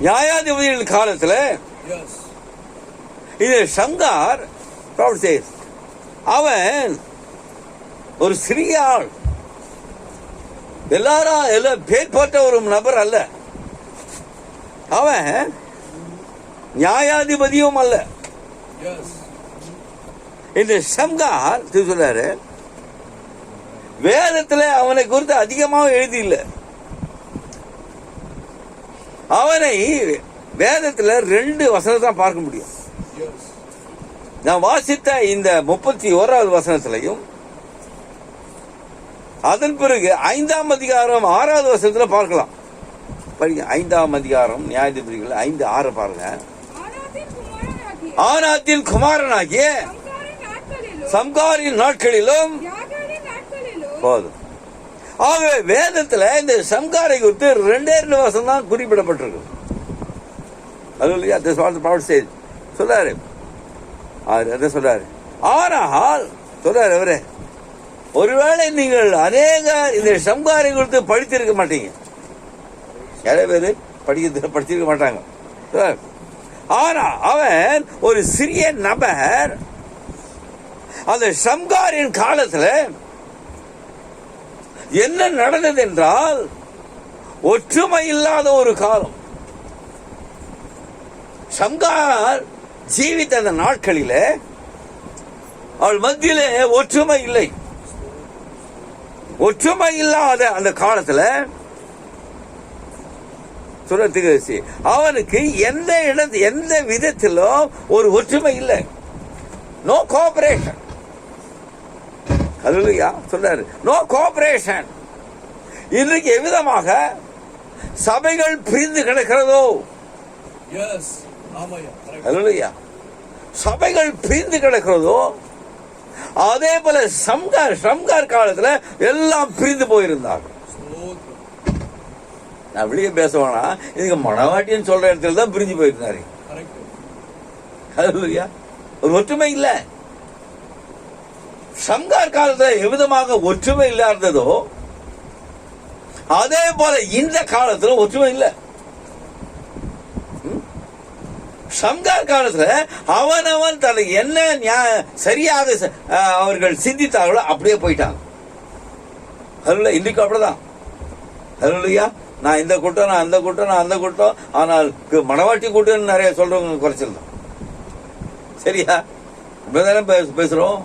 நியாயாதிபதிகள் காலத்துல இது சங்கார் அவன் ஒரு சிறிய ஆள், எல்லாரும் பேர் போட்ட ஒரு நபர் அல்ல, அவன் நியாயாதிபதியும் அல்ல. இந்த சங்கார் சொல்றாரு, வேதத்துல அவனை குறித்து அதிகமாக எழுதி இல்லை. அவனை வேதத்துல 2 வசனத்தான் பார்க்க முடியும். நான் வாசித்த இந்த 31வது வசனத்திலையும் அதன் பிறகு 5ஆம் அதிகாரம் 6வது வசனத்துல பார்க்கலாம். படிங்க, 5ஆம் அதிகாரம் நியாயாதிபதிகள் 5:6 பாருங்க. ஆனாத்தின் குமாரனாகிய சம்காரின் நாட்களிலும் போதும். ஆகவே வேதத்துல இந்த சம்காரை குறித்து 2 வசனம் தான் குறிப்பிடப்பட்டிருக்கு. சொல்றாரு சொல்றாரு. ஆனால் சொல்றாரு அவரு, ஒருவேளை நீங்கள் அநேக இந்த சம்காரை குறித்து படித்திருக்க மாட்டீங்க, நிறைய பேரு படிச்சிருக்க மாட்டாங்க. ஆனா அவன் ஒரு சிறிய நபர். அந்த சம்காரின் காலத்துல என்ன நடந்தது என்றால், ஒற்றுமை இல்லாத ஒரு காலம். சம்கார் ஜீவித்த அந்த நாட்களிலே அவள் மத்தியிலே ஒற்றுமை இல்லை. ஒற்றுமை இல்லாத அந்த காலத்துல சொல்றதுக்கு அவனுக்கு எந்த விதத்திலும் ஒரு ஒற்றுமை இல்லை. No cooperation. அல்லேலூயா சொல்றாரு, நோ கோஆபரேஷன். இன்றைக்கு எவ்விதமாக சபைகள் பிரிந்து கிடக்கிறதோ, அல்லேலூயா, சபைகள் பிரிந்து கிடக்கிறதோ, அதே போல சம்கார் காலத்துல எல்லாம் பிரிந்து போயிருந்தார்கள். நான் வெளியே பேசுவானா, இதுக்கு மணவாட்டின்னு சொல்ற இடத்துல தான் பிரிஞ்சு போயிருந்தாரு. அல்லேலூயா, ஒரு ஒற்றுமை இல்லை. சம்கார் காலத்துல எவ்விதமாக ஒற்றுமை இல்லாததோ, அதே போல இந்த காலத்துல ஒற்றுமை இல்லை. சம்கார் காலத்துல அவனவன் தனக்கு என்ன சரியாக அவர்கள் சிந்தித்தார்களோ அப்படியே போயிட்டாங்க. அதுல இன்னைக்கு அப்படிதான். அதுலயா, நான் இந்த கூட்டம், நான் அந்த கூட்டம், நான் அந்த கூட்டம், ஆனால் மணவாட்டி கூட்டம் நிறைய சொல்றவங்க குறைச்சல் தான். சரியா, இப்பதானே பேசுறோம்.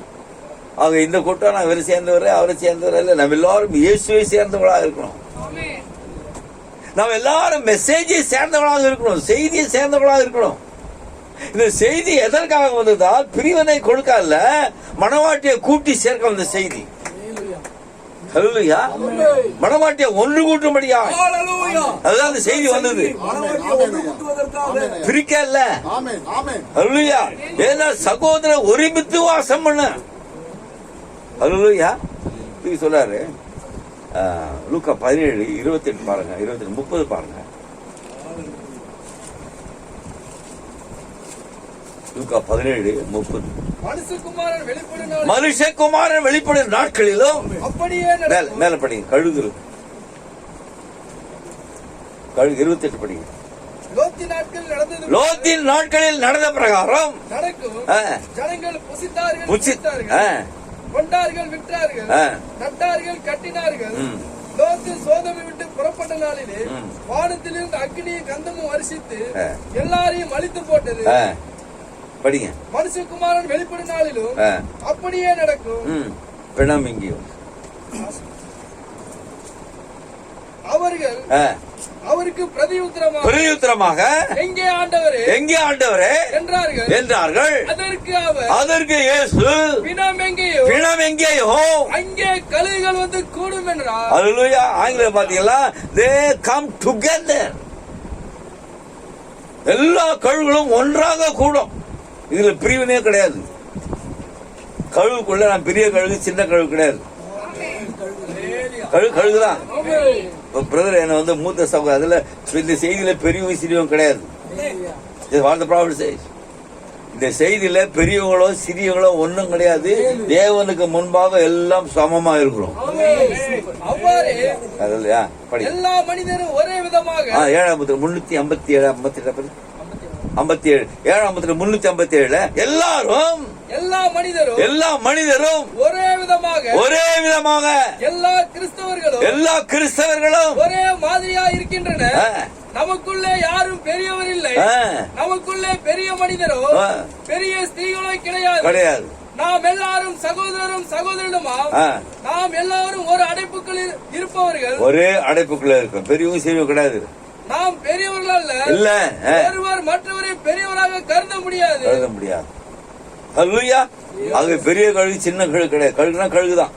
அவங்க இந்த கூட்டம் நான் இவரை சேர்ந்தவரை அவரை சேர்ந்தவரை இல்லை, நம்ம எல்லாரும் இயேசுவை சேர்ந்தவர்களாக இருக்கணும். நம்ம எல்லாரும் மெசேஜை சேர்ந்தவர்களாக இருக்கணும், செய்தியை சேர்ந்தவர்களாக இருக்கணும். இந்த செய்தி எதற்காக வந்ததால் பிரிவினை கொடுக்கல, மணவாட்டியை கூட்டி சேர்க்க வந்த செய்தி. மணவாட்டியை ஒன்று கூட்டும்படியா, அதுதான் அந்த செய்தி வந்தது, பிரிக்கல. ஏன்னா சகோதரர் ஒருமித்து வாசம் பண்ண. அல்லேலூயா சொல்றாரு. லூக்கா 17:28 பாருங்க, 28-30 பாருங்க. லூக்கா 17:30. மனுஷகுமாரன் வெளிப்படும் நாட்களிலும் மேல படிங்க, கழுகு 28 படிங்க. லோத்தின் நாட்களில் நடந்த பிரகாரம் ஜனங்கள் புசித்தார்கள், கொண்டார்கள், விற்றார்கள், நட்டார்கள், கட்டினார்கள். லோத்து சோதமை விட்டு புறப்பட்ட நாளிலே வானத்திலிருந்து அக்னியும் கந்தமும் வருஷித்து எல்லாரையும் அழித்து போட்டது. படிங்க. மனுஷகுமாரன் வெளிப்படும் நாளிலும் அப்படியே நடக்கும். பிணம் இங்கேயும் அவர்கள் அவருக்கு பிரதியுத்தரமாக எங்கே ஆண்டவரே, எங்கே ஆண்டவரே என்றார்கள். அதற்கு இயேசு பிணம் எங்கேயோ அங்கே கழுகுகள் வந்து கூடும் என்றார். அல்லேலூயா. ஆங்கிலம் பாத்தீங்களா, they come together. எல்லா கழுகுகளும் ஒன்றாக கூடும். இதுல பிரிவினே கிடையாது. கழுகுக்குள்ள நான் பெரிய கழுகு சின்ன கழுகு கிடையாது. கழுகுதான். பிரதர் என்ன வந்து மூத்த சகோதரர், அதுல இந்த செய்தியில பெரியவங்க சிறியவங்க கிடையாது. இந்த செய்தியில பெரியவங்களோ சிறியவங்களோ ஒண்ணும் கிடையாது. தேவனுக்கு முன்பாக எல்லாம் சமமா இருக்கிறோம். அவ்வாறே அதுலயா படி எல்லா மனிதரும் ஒரே விதமாக 357 357 எல்லாரும் எல்லா மனிதரும் ஒரே விதமாக எல்லா கிறிஸ்தவர்களும் ஒரே மாதிரியா இருக்கின்றனர். நமக்குள்ளே யாரும் பெரியவர் இல்லை. நமக்குள்ளே பெரிய மனிதரோ பெரிய ஸ்திரீகளோ கிடையாது. நாம் எல்லாரும் சகோதரனுமா. நாம் எல்லாரும் ஒரு அடைப்புக்குள் இருப்பவர்கள். ஒரே அடைப்புக்குள்ள இருக்கும். பெரியவங்க சிறியவங்க கிடையாது. நாம் பெரியவர்கள் அல்ல. ஒருவர் மற்றவரை பெரியவராக கருத முடியாது. அல்லேலூயா. ஆகவே பெரிய கழுகு சின்ன கழுகு கிடையாது. கழுகுனா கழுகுதான்.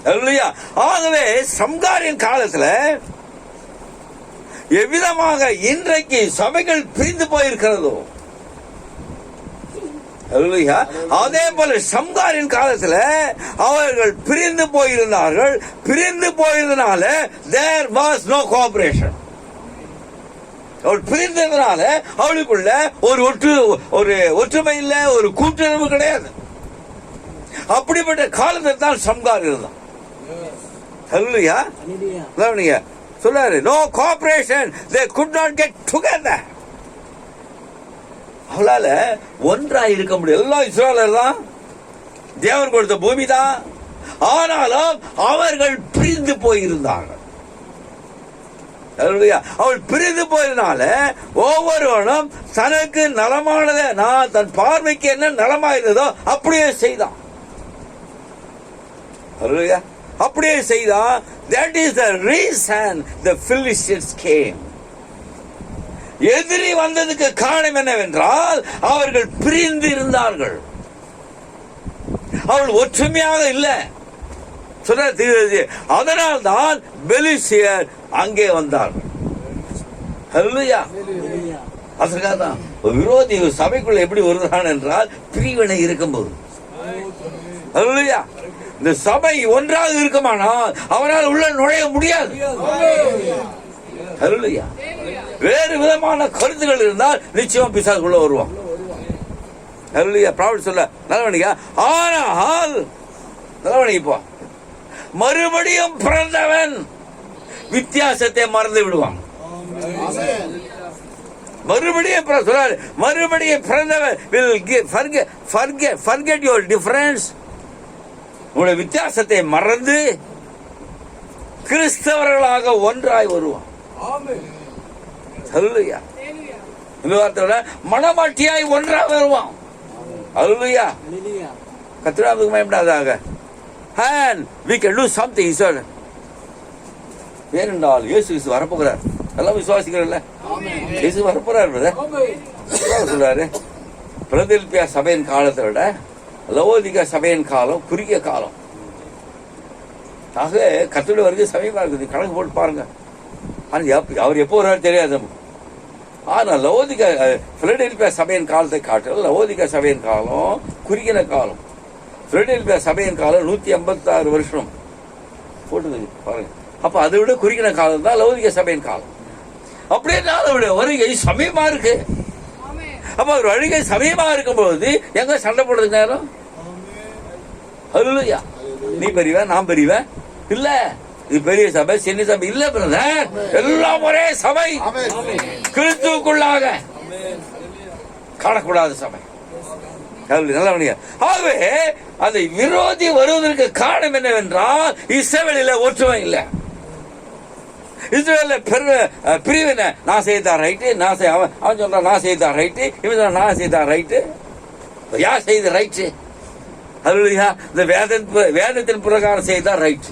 அல்லேலூயா. ஆகவே சம்காரின் காலத்துல எவ்விதமாக இன்றைக்கு சபைகள் பிரிந்து போயிருக்கிறதோ, அதே போல சம்காரின் காலத்துல அவர்கள் பிரிந்து போயிருந்தார்கள். பிரிந்து போயிருந்தனால there was no cooperation. அவள் பிரிந்ததுனால அவளுக்குள்ள ஒரு ஒற்றுமை இல்ல, ஒரு கூட்டுறவு கிடையாது. அப்படிப்பட்ட காலத்தில் தான் சம்கார் இருந்தான். சொல்றாரு no cooperation, they could not get together. அவளால ஒன்றாய் இருக்க முடியும். எல்லாம் இஸ்ரவேலர் தான், தேவன் கொடுத்த பூமி தான். ஆனாலும் அவர்கள் பிரிந்து போயிருந்தார்கள். அவள் பிரிந்து போயதுனால ஒவ்வொருவனும் தனக்கு நலமானதை, நான் தன் பார்வைக்கு என்ன நலமாயிருந்ததோ அப்படியே செய்தான். அப்படியே செய்தான். That is the reason the Philistines came. எதிரி வந்ததுக்கு காரணம் என்னவென்றால் அவர்கள் பிரிந்து இருந்தார்கள். அவள் ஒற்றுமையாக இல்லை. அதனால் தான் பெலிஸ்தியர் அங்கே வந்தார்கள். அதற்காக தான் விரோதி சபைக்குள்ள எப்படி வருகிறான் என்றால் பிரிவினை இருக்கும்போது. இந்த சபை ஒன்றாக இருக்குமானால் அவனால் உள்ள நுழைய முடியாது. வேறு விதமான கருத்துகள் இருந்தால் நிச்சயம் பிசாசுக்குள்ள வருவான். சொல்ல நல்லவனியா. ஆனால் நல்லவனிப்பா மறுபடியும் பிறந்தவன் வித்தியாசத்தை மறந்து விடுவான். மறுபடியும் பிறந்தவன் will forget your difference. உங்களுடைய வித்தியாசத்தை மறந்து கிறிஸ்தவர்களாக ஒன்றாய் வருவான். மனமாட்டியாய் ஒன்றாக வருவான். கர்த்தருக்கு மகிமையாக. And we can do something, sir. ஏனென்றால் இயேசு வரப்போகிறார். எல்லாம் விசுவாசிக்கிறல்ல, இயேசு வரப்போறார். சொல்றாரு பிலதெல்பியா சபையின் காலத்தை விட லவோதிகா சபையின் காலம் குறுகிய காலம். ஆக கர்த்தருடைய வருகை சமயமா இருக்குது. கணக்கு போட்டு பாருங்க. அவர் எப்போ வருவார் தெரியாது. ஆனா லவோதிகா பிலதெல்பியா சபையின் காலத்தை காட்டில் லவோதிகா சபையின் காலம் குறுகின காலம். பிலதெல்பியா சபையின் காலம் 156 வருஷம் போட்டு பாருங்க. அப்ப அதை விட குறுகின காலம் தான் லவோதிகா சபையின் காலம். அப்படியே அவருடைய வருகை சமயமா இருக்கு. அப்ப அவர் வருகை சமயமா இருக்கும்போது எங்க சண்டை போடுறது நேரம்? அல்லேலூயா. நீ பெரியவன் நான் பெரியவன் இல்ல, இது பெரிய சபை சின்ன சபை இல்ல பிரதர், எல்லாம் ஒரே சபை, கிறிஸ்துவுக்குள்ளாக காணக்கூடாத சபை. ஆகவே அந்த விரோதி வருவதற்கு காரணம் என்னவென்றால் இஸ்ரவேலில ஒற்றுமை இல்லை. இஸ்ரவேல்ல பிரிவினை. நான் செய்தா ரைட்டு, அவன் சொல்றான் நான் செய்தா ரைட்டு, இவன் சொல்றான் நான் செய்தா ரைட்டு. யார் செய்த ரைட்டு? இந்த வேதத்தின் பிரகாரம் செய்தா ரைட்டு.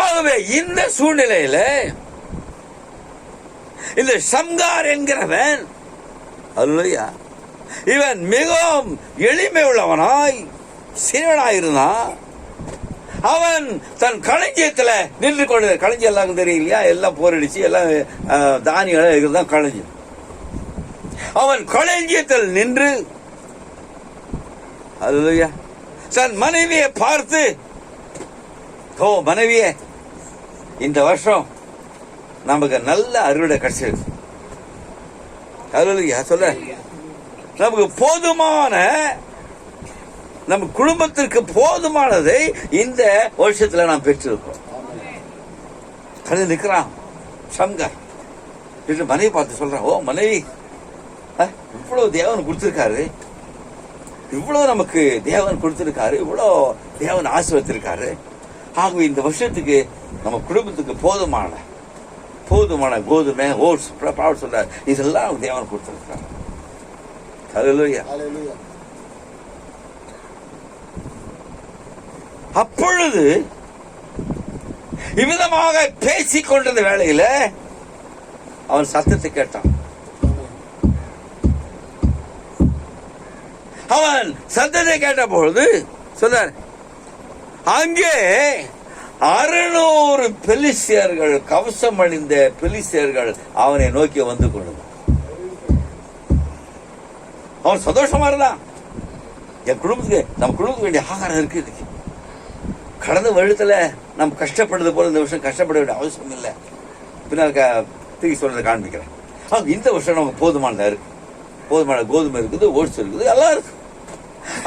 ஆகவே இந்த சூழ்நிலையில இந்த சம்கார் என்கிறவன் இவன் மிகவும் எளிமை உள்ளவனாய் சிறுவனாயிருந்தான். அவன் தன் களஞ்சியத்துல நின்று கொண்டு, களஞ்சியம் எல்லாருக்கும் தெரியும் இல்லையா, எல்லாம் போரடிச்சு எல்லாம் தானியம் தான் களஞ்சியம். அவன் களஞ்சியத்தில் நின்று தன் மனைவியை பார்த்து, ஓ மனைவியே, இந்த வருஷம் நமக்கு நல்ல அறுவடை கிடைச்சிருக்கு. ஹல்லேலூயா. சொல்ல நமக்கு போதுமான, நம்ம குடும்பத்திற்கு போதுமானதை இந்த வருஷத்துல நாம் பெற்றிருக்கோம். கழுது நிற்கிறான் சம்கார் என்று மனைவி பார்த்து சொல்றான், ஓ மனைவி, இவ்வளவு தேவன் கொடுத்திருக்காரு, இவ்வளவு நமக்கு தேவன் கொடுத்திருக்காரு, இவ்வளவு தேவன் ஆசீர்வதித்திருக்காரு. ஆகவே இந்த வருஷத்துக்கு நம்ம குடும்பத்துக்கு போதுமான கோதுமை, ஓட்ஸ் சொல்றாரு, இதெல்லாம் தேவன் கொடுத்திருக்காரு. ஹல்லேலூயா. அப்பொழுது இவ்விதமாக பேசிக் கொண்டிருந்த வேளையில அவன் சத்தத்தை கேட்டான். அவன் சத்தத்தை கேட்ட பொழுது சொல்றார், அங்கே 600 பெலிஸ்தியர்கள், கவசம் அணிந்த பெலிஸ்தியர்கள் அவனை நோக்கி வந்து கொண்டான். அவன் சந்தோஷமா இருந்தான். என் குடும்பத்துக்கு, நம்ம குடும்பத்துக்கு வேண்டிய ஆகாரம் இருக்கு. கடந்த வருடத்துல நம்ம கஷ்டப்படுறது போல இந்த வருஷம் கஷ்டப்பட வேண்டிய அவசியம் இல்லை. பின்னால் தூக்கி சொல்றதை காண்பிக்கிறேன். இந்த வருஷம் நமக்கு போதுமானதா இருக்கு, போதுமான கோதுமை இருக்குது, ஓட்ஸ் இருக்குது, எல்லாம் இருக்கு.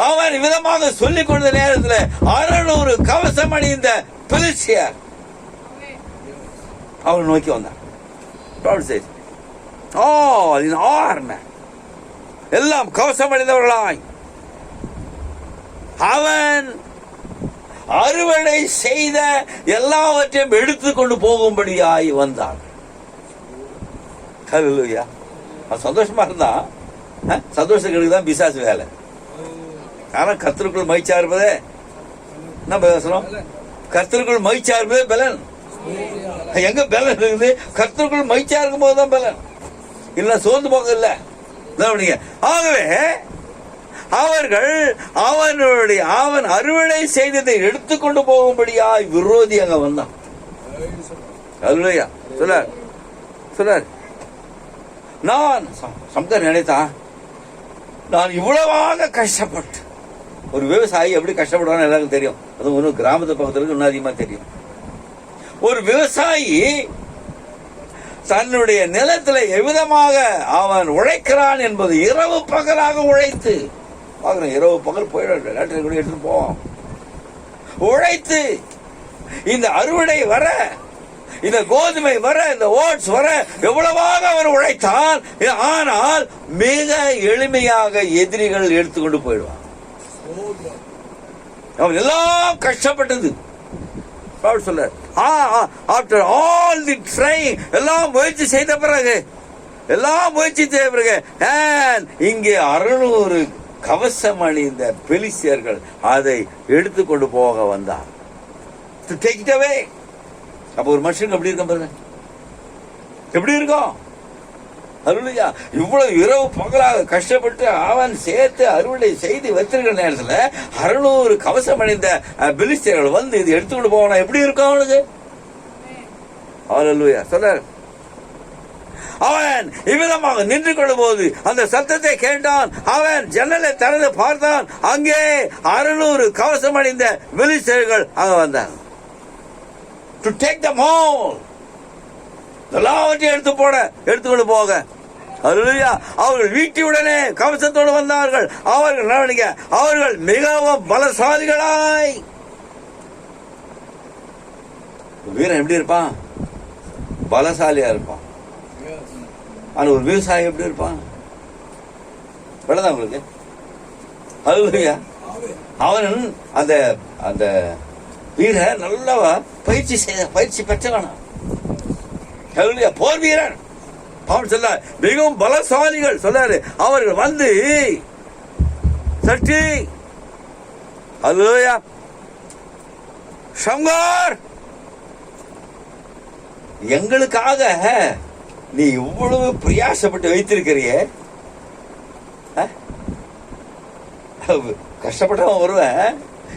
அவன் விதமாக சொல்லிக் கொண்ட நேரத்தில் 600 கவசம் அணிந்த பெலிஸ்தியர் அவனை நோக்கி வந்தான். எல்லாம் கவசம் அணிந்தவர்களாய் அவன் அறுவடை செய்த எல்லாவற்றையும் எடுத்துக்கொண்டு போகும்படியாய் வந்தான். ஹல்லேலூயா. சந்தோஷமா இருந்தான். சந்தோஷங்களுக்கு தான் பிசாசு வேலை. ஆனா கர்த்தருக்குள் மகிழ்ச்சியா இருப்பதே என்ன பேசணும்? கர்த்தருக்குள் மகிழ்ச்சியா இருப்பதே பலன். எங்க பலன் இருக்குது? கர்த்தருக்குள் மகிழ்ச்சியா இருக்கும் போதுதான் பலன். இல்ல சோர்ந்து போக இல்ல. ஆகவே அவர்கள் அவன் அறுவடை செய்ததை எடுத்துக்கொண்டு போகும்படியாய் விரோதி அங்க வந்தான். ஹல்லேலூயா. சொல்லார், நான் சம்தர் நினைத்தான், நான் இவ்வளவாக கஷ்டப்பட்டு, ஒரு விவசாயி எப்படி கஷ்டப்படுவான்னு எல்லாருக்கும் தெரியும். அது ஒன்றும் கிராமத்து பக்கத்துல இன்னும் அதிகமா தெரியும். ஒரு விவசாயி தன்னுடைய நிலத்துல எவ்விதமாக அவன் உழைக்கிறான் என்பது இரவு பகலாக உழைத்து, இரவு பகல் போயிட எடுத்துட்டு போவான், உழைத்து இந்த அறுவடை வர, இந்த கோதுமை வர, இந்த ஓட்ஸ் வர எவ்வளவாக அவர் உழைத்தான். ஆனால் மிக எளிமையாக எதிரிகள் எடுத்துக்கொண்டு போயிடுவான். அவன் எல்லாம் கஷ்டப்பட்டது சொல்ல, ஆஃப்டர் ஆல் தி ட்ரைங், எல்லாம் முயற்சி செய்த பிறகு இங்கே 600 கவசம் அணிந்த பெலிஸ்தியர்கள் அதை எடுத்துக்கொண்டு போக வந்தார். To take it away. அப்ப ஒரு மனுஷனுக்கு எப்படி இருக்கும் பாருங்க, எப்படி இருக்கும்? ஹல்லேலூயா. இவ்வளவு இரவு பகலாக கஷ்டப்பட்டு அவன் சேர்த்து அறுவடை செய்து வைத்திருக்கிற நேரத்துல 600 கவசம் அணிந்த பெலிஸ்தியர்கள் வந்து இது எடுத்துக்கொண்டு போவானா எப்படி இருக்கும் அவனுக்கு? ஹல்லேலூயா. சொல்றார், அவன் இவ்விதமாக நின்று கொள்ளும் போது அந்த சத்தத்தை கேட்டான். அவன் ஜன்னலை திறந்து பார்த்தான். அங்கே 600 கவசம் அணிந்த பெலிஸ்தியர்கள் அங்க வந்தாங்க. To take them all. எல்லாவற்றையும் எடுத்துக்கொண்டு போக. ஹல்லேலூயா. அவர்கள் வீட்டுடனே கவசத்தோடு வந்தார்கள். அவர்கள் மிகவும் பலசாலிகளாய். வீரன் எப்படி இருப்பான்? பலசாலியா இருப்பான். ஆனா ஒரு விவசாயி எப்படி இருப்பான்? விளதான் உங்களுக்கு? ஹல்லேலூயா. அவன் அந்த அந்த வீரன் நல்லவா பயிற்சி பெற்றவனா. ஹல்லேலூயா. போர் வீரன். அவன் சொல்ல மிகவும் பலசாலிகள் சொல்லாரு. அவர்கள் வந்து சட்டி, ஹல்லேலூயா, சம்கார், எங்களுக்காக நீ இவ்வளவு பிரயாசப்பட்டு வைத்திருக்கிறிய, கஷ்டப்பட்டவன் வருவேன்.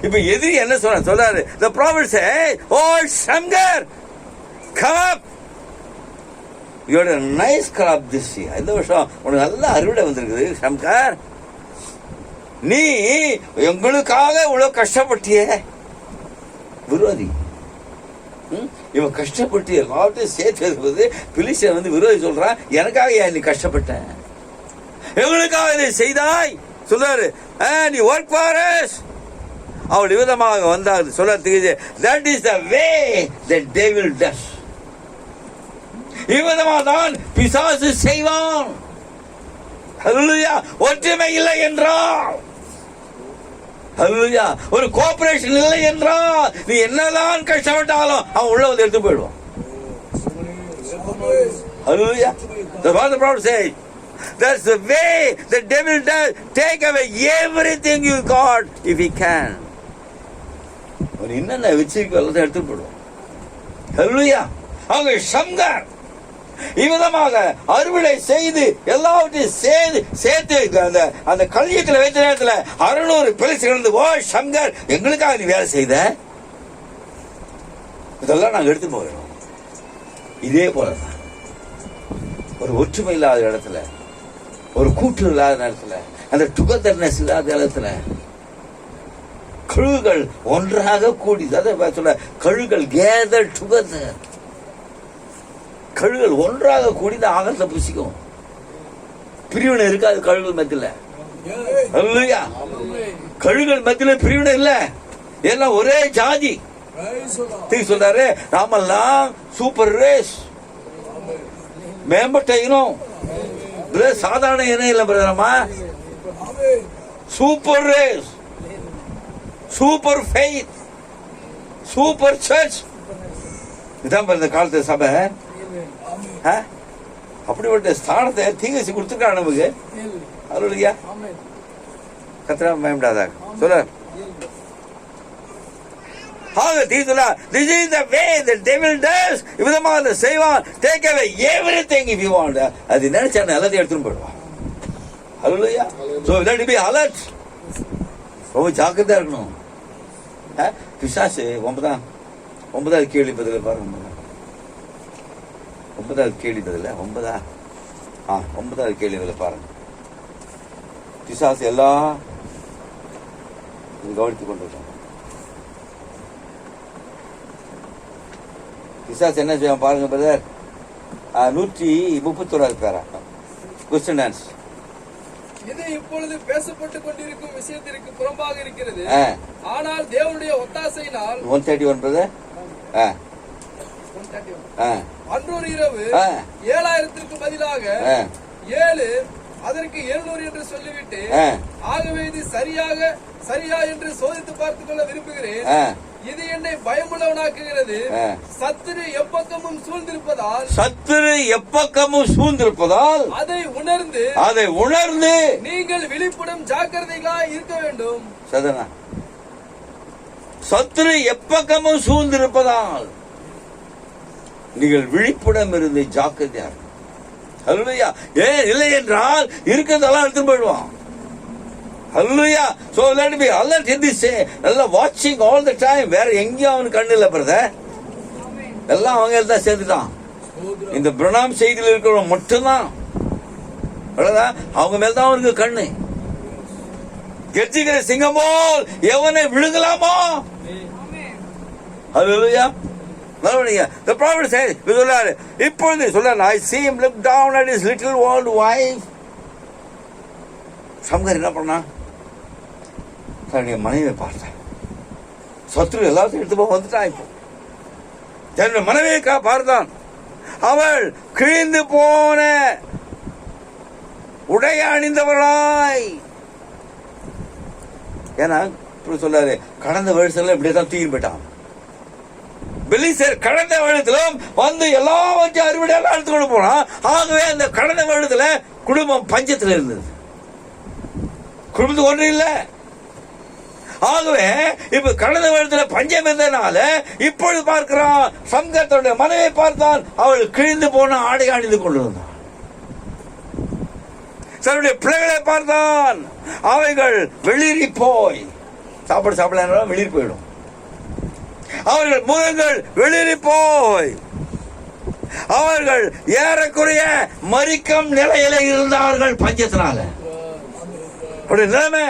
இப்ப எதிரி என்ன சொல்றாரு? The prophet said, "Oh Shamgar, come up. You had a nice crop this year." இந்த வருஷம் உனக்கு நல்ல அறுவடை வந்திருக்குது ஷம்கார். நீ எங்களுக்காக இவ்வளவு கஷ்டப்பட்டிய. விரோதி இவன் கஷ்டப்பட்டு எல்லாத்தையும் சேர்த்து இருக்கும்போது பிலிஸ்தியன் வந்து விரோதி சொல்றான், எனக்காக ஏன் நீ கஷ்டப்பட்ட? எங்களுக்காக இதை செய்தாய் சொல்றாரு. and you work for us. அவள் விதமாக வந்தார் சொல்ல. that is the way the devil does. இவ்விதமாக தான் பிசாசு செய்வான். ஹல்லேலூயா. ஒற்றுமை இல்லை என்றால், ஹல்லேலூயா, ஒரு கோஆபரேஷன் இல்லை என்றால் நீ என்னதான் கஷ்டப்பட்டாலும் அவன் உள்ள வந்து எடுத்து போயிடுவான். Hallelujah. The prophet says, that's the way the devil does. Take away everything you got if he can. அவன் என்னென்ன வச்சிருக்கோ எல்லாத்தையும் எடுத்து போயிடுவான். Hallelujah. அவங்க சம்கார் இவ்விதமாக அறுவடை செய்து எல்லாவற்றையும் சேர்த்து அந்த களஞ்சியத்தில் வைத்த நேரத்தில் 600 பிளஸ் கிடந்து, ஓ சங்கர் எங்களுக்காக நீ வேலை செய்த, இதெல்லாம் நாங்கள் எடுத்து போகிறோம். இதே போலதான் ஒரு ஒற்றுமை இல்லாத இடத்துல, ஒரு கூட்டு இல்லாத இடத்துல, அந்த டுகெதர்னஸ் இல்லாத இடத்துல கழுகுகள் ஒன்றாக கூடி, சொல்ல கழுகுகள் கேதர் டுகெதர், கழுகுகள் ஒன்றாக கூடி இந்த ஆகாசத்தை புசிக்கும். பிரிவினை இருக்காது கழுகுகள் மத்தியில. அல்லேலூயா. கழுகுகள் மத்தியில பிரிவினை இல்ல, ஏன்னா ஒரே ஜாதி. சொல்றாரு நாமெல்லாம் சூப்பர் ரேஸ், மேம்பட்ட இனம், சாதாரண இனம் இல்ல பிரதரமா. Super race, super faith, super church. இதான் இந்த காலத்து சபை. அப்படிப்பட்ட ஸ்தானத்தை தீங்கசி கொடுத்துருக்காங்க நமக்கு. அல்லேலூயா. கர்த்தரா மேம்படாதாக சொல்ல. This is the way the devil does. இவ்விதமாக செய்வான். Take away everything if you want. அது நினைச்சா எல்லாத்தையும் எடுத்துட்டு போயிடுவான். Hallelujah. So we have to be alert. ரொம்ப ஜாக்கிரதையா இருக்கணும். பிசாசு 9வது கேள்வி பதில பாருங்க. 9வது கேள்வி பதில 9வது கேள்வி பதில பாருங்க. பிசாசு எல்லாம் கவனித்துக் கொண்டிருக்காங்க. பிசாசு என்ன செய்வான் பாருங்க பிரதர். 131வது பேரா கொஸ்டின் ஆன்சர். இது இப்பொழுது பேசப்பட்டுக் கொண்டிருக்கும் விஷயத்திற்கு புறம்பாக இருக்கிறது. ஆனால் தேவனுடைய ஒத்தாசையினால் 131 பிரதர். அன்றொரு இரவு 7000க்கு பதிலாக 7 அதற்கு 700 என்று சொல்லிவிட்டு, ஆகவே இது சரியா என்று சோதித்து பார்த்துக் கொள்ள விரும்புகிறேன். இது என்னை பயமுள்ளவனாக்குகிறது. சத்துரு எப்பக்கமும் சூழ்ந்திருப்பதால் அதை உணர்ந்து நீங்கள் விழிப்புடன் ஜாக்கிரதைகளாய் இருக்க வேண்டும். சதனா, சத்துரு எப்பக்கமும் சூழ்ந்திருப்பதால் நீங்கள் விழிப்புடன் இருந்து ஜாக்கிரதையா. ஹல்லேலூயா. ஏன் இல்லை என்றால் இருக்கிறதெல்லாம் எடுத்து போயிடுவான். Hallelujah. So let me alert in this say. Allah watching all the time. வேற எங்கேயும் அவனுக்கு கண்ணு இல்லை பிரதர். எல்லாம் அவங்க தான் சேர்ந்துட்டான். இந்த பிரணாம் செய்தியில் இருக்கிறவங்க மட்டும்தான் அவங்க மேல்தான் அவனுக்கு கண்ணு. கெர்ச்சிக்கிற சிங்கம் போல் எவனை விழுங்கலாமோ. Hallelujah. The prophet says, இப்பொழுது சொல்றாரு, I see him look down at his little old wife. சம்கார் என்ன பண்ணா, தன்னுடைய மனைவியை பார்த்தான். சத்ரு எல்லாத்தையும் எடுத்து போக வந்துட்டான். இப்போ தன்னுடைய மனைவியை பார்த்தான். அவள் கிழிந்து போன உடைய அணிந்தவளாய். ஏன்னா சொல்றாரு, கடந்த வருஷத்துல இப்படிதான் தூக்கி போயிட்டான். பெலிசர் கடந்த வருடத்திலும் வந்து எல்லாவற்றையும் அறுவடையெல்லாம் எடுத்து கொண்டு போனான். ஆகவே அந்த கடந்த வருடத்துல குடும்பம் பஞ்சத்துல இருந்தது. குடும்பத்துக்கு ஒன்று இல்ல. ஆகவே இப்ப கடந்த வருடத்துல பஞ்சம் இருந்ததுனால இப்பொழுது பார்க்கிறான், சங்கத்தோட மனைவியை பார்த்தான். அவள் கிழிந்து போன ஆடை அணிந்து கொண்டு வந்தான். தன்னுடைய பிள்ளைகளை பார்த்தான். அவைகள் வெளிரி போய் சாப்பிட வெளிரி போயிடும். அவர்கள் முகங்கள் வெளிரி போய் அவர்கள் ஏறக்குறைய மரிக்கும் நிலையில இருந்தார்கள் பஞ்சத்தினால. நிலைமை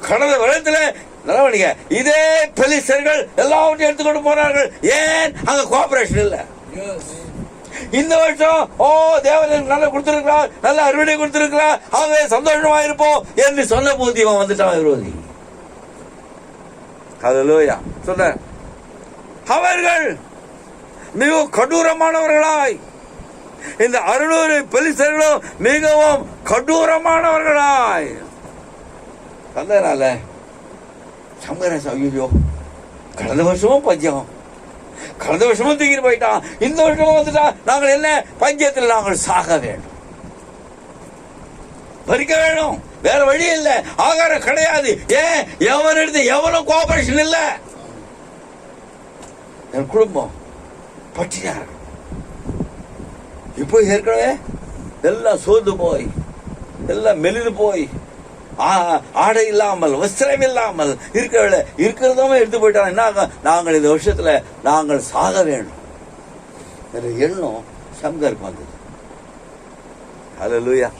கடந்த வருடத்துல நிலவணிங்க இதே பெலிஸ்தர்கள் எல்லாவற்றையும் எடுத்துக்கொண்டு போனார்கள். ஏன்? அங்க கோஆபரேஷன் இல்ல. இந்த வருஷம் தேவன் எனக்கு நல்லா கொடுத்திருக்கிறார், நல்ல அறுவடை கொடுத்திருக்கிறார், ஆகவே சந்தோஷமா இருப்போம் என்று சொன்ன போது இவன் வந்துட்டான் விரோதி. ஹல்லேலூயா. சொல்ற அவர்கள் மிகவும் கடூரமானவர்களாய், இந்த 600 பெலிஸ்தர்களும் மிகவும் கடூரமானவர்களாய். அதனால சங்கரன் ஐயோ, கடந்த வருஷமும் பஞ்சம், கடந்த வருஷமும் தூக்கிட்டு போயிட்டான், இந்த வருஷமும் வந்துட்டா, நாங்கள் என்ன பஞ்சத்தில் நாங்கள் சாக வேண்டும், பறிக்க வேணும், வேற வழி இல்லை, ஆகாரம் கிடையாது. ஏன் எவனிடத்து எவனும் கோஆபரேஷன் இல்ல. என் குடும்பம் பட்டியா இப்போ ஏற்கனவே எல்லாம் சோர்ந்து போய், எல்லாம் மெலிந்து போய், ஆடை இல்லாமல் வஸ்திரம் இல்லாமல் இருக்கிறதும் எடுத்து போயிட்டாங்க. நாங்கள் இந்த வருஷத்துல நாங்கள் சாக வேண்டும் என்ற எண்ணம் சங்கருக்கு வந்தது. ஹல்லேலூயா.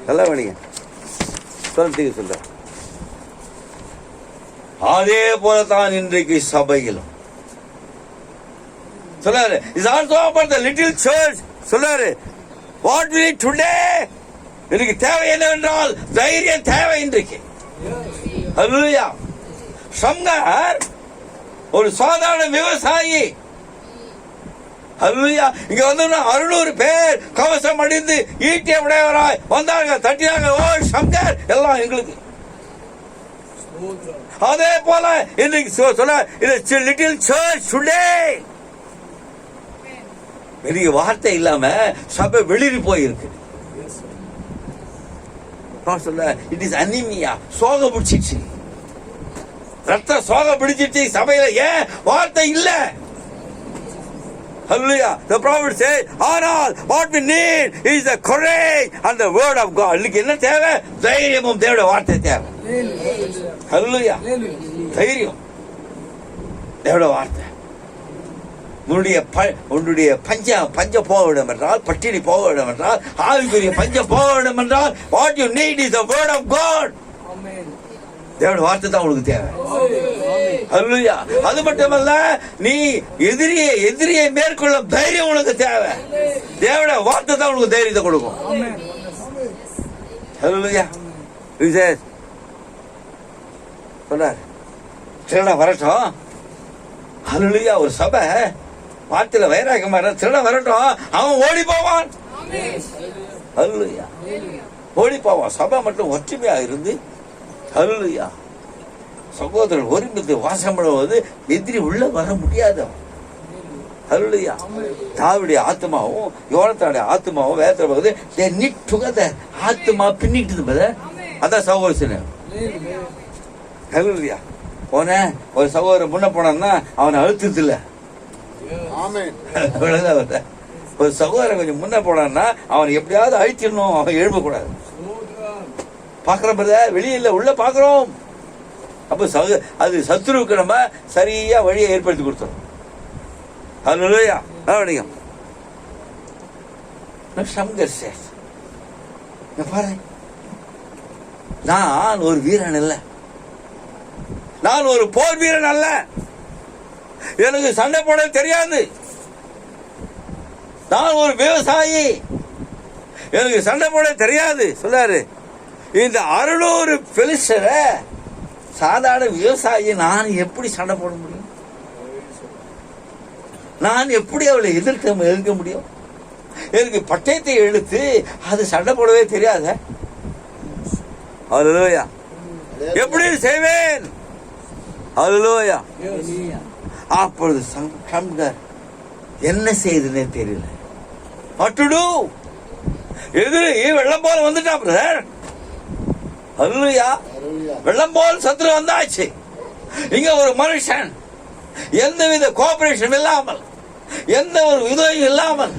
நல்லா வணிக சொல்ற அதே போலதான் இன்றைக்கு சபையிலும் சொல்லாரு. Is also about the little church. சொல்லாரு, வாட் வி நீட் டுடே, எனக்கு தேவை என்னவென்றால் தைரியம் தேவை இன்றைக்கு. ஹல்லேலூயா. சங்கர் ஒரு சாதாரண விவசாயி. ஹல்லேலூயா. இங்க வந்து 600 பேர் கவசம் அடிந்து ஈட்டிய உடையவராய் வந்தார்கள், தட்டினாங்க. ஓ சங்கர், எல்லாம் எங்களுக்கு. அதே போல இன்னைக்கு சொல்ல, இது லிட்டில் சர்ச் டுடே. பெரிய வார்த்தை இல்லாம சபை வெளியே போயிருக்கு. சொல்ல, இட் இஸ் அனிமியா, சோக பிடிச்சிச்சு, ரத்த சோக பிடிச்சிச்சு சபையில. ஏன் வார்த்தை இல்ல? Hallelujah. The prophet said, ஆனால் what we need is the courage and the word of God. இன்னைக்கு என்ன தேவை? தைரியமும் தேவனுடைய வார்த்தை தேவை. Hallelujah. தைரியம் தேவனுடைய வார்த்தை. உன்னுடைய பஞ்சம் போக வேண்டும் என்றால், பட்டினி போக வேண்டும் என்றால், ஆவிக்குரிய பஞ்சம் போக வேண்டும் என்றால், what you need is the word of God. தேவனுடைய வார்த்தை தான் உனக்கு தேவை. ஹல்லேலூயா. அது மட்டுமல்ல, நீ எதிரியை மேற்கொள்ளும் தைரியம் உனக்கு தேவை. தேவனுடைய வார்த்தை தான் உனக்கு தைரியத்தை கொடுக்கும். ஹல்லேலூயா. சொல்றார், திருட வரட்டும். ஹல்லேலூயா. ஒரு சபை வார்த்தையில வைராகமா திருட வரட்டும், அவன் ஓடி போவான். ஹல்லேலூயா. ஓடி போவான். சபை மட்டும் ஒற்றுமையா இருந்து, ஹல்லேலூயா, சகோதரர் ஒருமித்து வாசம் பண்ணுவது எதிரி உள்ள வர முடியாது. ஹல்லேலூயா. தாவீதுடைய ஆத்மாவும் யோனத்தானுடைய ஆத்மாவும் வேதத்துல போகுது, they knit together. ஆத்மா பின்னிட்டு, அதான் சகோதரன். ஹல்லேலூயா. போன ஒரு சகோதரன் முன்ன போனான்னா அவனை அழுத்தது இல்ல. ஒரு சகோதரன் கொஞ்சம் முன்ன போனான்னா அவனை எப்படியாவது அழிச்சிடணும், அவன் எழுப்பக்கூடாது. பாக்குற வெளியில உள்ள பாக்குறோம். அப்ப அது சத்துருவுக்கு நம்ம சரியா வழியை ஏற்படுத்தி கொடுத்தோம். ஹல்லேலூயா. பாரு, நான் ஒரு வீரன் அல்ல, நான் ஒரு போர் வீரன் அல்ல, எனக்கு சண்டை போட தெரியாது. நான் ஒரு விவசாயி, எனக்கு சண்டை போட தெரியாது. சொல்லாரு, இந்த 600 பெலிஸ்தரை சாதாரண விவசாயி நான் எப்படி சண்டை போட முடியும்? நான் எப்படி அவளை எதிர்க்க முடியும்? எனக்கு பட்டயத்தை எடுத்து அது சண்டை போடவே தெரியாத. ஹல்லேலூயா. எப்படி செய்வேன்? ஹல்லேலூயா. அப்பொழுது சங்கர் என்ன செய்யுதுன்னே தெரியல. அட்டுடு எதிரி வெள்ளம் போல வந்துட்டா பிரதர். ஹல்லேலூயா. வெள்ளம் போல் சத்துரு வந்தாச்சு. இங்க ஒரு மனுஷன் எந்தவித கோஆபரேஷன் இல்லாமல், எந்த ஒரு உதவியும் இல்லாமல்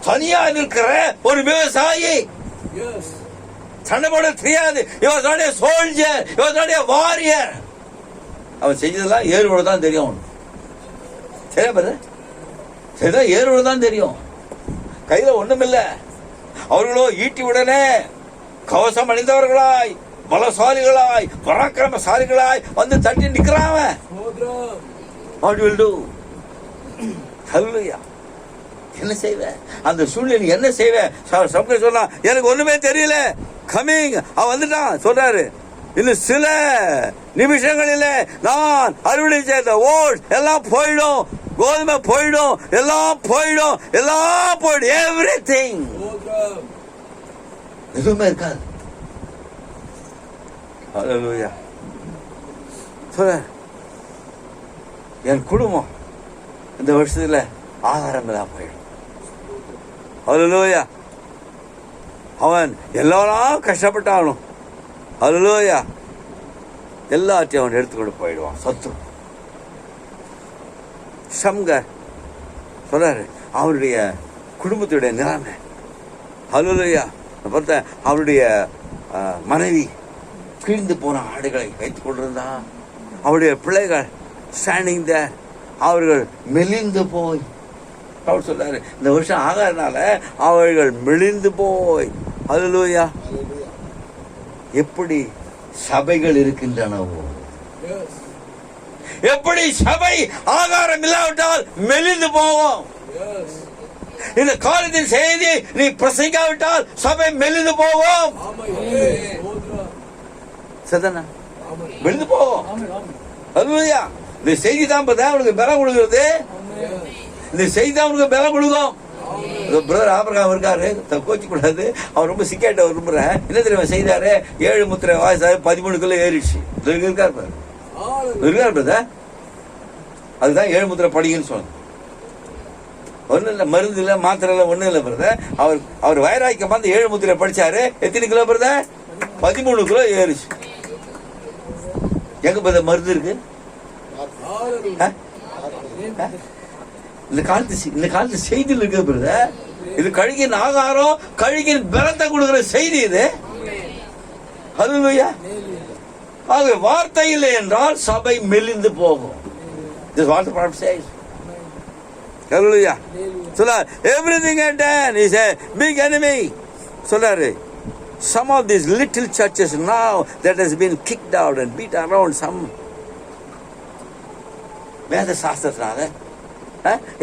தனியா இருக்கிற ஒரு விவசாயி, சண்டை போட தெரியாது. இவனுடைய சோல்ஜர், இவனுடைய வாரியர். அவன் செஞ்சதெல்லாம் ஏறுவோட தான் தெரியும். சரியா பிரதர்? சரிதான், ஏறுவோட தான் தெரியும். கையில ஒண்ணுமில்ல. அவர்களோ ஈட்டி உடனே கவசம் அணிந்தவர்களாய், பலசாலிகளாய், பராக்கிரமசாலிகளாய் வந்து தட்டி நிக்கிறான். What will do? Hallelujah. என்ன செய்வேன்? அந்த சூழ்நிலை என்ன செய்வேன்? சம்கர் சொன்னா எனக்கு ஒண்ணுமே தெரியல. கமிங், அவன் வந்துட்டான் சொல்றாரு. இன்னும் சில நிமிஷங்களிலே நான் அறுவடை செய்த ஓட் எல்லாம் போயிடும், கோதுமை போயிடும், எல்லாம் போயிடும், எல்லாம் போயிடும். எவ்ரிதிங், எதுவுமே இருக்காது. ஹல்லேலூயா. சொல்ற என் குடும்பம் இந்த வருஷத்துல ஆகாரம் எல்லாம் போயிடும். ஹல்லேலூயா. அவன் எல்லாரும் கஷ்டப்பட்டாலும் ஹல்லேலூயா எல்லாத்தையும் அவன் எடுத்துக்கொண்டு போயிடுவான். சத்து சம்கர் சொல்றாரு அவருடைய குடும்பத்துடைய நிலைமை. ஹல்லேலூயா. பார்த்த அவருடைய மனைவி கிழிந்து போன ஆடுகளை வைத்துக் கொண்டிருந்தான். அவருடைய பிள்ளைகள் ஸ்டாண்டிங் தேர், அவர்கள் மெலிந்து போய், அவர் சொல்றாரு இந்த வருஷம் ஆகாதனால அவர்கள் மெலிந்து போய். ஹல்லேலூயா. எப்படி சபைகள் இருக்கின்றனவோ, எப்படி சபை ஆகாரம் இல்லாவிட்டால் மெலிந்து போகும். இந்த காலத்தின் செய்தி நீ பிரசங்கிக்காவிட்டால் சபை மெலிந்து போகும். சதனா மெலிந்து போகும். ஹல்லேலூயா. இந்த செய்தி தான் உனக்கு பலம் கொடுக்கிறது. இந்த செய்தி தான் உனக்கு பலம் கொடுக்கும். பிரதர் ஆபிரகாம் இருக்காரு, கோச்சு கூடாது, அவர் ரொம்ப சிக்காட்ட விரும்புறேன். என்ன தெரியுமா செய்தாரு? 7 முத்திரை வாய்ஸாரு 13 கிலோ ஏறிடுச்சு. இருக்காரு பாரு, இருக்காரு பிரதர். அதுதான் 7 முத்திரை படிங்கன்னு சொன்னது. ஒன்றும் இல்லை, மருந்து இல்லை, மாத்திரை இல்லை, ஒன்றும் இல்லை பிரதர். அவர் வயராய்க்க பார்த்து 7 முத்திரை படிச்சாரு. எத்தனை கிலோ பிரதர்? 13 கிலோ ஏறிச்சு. எங்க பிரதர் மருந்து இருக்கு? இந்த காலத்து செய்தியில் இருக்கு பிரதர். இது கழுகின் ஆகாரம், கழுகின் பலத்தை கொடுக்கிற செய்தி இது. ஹல்லேலூயா. ஆகவே வார்த்தை இல்லை என்றால் சபை மெலிந்து போகும். This what the prophet says. Hallelujah. சொல்றார் everything had done is a big enemy. சொல்றாரு some of these little churches now that has been kicked out and beat around some வேத சாஸ்திரத்தினால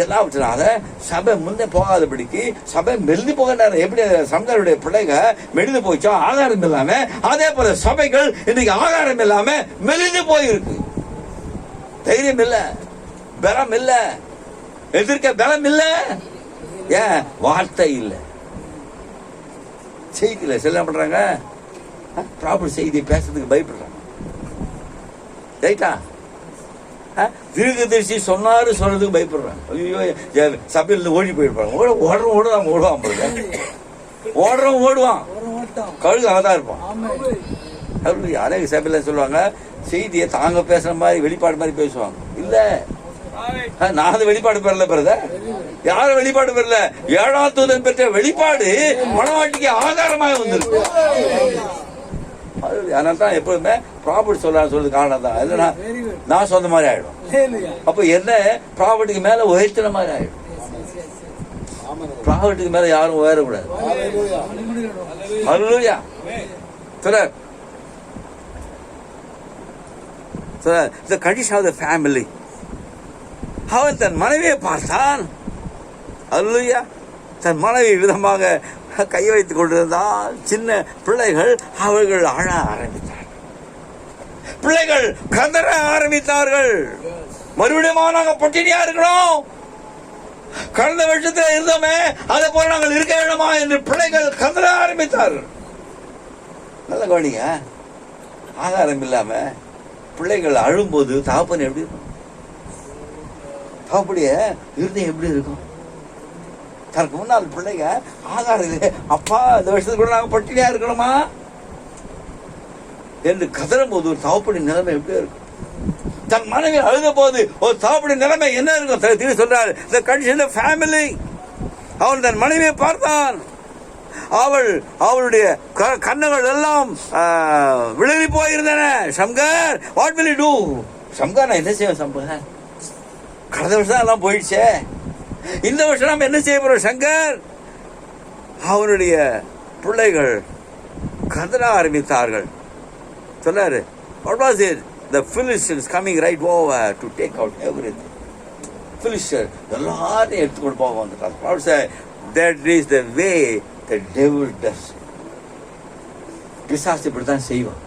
எல்லாவற்றினால சபை முன்னே போகாதபடிக்கு சபை மெலிந்து போகின்றார். எப்படி சங்கருடைய பிள்ளைங்க மெலிந்து போச்சோ ஆகாரம் இல்லாம, அதே போல சபைகள் இன்னைக்கு ஆகாரம் இல்லாம மெலிந்து போயிருக்கு. தைரியம் இல்ல, பலம் இல்ல, எதிர்க்க பலம் இல்ல. ஏன்? வார்த்தை இல்ல, செய்தி இல்ல. என்ன பண்றாங்க? ப்ராப்பர் செய்தியை பேசுறதுக்கு பயப்படுறாங்க. ரைட்டா? தீர்க்கதரிசி சொன்னாரு சொல்றதுக்கு பயப்படுறாங்க. ஐயோ சபையில ஓடி போயிருப்பாங்க. ஓடுவான் கழுகு அங்கதான் இருப்பான். அநேக சபையில சொல்லுவாங்க செய்தியை தாங்க பேசுற மாதிரி வெளிப்பாடு மாதிரி பேசுவாங்க. இல்ல, நான் வெளிப்பாடு பெறல பிரதர். யாரும் வெளிப்பாடு பெறல. 7ஆம் தூதன் பெற்ற வெளிப்பாடு மனவாட்டிக்கு ஆதாரமாக வந்திருக்கு. அதனால தான் எப்பவுமே ப்ராப்பர்ட்டி சொல்றது காரணம் தான். இல்லைன்னா நான் சொந்த மாதிரி ஆயிடும். அப்ப என்ன ப்ராப்பர்ட்டிக்கு மேல உயர்த்தின மாதிரி ஆயிடும். ப்ராப்பர்ட்டிக்கு மேல யாரும் உயரக்கூடாது. ஹல்லேலூயா. the condition of the family. அவன் தன் மனைவியை பார்த்தான். ஹல்லேலூயா. தன் மனைவி விதமாக கை வைத்துக் கொண்டிருந்தால் சின்ன பிள்ளைகள் அவர்கள் அழ ஆரம்பித்தார்கள். பிள்ளைகள் கதற ஆரம்பித்தார்கள். மறுபடியும் நாங்கள் பட்டினியா இருக்கணும், கடந்த வருஷத்துல இருந்தோமே அதை போல நாங்கள் இருக்க வேண்டுமா என்று பிள்ளைகள் கதற ஆரம்பித்தார்கள். நல்ல கவனிங்க, ஆதாரம் இல்லாம பிள்ளைகள் அழும்போது தகப்பன் எப்படி இருக்கும்? தகப்படைய இருதயம் எப்படி இருக்கும்? தனக்கு முன்னால் பிள்ளைங்க ஆகாரம், அப்பா இந்த வருஷத்துக்கு கூட நாங்கள் பட்டினியா இருக்கணுமா என்று கதறும் போது ஒரு தகப்படி நிலைமை எப்படி இருக்கும்? தன் மனைவி அழுத போது ஒரு தகப்படி நிலைமை என்ன இருக்கும்? திரு சொல்றாரு the condition of family. அவன் தன் மனைவியை பார்த்தான். அவளுடைய கண்ணங்கள் எல்லாம் விலகி போயிருந்தன. சம்கர், வாட் will you do? சம்கர், நான் என்ன செய்வேன்? சம்கர், கடந்த வருஷம் எல்லாம் போயிடுச்சே, இந்த வருஷம் நாம் என்ன செய்ய போறோம்? சங்கர், அவனுடைய பிள்ளைகள் கதற ஆரம்பித்தார்கள். சொன்னாரு, what was it? The Philistines coming right over to take out everything. பிலிஸ்டர் எல்லாரையும் எடுத்துக்கொண்டு போக வந்துட்டாங்க. Prophet said, that is the way the devil does. பிசாசு இப்படித்தான் செய்வான்.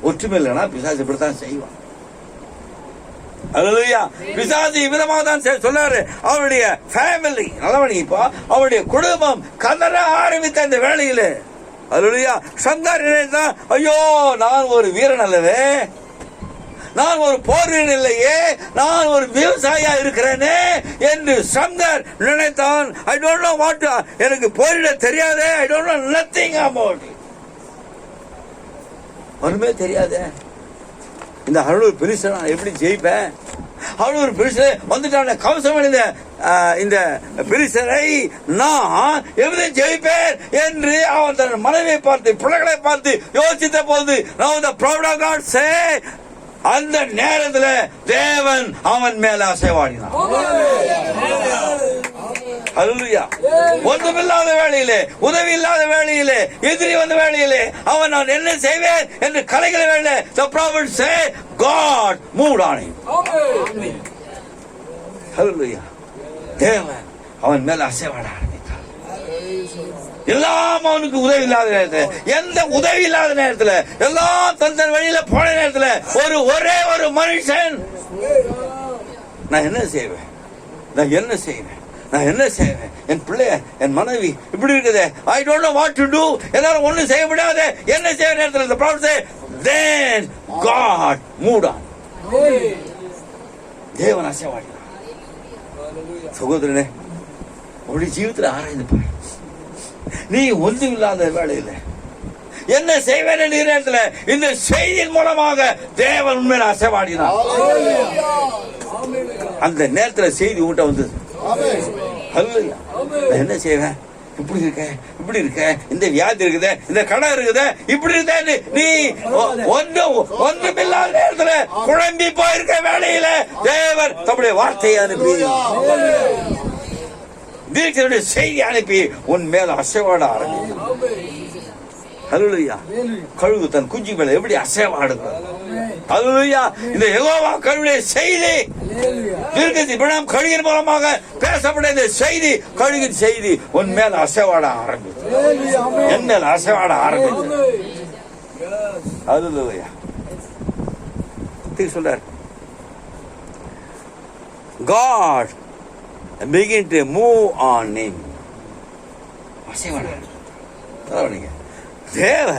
ஒற்றுமை இல்லைன்னா பிசாசு இப்படித்தான் செய்வான். அல்லேலூயா. பிசாசு விதமாக தான் சொன்னாரு. அவருடைய ஃபேமிலி நல்லவனி இப்போ அவருடைய குடும்பம் கதற ஆரம்பித்த இந்த வேளையில அல்லேலூயா. சம்கார் நினைத்தான், ஐயோ நான் ஒரு வீரன் அல்லவே, நான் ஒரு போர் வீரன் இல்லையே, நான் ஒரு விவசாயியா இருக்கிறேனே என்று சம்கார் நினைத்தான். ஐ டோன்ட் நோ வாட், எனக்கு போரிட தெரியாதே, I don't know nothing about it. ஒண்ணுமே தெரியாதே, இந்த 600 பெருசை நான் எப்படி ஜெயிப்பேன்? 600 பெருசை வந்துட்டான கவசம் அணிந்த இந்த பெருசரை நான் எப்படி ஜெயிப்பேன் என்று அவன் தன் மனைவியை பார்த்து பிள்ளைகளை பார்த்து யோசித்த போது now the prophet of God say, அந்த நேரத்தில் தேவன் அவன் மேல அசைவாடினான். அல்லேலூயா. ஒன்றுமில்லாத வேளையிலே, உதவி இல்லாத வேளையிலே, எதிரி வந்த வேளையிலே அவன் நான் என்ன செய்வேன் என்று கலைகிற வேளையிலே the prophet say, God moved on him. அல்லேலூயா. தேவன் அவன் மேல அசைவாட ஆரம்பித்தார். எல்லாம் அவனுக்கு உதவி இல்லாத நேரத்தில், எந்த உதவி இல்லாத நேரத்தில், எல்லாம் தன் வழியில போன நேரத்தில் ஒரே ஒரு மனுஷன், நான் என்ன செய்வேன், நான் என்ன செய்வேன், நான் என்ன செய்வேன், என் பிள்ளைய என் மனைவி இப்படி இருக்குது, I don't know what to to, என்னால ஒண்ணும் செய்ய முடியாது, என்ன செய்ய நேரத்தில் the prophet say, then God moved on. தேவன் அசைவாடினார். சகோதரனே, உன்னுடைய ஜீவிதத்தில் ஆராய்ந்து பாரு. நீ ஒன்றும் இல்லாத வேளையில் என்ன செய்வேன் என்ற நேரத்தில் இந்த செய்தியின் மூலமாக தேவன் உண்மையில அசைவாடினார். அந்த நேரத்தில் செய்தி உன்கிட்ட வந்தது. அல்லேலூயா. நான் என்ன செய்வேன், இப்படி இருக்க, இந்த வியாதி இருக்குது, இந்த கடை இருக்குது, இப்படி இருக்க, நீ ஒன்றுமில்லாத நேரத்தில் குழம்பி போயிருக்க வேளையில தேவன் தம்முடைய வார்த்தையை அனுப்பி, தீர்க்கதரிசியுடைய செய்தி அனுப்பி உன் மேல அசைவாட ஆரம்பித்தார். அல்லேலூயா. கழுகு தன் குஞ்சு மேல எப்படி அசைவாடுகிறது. அல்லேலூயா. இந்த யெகோவா கழுகுடைய செய்தி, தீர்க்கதரிசி பிரணாம் கழுகின் மூலமாக பேசப்பட்ட இந்த செய்தி, கழுகின் செய்தி உன் மேல அசைவாட ஆரம்பித்தது, என் மேல அசைவாட ஆரம்பித்தது. அல்லேலூயா. சொல்றார், God begin to move on him. அசைவாட தேவ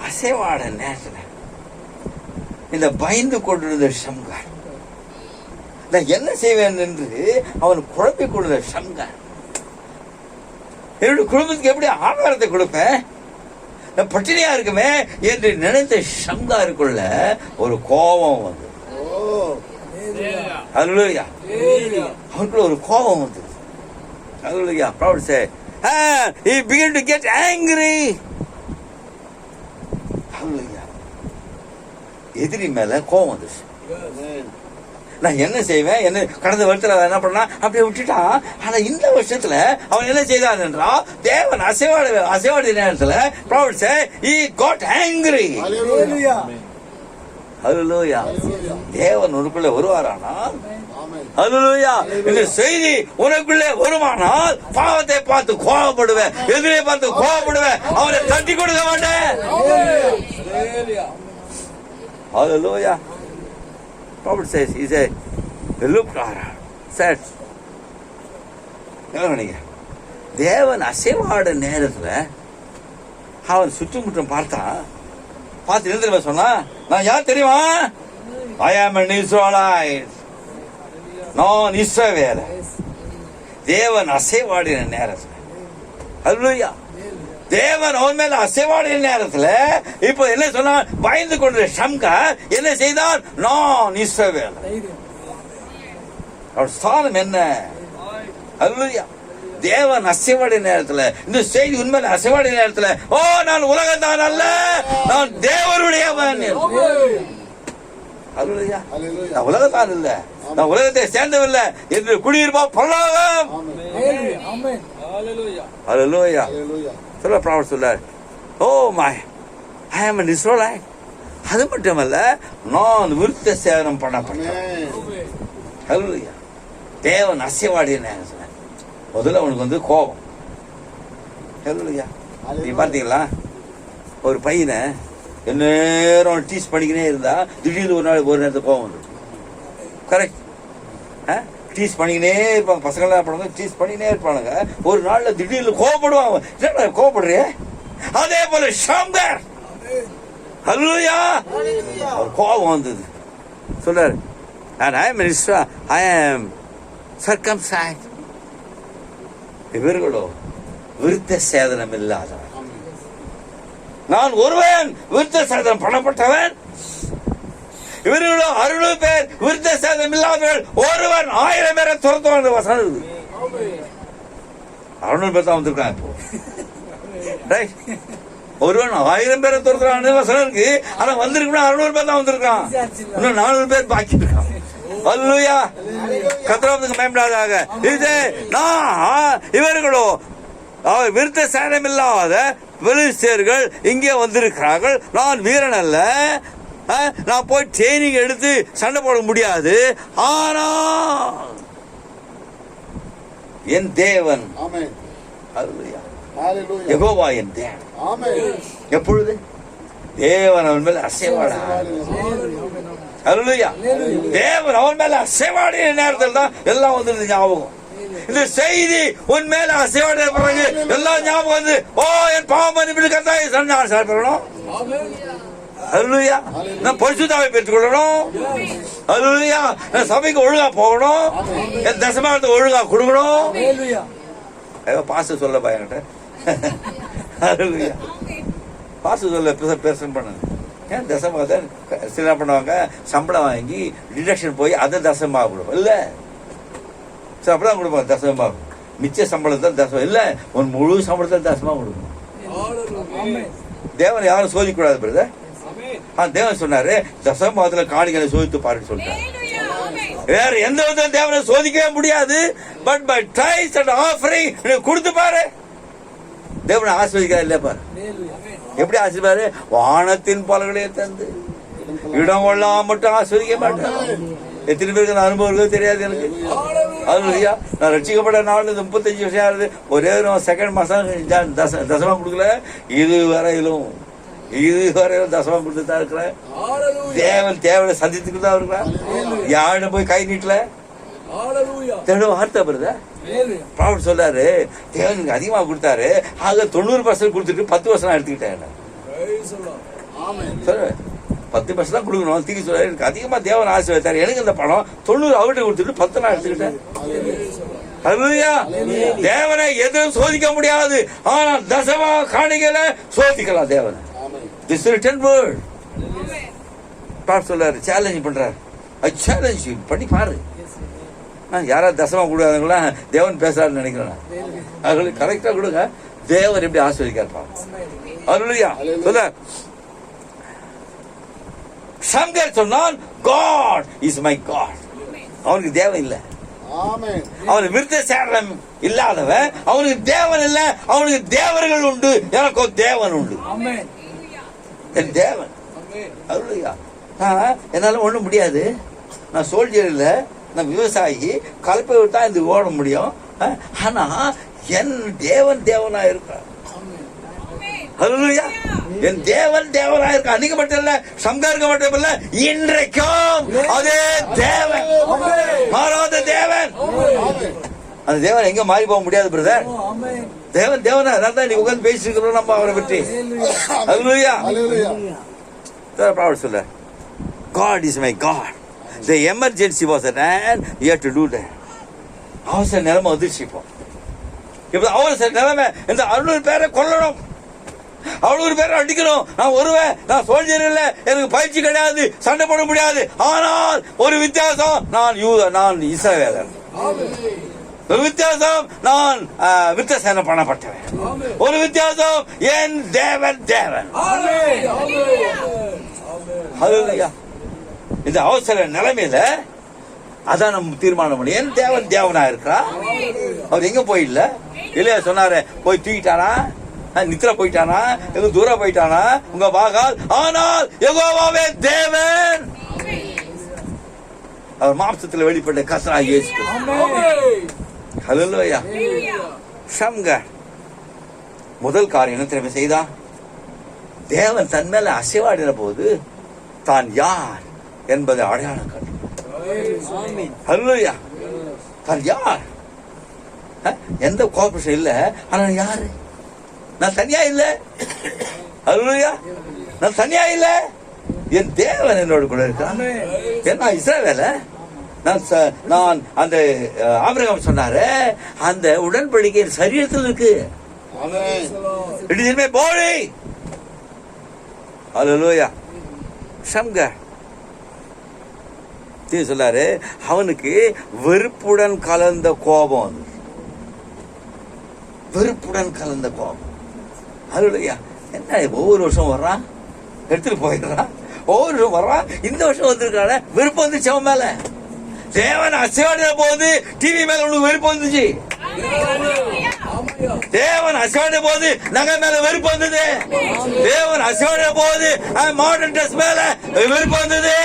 அசைவாட நேரத்தில் இந்த பயந்து கொண்டிருந்த சம்கார், நான் என்ன செய்வேன் என்று அவன் குழம்பிக் கொண்டிருந்த சம்கார், என்னுடைய குடும்பத்துக்கு எப்படி ஆகாரத்தை கொடுப்பேன், நான் பட்டினியா இருக்குமே என்று நினைத்த சம்காருக்குள்ள ஒரு கோபம் வந்து, அல்லேலூயா, அவனுக்குள்ள ஒரு கோபம் வந்து, அல்லேலூயா. prophet said, he began to get angry. அல்லேலூயா. எதிரி மேல கோபம் வந்துச்சு. நான் என்ன செய்வேன், என்ன கடந்த வருஷத்துல என்ன பண்ணா அப்படியே விட்டுட்டான். ஆனா இந்த வருஷத்துல அவன் என்ன செய்தான் என்றால் தேவன் அசைவாடிய நேரத்துல prophet said, he got angry. அல்லேலூயா. தேவன் உனக்குள்ளே வருவாரானால், அல்லேலூயா, இந்த செய்தி உனக்குள்ளே வருமானால் பாவத்தை பார்த்து கோபப்படுவேன், எதிரை பார்த்து கோபப்படுவேன், அவனை தட்டி கொடுக்க மாட்டேன். அல்லேலூயா. prophet says, he said, look around, said, தேவன் அசைவாட நேரத்துல அவன் சுற்றுமுற்றம் பார்த்தான். பார்த்து எழுந்திருப்ப சொன்னா, நான் யார் தெரியுமா, I am an Israelite, நான் இஸ்ரவேல். தேவன் அசைவாடின நேரத்தில், அல்லேலூயா, தேவன் அவன் மேல அசைவாடின நேரத்தில் இப்ப என்ன சொன்னா, பயந்து கொண்ட சம்கார் என்ன செய்தான், நான் இஸ்ரவேல். அவர் ஸ்தானம் என்ன, அல்லேலூயா. தேவன் அசைவாடிய நேரத்தில், இந்த செய்தி உண்மையில அசைவாடிய நேரத்தில், ஓ நான் உலகத்தான் அல்ல, நான் தேவனுடையவன். அல்லேலூயா. நான் உலகத்தான் இல்ல, நான் உலகத்தை சேர்ந்தவில்லை என்று குடியிருப்பா பரலோகம். அல்லேலூயா. சொல்ல prophet சொல்றார், oh my, I am an Israelite, அது மட்டுமல்ல, நான் விருத்த சேதனம் பண்ணப்பட்டேன். ஹல்லேலூயா. தேவன் அசைவாடின முதல்ல அவனுக்கு வந்து கோபம். ஹல்லேலூயா. நீ பார்த்தீங்களா, ஒரு பையனை எந்நேரம் டீஸ் பண்ணிக்கினே இருந்தா திடீர்னு ஒரு நேரத்துக்கு கோபம் வந்து கரெக்ட். டீஸ் பண்ணிக்கினே இருப்பாங்க பசங்களாம், பண்ணுவாங்க டீஸ் பண்ணிக்கினே இருப்பானுங்க. ஒரு நாள்ல திடீர்னு கோபப்படுவாங்க. என்ன கோபப்படுறிய? அதே போல ஷாம்கர், ஹல்லேலூயா, ஒரு கோபம் வந்தது. சொல்றாரு, and I am minister, I am circumcised. இவர்களோ விருத்த சேதனம் இல்லாதவன். நான் ஒருவன் விருத்த சேதனம் பண்ணப்பட்டவன். இவர்களோ 600 பேர் விருத்த சேதனம் இல்லாதவர்கள். ஒருவன் 1000 பேரை துரத்துவான். வசனம் இருக்குது. 600 பேர் தான் வந்திருக்காங்க இப்போ. ஒருவன் 1000 பேரை துரத்துறான்னு வசனம் இருக்கு. ஆனா வந்திருக்கா 600 பேர் தான் வந்திருக்கான். இன்னும் 400 பேர் பாக்கி இருக்கான். அல்லேலூயா. கர்த்தருக்கு மகிமையாக. இது நான் இவர்களோ விருத்த சேதனம் இல்லாத பெலிஸ்தர்கள் இங்கே வந்திருக்கிறார்கள். நான் வீரன் அல்ல, நான் போய் ட்ரைனிங் எடுத்து சண்டை போட முடியாது. ஆனா என் தேவன், யெகோவா என் தேவன். எப்பொழுது தேவன் அவன் மேல அசைவாடா. அல்லேலூயா. தேவன் அவன் மேல அசைவாடிய நேரத்தில் தான் எல்லாம் வந்து ஞாபகம். இந்த செய்தி உன் மேல அசைவாடிய பிறகு எல்லாம் ஞாபகம் வந்து, ஓ என் பாவம் மன்னிப்பு கர்த்தாவே நான் சாப்பிடணும். அல்லேலூயா. நான் பரிசுத்தாவை பெற்றுக்கொள்ளணும். அல்லேலூயா. நான் சபைக்கு ஒழுங்கா போகணும். என் தசமானத்தை ஒழுங்கா கொடுக்கணும். பாச சொல்ல பயன்கிட்ட. அல்லேலூயா. பாச சொல்ல பெருசன் பண்ண. ஏன் தசமாக சில பண்ணுவாங்க, சம்பளம் வாங்கி டிடக்ஷன் போய் அதை தசமாக கொடுப்போம். இல்ல சரி அப்படிதான் கொடுப்பாங்க. தசமாக மிச்ச சம்பளத்தை தசம் இல்ல, உன் முழு சம்பளத்தை தசமாக கொடுக்கணும். தேவன் யாரும் சோதிக்கூடாது பிரதர். தேவன் சொன்னாரு தசமாவத்துல காணிகளை சோதித்து பாருன்னு சொல்லிட்டாரு. வேற எந்த விதம் தேவனை சோதிக்கவே முடியாது. But by tithes and offering கொடுத்து பாரு. தேவனை ஆஸ்வதிக்காது இல்ல பாரு. எப்படி ஆசிர்வாரு? வானத்தின் பலகளை தந்து இடம் கொள்ளாம மட்டும் ஆஸ்வதிக்க மாட்டேன். எத்தனை பேருக்கு அந்த அனுபவம் தெரியாது எனக்கு. அல்லேலூயா. நான் ரட்சிக்கப்பட்ட நாள் 35 வருஷம் ஆகுது. ஒரே ஒரு செகண்ட் மாசம் தசமா கொடுக்கல. இதுவரையிலும் தசமா கொடுத்து தான் இருக்கிறேன். தேவன் தேவனை சந்தித்துக்கு தான் இருக்கிறேன். யாரும் போய் கை நீட்டல. வார்த்தை வருதா? ப்ராஃபட் சொல்றாரு, தேவனுக்கு அதிகமா கொடுத்தாரு, ஆக 90% கொடுத்துட்டு 10% எடுத்துக்கிட்டேன். 10% தான் கொடுக்கணும். தீக்கு சொல்றாரு, எனக்கு அதிகமா தேவன் ஆசீர்வதித்தாரு, எனக்கு இந்த பணம் 90 அவர்கிட்ட கொடுத்துட்டு 10 நான் எடுத்துக்கிட்டேன். அல்லேலூயா. தேவனை எதுவும் சோதிக்க முடியாது. ஆனா தசமா காணிக்கையில சோதிக்கலாம் தேவனை. This is written word. Prophet சொல்றாரு, சேலஞ்ச் பண்றாரு. சேலஞ்ச் பண்ணி பாரு. யாராவது தசமா கொடுக்காதவங்களா தேவன் பேசுறாருன்னு நினைக்கிறேன். அவர்களுக்கு கரெக்டா கொடுங்க. தேவன் எப்படி ஆசீர்வதிக்கார். அல்லேலூயா. சொல்ல சங்கர் சொன்னான், God is my God. அவனுக்கு தேவன் இல்ல. அவனுக்கு விருத்த சேதனம் இல்லாதவன். அவனுக்கு தேவன் இல்ல. அவனுக்கு தேவர்கள் உண்டு. எனக்கு தேவன் உண்டு. என் தேவன். அல்லேலூயா. என்னால ஒண்ணும் முடியாது. நான் சோல்ஜர் இல்ல, நான் விவசாயி. கலப்பை விட்டா இது ஓட முடியும். ஆனா என் தேவன் தேவனா இருக்கான். அல்லேலூயா. என் தேவன் தேவனா இருக்கான். அன்னைக்கு மட்டும் இல்ல, சங்கருக்கு மட்டும் இல்ல, இன்றைக்கும் அதே தேவன், மாறாத தேவன். அந்த தேவன் எங்க மாறி போக முடியாது பிரதர். தேவன் தேவனா தான் நீ உட்கார்ந்து பேசிட்டு இருக்கிறோம் நம்ம அவரை பற்றி. அல்லேலூயா. ப்ராஃபட் சொல்ல, God is my God. The emergency was at hand. You have to do that. அவசர நிலைமை வந்துருச்சு. இப்போ அவசர நிலைமை. இந்த 600 பேரை கொல்லணும், 600 பேரை அடிக்கணும். நான் வருவேன், நான் சோல்ஜர் இல்லை, எனக்கு பயிற்சி கிடையாது, சண்டை போட முடியாது. ஆனால் ஒரு வித்தியாசம், நான் இஸ்ரவேலன். ஒரு வித்தியாசம், நான் விருத்த சேதனம் பண்ணப்பட்டவன். ஒரு வித்தியாசம், என் தேவன் தேவன். அல்லேலூயா. இந்த அவசர நிலைமையில அதான் நம்ம தீர்மானம் பண்ணி, என் தேவன் தேவனா இருக்கிறா. அவர் எங்க போயிடல இல்லையா சொன்னாரு, போய் தூக்கிட்டாரா? நித்திர போயிட்டானா, எங்க தூரம் போயிட்டானா உங்க பாகால்? ஆனால் யெகோவாவே தேவன், அவர் மாம்சத்தில் வெளிப்பட்ட கர்த்தராகிய இயேசு கிறிஸ்து. ஹல்லேலூயா. ஷம்கர் முதல் காரியம் என்ன தெரியுமா செய்தா? தேவன் தன் மேல அசைவாடின போது தான் யார் என்பதை அடையாளம் கண்டு. ஹல்லேலூயா. தான் யார்? எந்த கோஆபரேஷன் இல்ல, ஆனா யாரு? நான் தனியா இல்ல. ஹல்லேலூயா. நான் தனியா இல்ல, என் தேவன் என்னோட கூட இருக்கான். என்ன இஸ்ரவேல நான் அந்த ஆபிரகாம் சொன்னாரு, அந்த உடன்படிக்கை சரீரத்தில் இருக்கு. It is in my body. Hallelujah. ஷம்கர் சொல்லாரு, அவனுக்கு வெறுப்புடன் கலந்த கோபம் வந்து, வெறுப்புடன் கலந்த கோபம். ஹல்லேலூயா. என்ன ஒவ்வொரு வருஷம் வர்றான், எடுத்துட்டு போயிடுறான், ஒவ்வொரு வருஷம் வர்றான், இந்த வருஷம் வந்திருக்கான வெறுப்பு வந்துச்சு அவன் மேல. தேவன் அசைவாடின போது டிவி மேல உனக்கு வெறுப்பு வந்துச்சு. தேவன் அசைவாடின போது நகை மேல வெறுப்பு வந்தது. தேவன் அசைவாடின போது மாடர்ன் ட்ரெஸ் மேல வெறுப்பு வந்தது.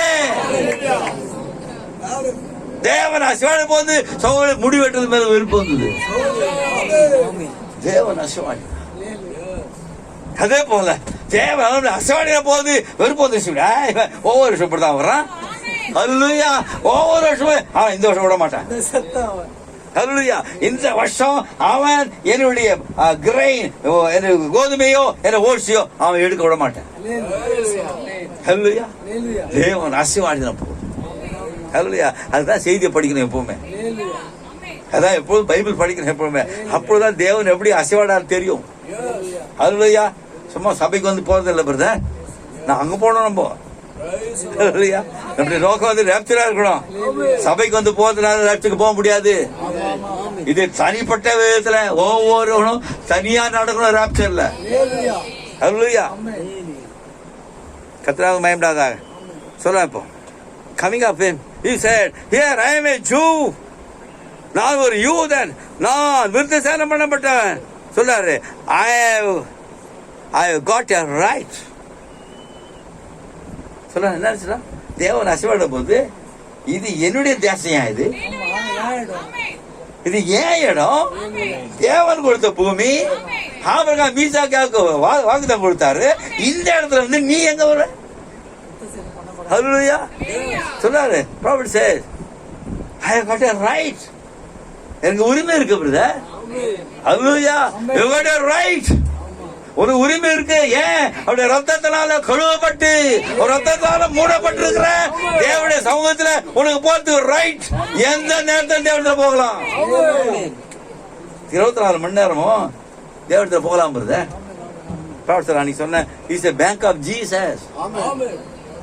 தேவன் அசைவாடின போது சோழ முடி வெட்டுறது மேல வெறுப்பு வந்தது. தேவன் அசைவாடி. அதே போல தேவன் அசைவாடின போது வெறுப்பு வந்துச்சு. ஒவ்வொரு வருஷம் இப்படிதான் வர்றான். ஹல்லேலூயா. ஒவ்வொரு வருஷமும் அவன் இந்த வருஷம் விட மாட்டான். ஹல்லேலூயா. இந்த வருஷம் அவன் என்னுடைய கிரெயின், கோதுமையோ என்ன ஓட்சியோ அவன் எடுக்க விட மாட்டான். ஹல்லேலூயா. தேவன் அசைவாடின போது. ஹல்லேலூயா. அதுதான் செய்தியை படிக்கணும் எப்பவுமே. அதான் எப்பொழுதும் பைபிள் படிக்கணும் எப்பவுமே. அப்பொழுதுதான் தேவன் எப்படி அசைவாடான்னு தெரியும். ஹல்லேலூயா. சும்மா சபைக்கு வந்து போறது இல்லை பிரதர், நான் அங்க போனோம். நம்ம நம்முடைய நோக்கம் வந்து ரேப்சரா இருக்கணும். சபைக்கு வந்து போறதுனால ரேப்சருக்கு போக முடியாது. இது தனிப்பட்ட விதத்துல ஒவ்வொருவனும் தனியா நடக்கணும் ரேப்சர்ல. ஹல்லேலூயா. கர்த்தராவுக்கு மகிமையாக சொல்ல. இப்போ coming up him, he said, here I am a Jew. நான் ஒரு யூதன், நான் விருத்தசேதனம் பண்ணப்பட்டவன் சொல்றாரு. I have got a right. சொல்ல என்ன சொல்ல? தேவன் அசைவாட போது இது என்னுடைய தேசம், இது ஏன் இடம், தேவன் கொடுத்த பூமி. ஆபிரகாம் ஈசாக்குக்கு வாக்குத்தத்தம் கொடுத்தாரு. இந்த இடத்துல வந்து நீ எங்க வர? ஹல்லேலூயா. சொல்றாரு, prophet says, I have got a right. எனக்கு உரிமை இருக்கு பிரதர். ஹல்லேலூயா. You got a right. ஒரு உரிமை இருக்கு. ஏன்? அவருடைய ரத்தத்தினால கழுவப்பட்டு ரத்தத்தினால மூடப்பட்டிருக்கிற தேவனுடைய சமூகத்துல உனக்கு போறதுக்கு ரைட். எந்த நேரத்தில் தேவனத்துல போகலாம். 24 மணி நேரமும் தேவனத்துல போகலாம் பிரதர். அன்னைக்கு சொன்ன is a bank of Jesus.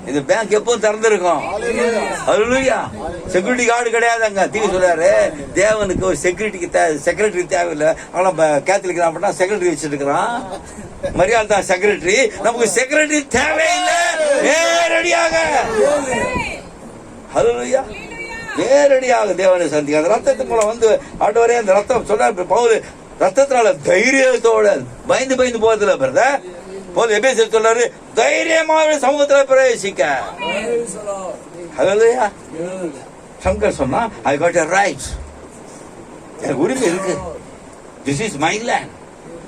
இந்த பேங்க் எப்பவும் திறந்திருக்கும். ஹல்லேலூயா. செக்யூரிட்டி கார்டு கிடையாது அங்க. தீ சொல்றாரு, தேவனுக்கு ஒரு செக்ரட்டரி தேவையில்லை. ஆனா கேத்தலிக் தான் பண்ணா செக்ரட்டரி வச்சிட்டு இருக்கிறான். மரியாதை தான் செக்ரட்டரி. நமக்கு செக்ரட்டரி தேவையில்லை. நேரடியாக ஹல்லேலூயா, நேரடியாக தேவனை சந்திக்க அந்த ரத்தத்துக்கு மூலம் வந்து ஆண்டவரே அந்த ரத்தம் சொல்ற பவுல் ரத்தத்தினால தைரியத்தோட பயந்து பயந்து போறதுல பிரதர். போது எபேசியர் சொல்றாரு, தைரியமாக சமூகத்தில் பிரவேசிக்க. ஹல்லேலூயா. சங்கர் சொன்னா, I got a right. எனக்கு உரிமை இருக்கு. This is my land.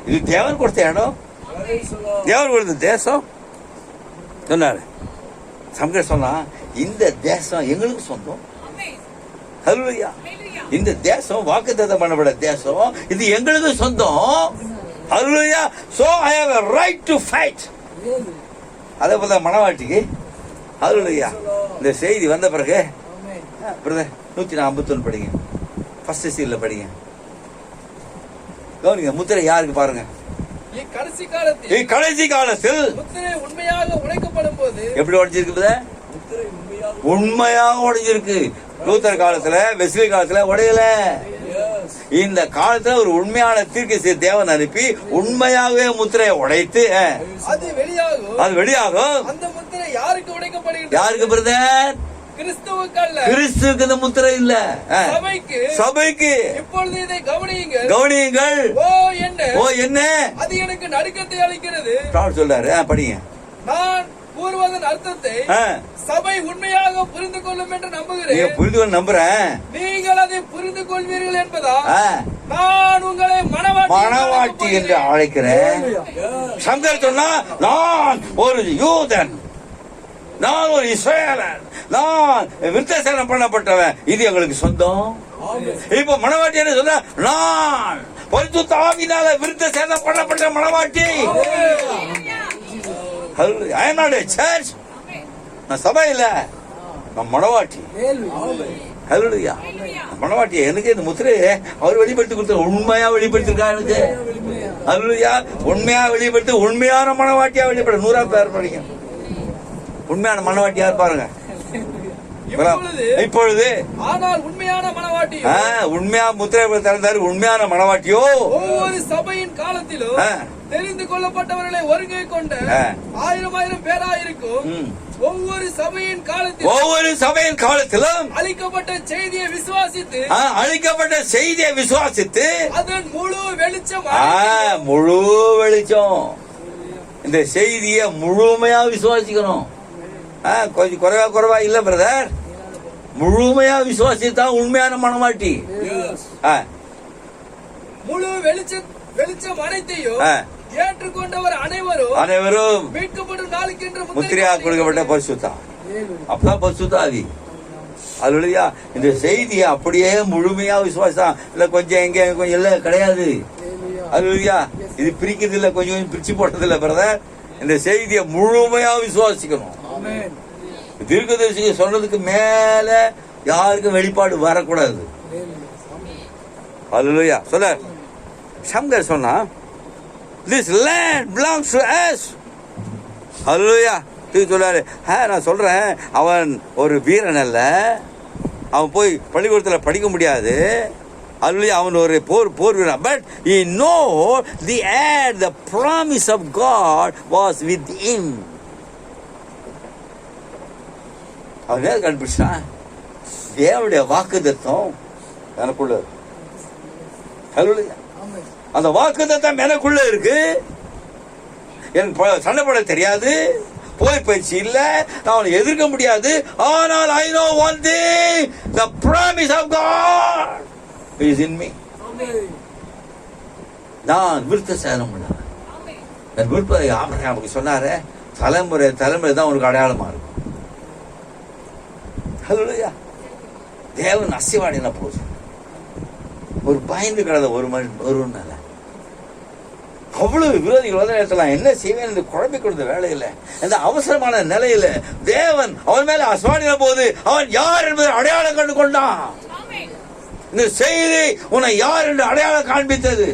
இது தேவன் கொடுத்த இடம், தேவன் கொடுத்த தேசம் சொன்னாரு. சங்கர் சொன்னா, இந்த தேசம் எங்களுக்கு சொந்தம். ஹல்லேலூயா. இந்த தேசம் வாக்குத்தத்தம் பண்ணப்பட்ட தேசம், இது எங்களுக்கு சொந்தம். Hallelujah. So I have a right to fight. அதே போல மனவாட்டிக்கு ஹல்லேலூயா. இந்த செய்தி வந்த பிறகு பிரதர் 151 படிங்க, ஃபர்ஸ்ட் சீல்ல படிங்க. கவனிங்க, முத்திரை யாருக்கு பாருங்க. கடைசி காலத்தில் முத்திரை உண்மையாக உடைக்கப்படும் போது எப்படி உடைஞ்சிருக்கு? உண்மையாக உடைஞ்சிருக்கு. லூத்தர் காலத்துல, வெஸ்லி காலத்துல உடையல. இந்த காலத்துல ஒரு உண்மையான தீர்க்கதரிசி தேவன் அனுப்பி உண்மையாகவே முத்திரையை உடைத்து அது வெளியாகும். அந்த முத்திரை யாருக்கு உடைக்கப்படுகிறது? யாருக்கு பிரதர்? கிறிஸ்துவுக்கு இந்த முத்திரை இல்ல. சபைக்கு இப்பொழுது இதை கவனியுங்கள். கவனியுங்கள். ஓ என்ன அது எனக்கு நடுக்கத்தை அளிக்கிறது சொல்றாரு. படிங்க. நான் கூறுவதன் அர்த்தத்தை சபை உண்மையாக புரிந்து கொள்ளும் என்று நம்புகிறேன். புரிந்து கொள்ள நம்புறேன். நீங்கள் அதை புரிந்து கொள்வீர்கள் என்பதா நான் உங்களை மணவாட்டி என்று அழைக்கிறேன். சங்கர் சொன்னா நான் ஒரு யூதன், நான் ஒரு இஸ்ரவேலன், நான் விருத்தசேதனம் பண்ணப்பட்டவன், இது எங்களுக்கு சொந்தம். இப்ப மணவாட்டி என்ன சொன்ன? நான் பரிசுத்த ஆவியினால விருத்தசேதனம் பண்ணப்பட்ட மணவாட்டி. I am not a church. நான் சபை இல்ல, நான் மணவாட்டி. ஹல்லேலூயா. மணவாட்டி எனக்கு இந்த முத்திரையை அவர் வெளிப்படுத்தி கொடுத்த உண்மையா வெளிப்படுத்திருக்கா எனக்கு. ஹல்லேலூயா. உண்மையா வெளிப்படுத்தி உண்மையான மணவாட்டியா வெளிப்பட 100 பேர் படிங்க. உண்மையான மணவாட்டி யார் பாருங்க. இப்பொழுது ஆனால் உண்மையான மணவாட்டி உண்மையா முத்திரை திறந்தாரு. உண்மையான மணவாட்டியோ ஒவ்வொரு சபையின் காலத்திலும் தெரிந்து கொள்ளப்பட்டவர்களை ஒருங்கே கொண்ட 1000 பேராயிருக்கும். ஒவ்வொரு சபையின் காலத்திலும் அளிக்கப்பட்ட செய்தியை விசுவாசித்து அதன் முழு வெளிச்சம் இந்த செய்தியை முழுமையா விசுவாசிக்கணும். கொஞ்சம் குறைவா இல்ல பிரதர், முழுமையா விசுவாசித்தான் உண்மையான மனமாட்டி. முழு வெளிச்சம் அனைத்தையும் ஏற்றுக்கொண்டவர் அனைவரும் மீட்கப்படும் நாளுக்கென்று முத்திரையா கொடுக்கப்பட்ட பரிசுத்தா. அப்பதான் பரிசுத்தாவி. அதுலயா இந்த செய்தியை அப்படியே முழுமையா விசுவாசம் இல்ல, கொஞ்சம் எங்க கொஞ்சம் இல்ல கிடையாது. அதுலயா இது பிரிக்கிறது இல்ல, கொஞ்சம் பிரிச்சு போட்டது இல்ல பிரதர். இந்த செய்தியை முழுமையா விசுவாசிக்கணும். தீர்க்கதரிசி சொன்னதுக்கு மேல யாருக்கும் வெளிப்பாடு வரக்கூடாது. அல்லேலூயா. சொல்ல சங்கர் சொன்னா this land belongs to us. அல்லேலூயா. சொல்றாரு. நான் சொல்றேன், அவன் ஒரு வீரன் அல்ல, அவன் போய் பள்ளிக்கூடத்தில் படிக்க முடியாது. அல்லேலூயா. அவன் ஒரு போர் வீரன். But he know the promise of God was with him. அவன் கண்டுபிடிச்சான், தேவனுடைய வாக்குத்தத்தம் எனக்குள்ள. அந்த வாக்குத்தத்தம் எனக்குள்ள இருக்கு. எனக்கு சண்டை போட தெரியாது, போய் பயிற்சி இல்ல, நான் அவனை எதிர்க்க முடியாது. ஆனால் I know one thing, the promise of God is in me. நான் விருத்தசேதனம் பண்ணேன். என் விருப்பத்தை ஆபிரகாமுக்கு சொன்னாரு, தலைமுறை தான் உனக்கு அடையாளமா இருக்கும். ஹல்லேலூயா. தேவன் அசிவாடின போது ஒரு பயந்து கிடந்த ஒருவன் மேல அவ்வளவு விரோதிகள் வந்து நேரத்தில் என்ன செய்வேன் என்று குழம்பி கொடுத்த வேலையில், இந்த அவசரமான நிலையில தேவன் அவன் மேல அசவாடின போது அவன் யார் என்பதை அடையாளம் கண்டு கொண்டான். இந்த செய்தி உன்னை யார் என்று அடையாளம் காண்பித்தது.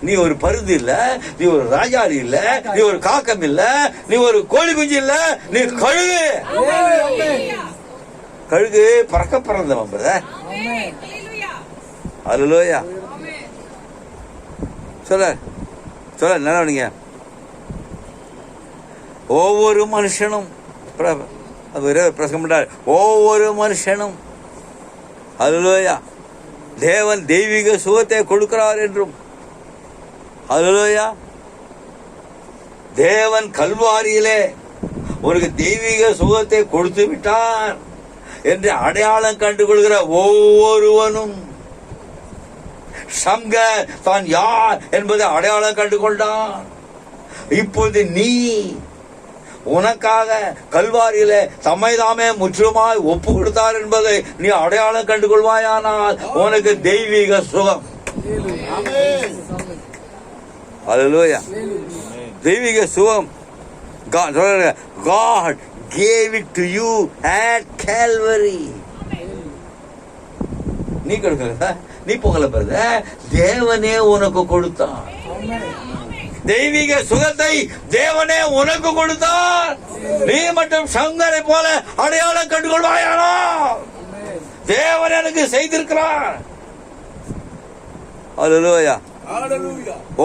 நீ ஒரு பருது இல்ல, நீ ஒரு ராஜாளி இல்ல, நீ ஒரு காக்கம் இல்ல, நீ ஒரு கோழி குஞ்சு இல்ல, நீ கழுகு. கழுகு பறக்க பறந்தவன் பிரதர். அல்லேலூயா. சொல்ல நல்லவனுங்க. ஒவ்வொரு மனுஷனும் பிரசங்கம் பண்றார். ஒவ்வொரு மனுஷனும் அல்லேலூயா தேவன் தெய்வீக சுகத்தை கொடுக்கிறார் என்றும், அல்லேலூயா தேவன் கல்வாரியிலே உனக்கு தெய்வீக சுகத்தை கொடுத்து விட்டார் என்று அடையாளம் கண்டுகொள்கிற ஒவ்வொருவனும் சங்கர் தான் யார் என்பதை அடையாளம் கண்டுகொண்டான். இப்பொழுது நீ உனக்காக கல்வாரியில தம்மைதாமே முற்றுமாய் ஒப்பு கொடுத்தார் என்பதை நீ அடையாளம் கண்டுகொள்வாயானால் உனக்கு தெய்வீக சுகம். அல்லேலூயா. தெய்வீக சுகம் God gave it to you at Calvary. நீ கொடுக்கல, நீ போகல பாருங்க, தேவனே உனக்கு கொடுத்தான். தெய்வீக சுகத்தை தேவனே உனக்கு கொடுத்தார். நீ மட்டும் சங்கரை போல அடையாளம் கண்டுகொள்வாயானோ தேவன் எனக்கு செய்திருக்கிறார். அல்லேலூயா.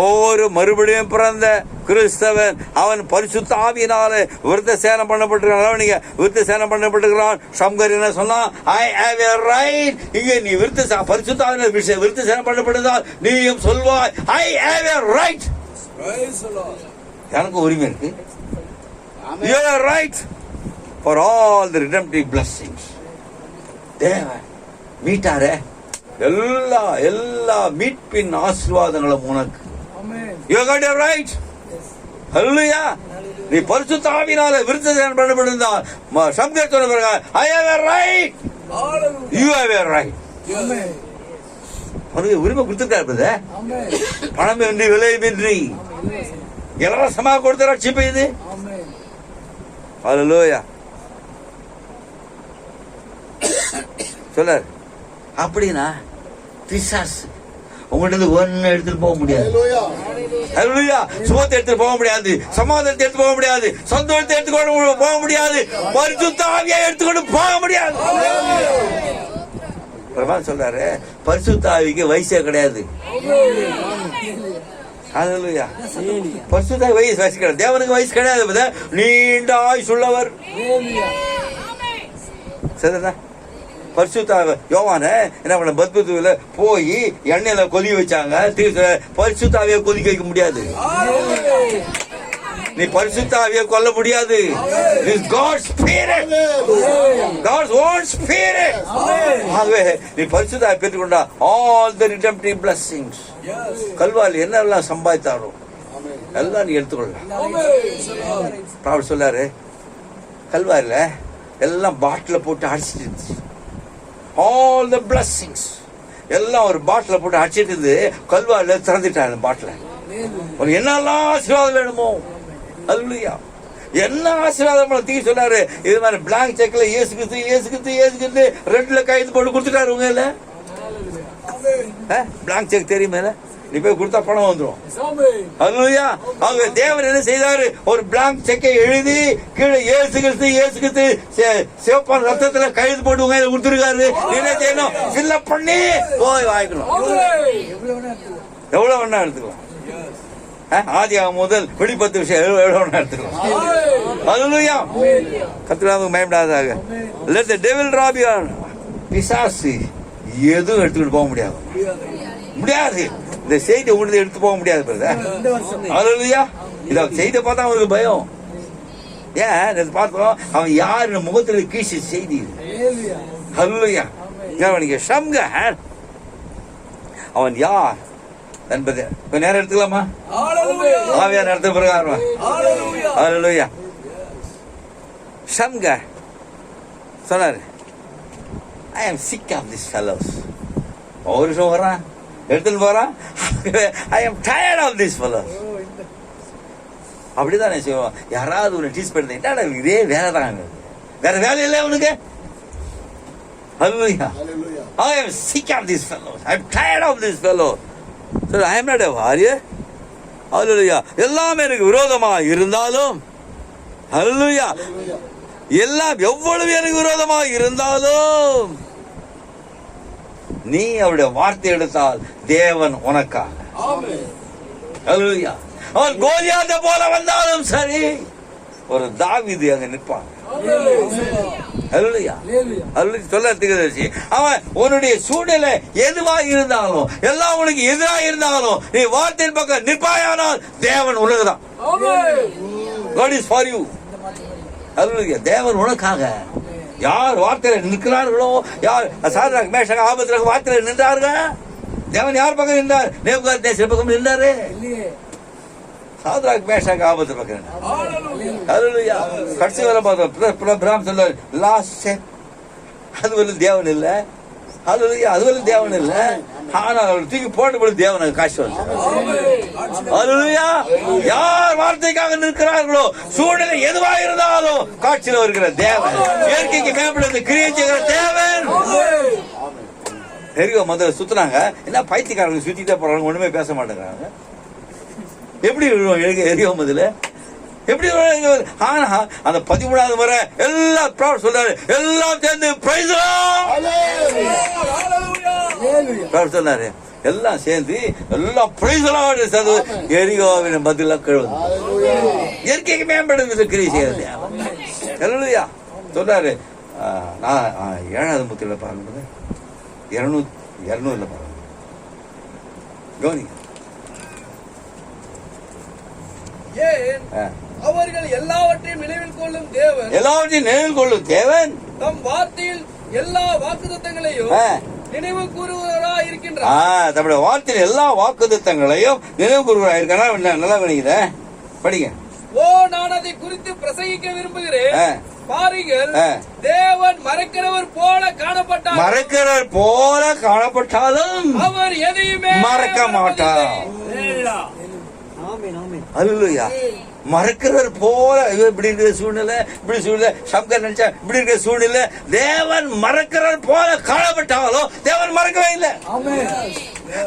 ஒவ்வொரு மறுபடியும் பிறந்த கிறிஸ்தவன் அவன் பரிசுத்த ஆவியினாலே விருத்த சேனம் பண்ணப்பட்டிருக்கிறான். நீங்க விருத்த சேனம் பண்ணப்பட்டிருக்கிறான். சங்கர் என்ன சொன்னா, ஐ ஹேவ் எ ரைட். இங்க நீ பரிசுத்த ஆவியினால் விருத்த சேனம் பண்ணப்பட்டிருந்தால் நீயும் சொல்வாய், ஐ ஹேவ் எ ரைட். எனக்கு உரிமை இருக்கு. You are right for all the redemptive blessings. தேவன் மீட்டாரே எல்லா மீட்பின் ஆசீர்வாதங்களும் உனக்கு. You got your right. Hallelujah. நீ பரிசுத்த ஆவியினாலே விருத்த சேனம் பண்ணப்பட்டிருந்தால் சங்கர் சொன்ன பிறகு I have a right. You have a right. உனக்கு உரிமை கொடுத்துருக்காரு. பணம் இன்றி விலையின்றி இலவசமாக கொடுத்த ரட்சிப்பு இது. ஹல்லேலூயா. சொல்லார் அப்படின்னா பிசாசு உங்கள்கிட்ட ஒன்னு எடுத்துட்டு போக முடியாது. ஹல்லேலூயா. சுகத்தை எடுத்துட்டு போக முடியாது, சமாதானத்தை எடுத்து போக முடியாது, சந்தோஷத்தை எடுத்துக்கொண்டு போக முடியாது, பரிசுத்த ஆவியை எடுத்துக்கொண்டு போக முடியாது. பிரபான் சொல்றாரு, பரிசுத்த ஆவிக்கு வயசே கிடையாது. ஹல்லேலூயா. பரிசுத்த ஆவி வயசு கிடையாது. தேவனுக்கு வயசு கிடையாது. நீண்ட ஆயுசு உள்ளவர். சரிதா? பரிசுத்த யோவான என்ன பண்ண பத்மத்துல போய் எண்ணெயில கொதிக்க வச்சாங்க. பரிசுத்த ஆவியை கொதிக்க வைக்க முடியாது. நீ பரிசுத்த ஆவியை கொல்ல முடியாது. God's spirit. God's own spirit. ஆகவே நீ பரிசுத்த ஆவியை பெற்றுக்கொண்டா all the redemptive blessings. Kalvari என்னெல்லாம் சம்பாதித்தாரோ எல்லாம் நீ எடுத்துக்கொள்ளலாம். அவர் சொல்லாரு, கல்வாரில எல்லாம் பாட்டில போட்டு அடிச்சிட்டு இருந்துச்சு. all the blessings எல்லாம் ஒரு பாட்டில போட்டு அடிச்சிட்டு இருந்து கல்வாரில திறந்துட்டாங்க. பாட்டில உனக்கு என்னெல்லாம் ஆசீர்வாதம் வேணுமோ, அல்லேலூயா, என்ன ஆசீர்வாதம் தீ சொன்னாரு. இது மாதிரி பிளாங்க் செக்ல ஏசுக்கு ரெண்டுல கைது போட்டு கொடுத்துட்டாரு. உங்க இல்ல பிளாங்க் செக் தெரியுமே, நீ போய் கொடுத்தா பணம் வந்துடும். அல்லேலூயா. அவங்க தேவன் என்ன செய்தாரு, ஒரு பிளாங்க் செக்கை எழுதி கீழே ஏசுகிறது சிவப்பான ரத்தத்துல கைது போட்டு உங்க கொடுத்துருக்காரு. என்ன செய்யணும், ஃபில்அப் பண்ணி போய் வாங்கிக்கணும். எவ்வளவு வேணா எடுத்துக்கலாம். ஆதியாகமம் முதல் வெளிப்பத்து விஷயம் எவ்வளவு வேணா எடுத்துக்கலாம். அல்லேலூயா. கர்த்தருக்கு பயப்படாதாக. Let the devil rob you. பிசாசு எதுவும் எடுத்துக்கிட்டு போக முடியாது. இந்த செய்தி உங்களை எடுத்து போக முடியாது. அல்லேலூயா. இத செய்தி பார்த்தா அவருக்கு பயம். ஏன் பார்த்தோம், அவன் யாரு முகத்தில் கீழ்ச்சி செய்தி. அல்லேலூயா. சம்கர் அவன் யார் என்பது நேரம் எடுத்துக்கலாமா? ஆவியார் நடத்த பிரகாரம். அல்லேலூயா. சம்கர் சொன்னாரு, I am sick of these fellows. ஒரு விஷயம் வரான் எடுத்துன்னு போறான். I am tired of these fellows. அப்படிதான் செய்வோம். யாராவது ஒரு டீஸ் பண்ணி இதே வேலை தான், வேற வேலை இல்லை அவனுக்கு. Hallelujah. I am sick of these fellows. I am tired of these fellows. So I am not a warrior. Hallelujah. எல்லாமே எனக்கு விரோதமா இருந்தாலும், Hallelujah, எல்லாம் எவ்வளவு எனக்கு விரோதமா இருந்தாலும் நீ அவருடைய வார்த்தை எடுத்தால் தேவன் உனக்காக. Hallelujah. அவன் கோலியாத்தை போல வந்தாலும் சரி, ஒரு தாவீது அங்க நிற்பான். சொல்ல அவன் உன்னுடைய சூழ்நிலை எதுவா இருந்தாலும், எல்லாம் உனக்கு எதிராக இருந்தாலும், நீ வார்த்தையின் பக்கம் நிற்பாயானால் தேவன் உனக்குதான். God is for you. தேவன் உனக்காக. யார் வார்த்தையில நிற்கிறார்களோ, யார் சாத்ராக் மேஷாக் ஆபத்நேகோ வார்த்தையில நின்றார்கள், தேவன் யார் பக்கம் நின்றார்? நேபுகாத்நேசர் பக்கம் நின்றாரு. சாத்ராக் மேஷாக் ஆபத்து பக்கம். ஹல்லேலூயா. கடைசி வரை பார்த்தோம். பிராம் சொல்றாரு, லாஸ்ட் ஸ்டெப். அது வந்து தேவன் இல்ல. ஹல்லேலூயா. அது வந்து தேவன் இல்ல. ஆனால் அவர் தூக்கி போட்டு தேவனுக்கு காட்சி வந்தார். ஹல்லேலூயா. யார் வார்த்தைக்காக நிற்கிறார்களோ, சூழ்நிலை எதுவா இருந்தாலும் காட்சியில் வருகிற தேவன், இயற்கைக்கு மேம்படுத்த கிரியை செய்கிற தேவன். எரியோ முதல்ல சுத்துனாங்க. என்ன பைத்தியக்காரங்க சுத்திட்டே போறாங்க, ஒண்ணுமே பேச மாட்டேங்கிறாங்க. எப்படி எரியோ முதல்ல எப்படி? ஆனா அந்த 13வது முறை எல்லா சொல்றாரு, எல்லாம் சேர்ந்து பிரைஸ் தி லார்ட். அவர் சொன்னாரு எல்லாம் சேர்ந்து எல்லாம் பிரைஸ்லாடு சது எரிகோவின் பதில கழுவு இயற்கைக்கு மேம்படுது கிரியை செய்யறது. ஹல்லேலூயா. சொன்னாரு நான் 7வது முத்திரையில பாருங்க 200 பாருங்க கவனிங்க. அவர்கள் எல்லாவற்றையும் நினைவில் கொள்ளும் தேவன், எல்லாவற்றையும் நினைவில் கொள்ளும் தேவன் தம் வார்த்தையில் எல்லா வாக்குத்தத்தங்களையும் நினைவு கூறுவராய் இருக்கின்றார். தம்முடைய வார்த்தையில் எல்லா வாக்குத்தத்தங்களையும் நினைவு கூறுவராய் இருக்கானா. நல்லா கவனிக்குத படிங்க. ஓ நான் அதை குறித்து பிரசங்கிக்க விரும்புகிறேன். பாருங்கள், தேவன் மறைக்கிறவர் போல காணப்பட்டார். மறைக்கிறவர் போல காணப்பட்டாலும் அவர் எதையுமே மறக்க மாட்டார். அல்லேலூயா. மறக்கிறவர் போல இப்படி இருக்கிற சூழ்நிலை, இப்படி சூழ்நிலை சங்கர் நினைச்சா இப்படி இருக்கிற சூழ்நிலை தேவன் மறக்கிறவர் போல காணப்பட்டாலும் தேவன் மறக்கவே இல்லை.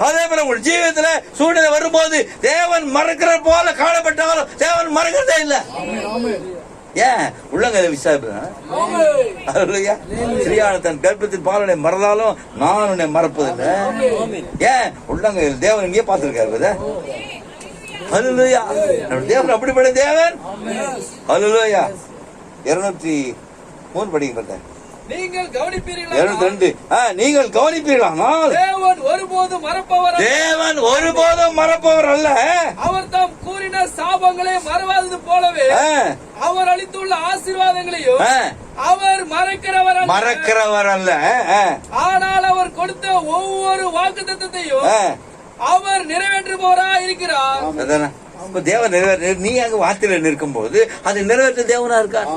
அதே போல உங்கள் ஜீவிதத்துல சூழ்நிலை வரும்போது தேவன் மறக்கிறவர் போல காணப்பட்டாலும் தேவன் மறக்கிறதே இல்லை. ஏன் உள்ளங்களை விசாரிப்பேன். ஸ்ரீயான தன் கர்ப்பத்தின் பாலனை மறந்தாலும் நான் உன்னை மறப்பதில்லை. ஏன் உள்ளங்கையில் தேவன் இங்கே பார்த்திருக்காரு. ஹல்லேலூயா. தேவன் அப்படிப்பட்ட தேவன். ஹல்லேலூயா. 203 படிங்க. நீங்கள் கவனிப்பீர்களா? 202. நீங்கள் கவனிப்பீர்களா? தேவன் ஒருபோதும் மறப்பவர் அல்ல. அவர் தாம் கூறின சாபங்களை மறவாதது போலவே அவர் அளித்துள்ள ஆசீர்வாதங்களையும் அவர் மறக்கிறவர் அல்ல. ஆனால் அவர் கொடுத்த ஒவ்வொரு வாக்குத்தத்தத்தையும் அவர் நிறைவேற்றுபவராய் இருக்கிறார். தேவன் நீ அங்க வார்த்தையில நிற்கும் போது அது நிறைவேற்ற தேவனா இருக்கார்.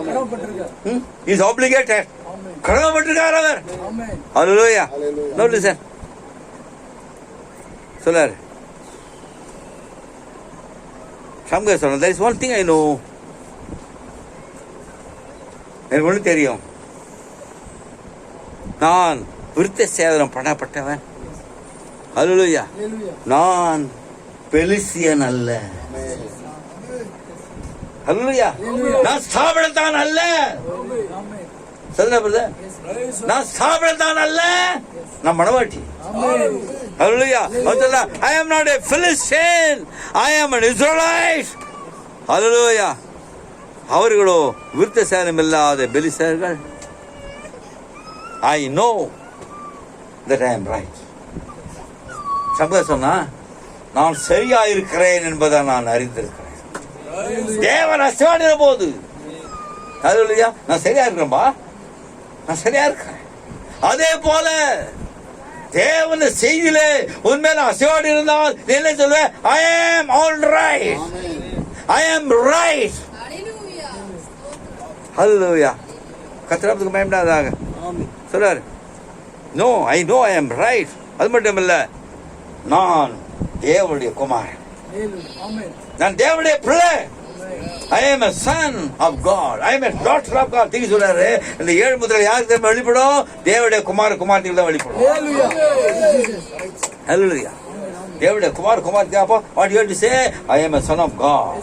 Is obligated. கடமைப்பட்டிருக்கார் அவர். ஹல்லேலூயா. நோட்டு சார் சொல்லாரு. சம்கர் சொன்ன there is one thing I know. எனக்கு ஒண்ணு தெரியும். நான் விருத்த சேதனம் பண்ணப்பட்டவன். ஹல்லேலூயா. நான் பெலிசியன் அல்ல. ஹல்லேலூயா. நான் ஸ்தாபனத்தான் அல்ல. நான் ஸ்தாபனத்தான் அல்ல, நான் மணவாட்டி. ஹல்லேலூயா. I am not a Philistine. I am an Israelite. ஹல்லேலூயா. அவர்களோ விருத்த சேதனம் இல்லாத பெலிசியர்கள். I know that I am right. சம்பதம் சொன்னா நான் சரியா இருக்கிறேன் என்பதை நான் அறிந்திருக்கிறேன். தேவன் அசைவாடின போது ஹல்லேலூயா நான் சரியா இருக்கிறேன்பா, நான் சரியா இருக்கிறேன். அதே போல தேவன் செய்தியிலே உண்மையில அசைவாடி இருந்தால் என்ன சொல்லுவேன்? I am all right. I am right. ஹல்லேலூயா. கர்த்தருக்கு மகிமையாக சொல்றாரு. No, I know I am right. அது மட்டும் இல்ல, நான் தேவனுடைய குமாரன், நான் தேவனுடைய பிள்ளை. I am a son of God. I am a daughter of God. தீ சொல்றாரு. இந்த 7 முத்திரை யாருக்கு தான் வெளிப்படும்? தேவனுடைய குமாரத்திற்கு தான் வெளிப்படும். ஹல்லேலூயா. தேவனுடைய குமாரத்தி. அப்போ what you have to say? I am a son of God.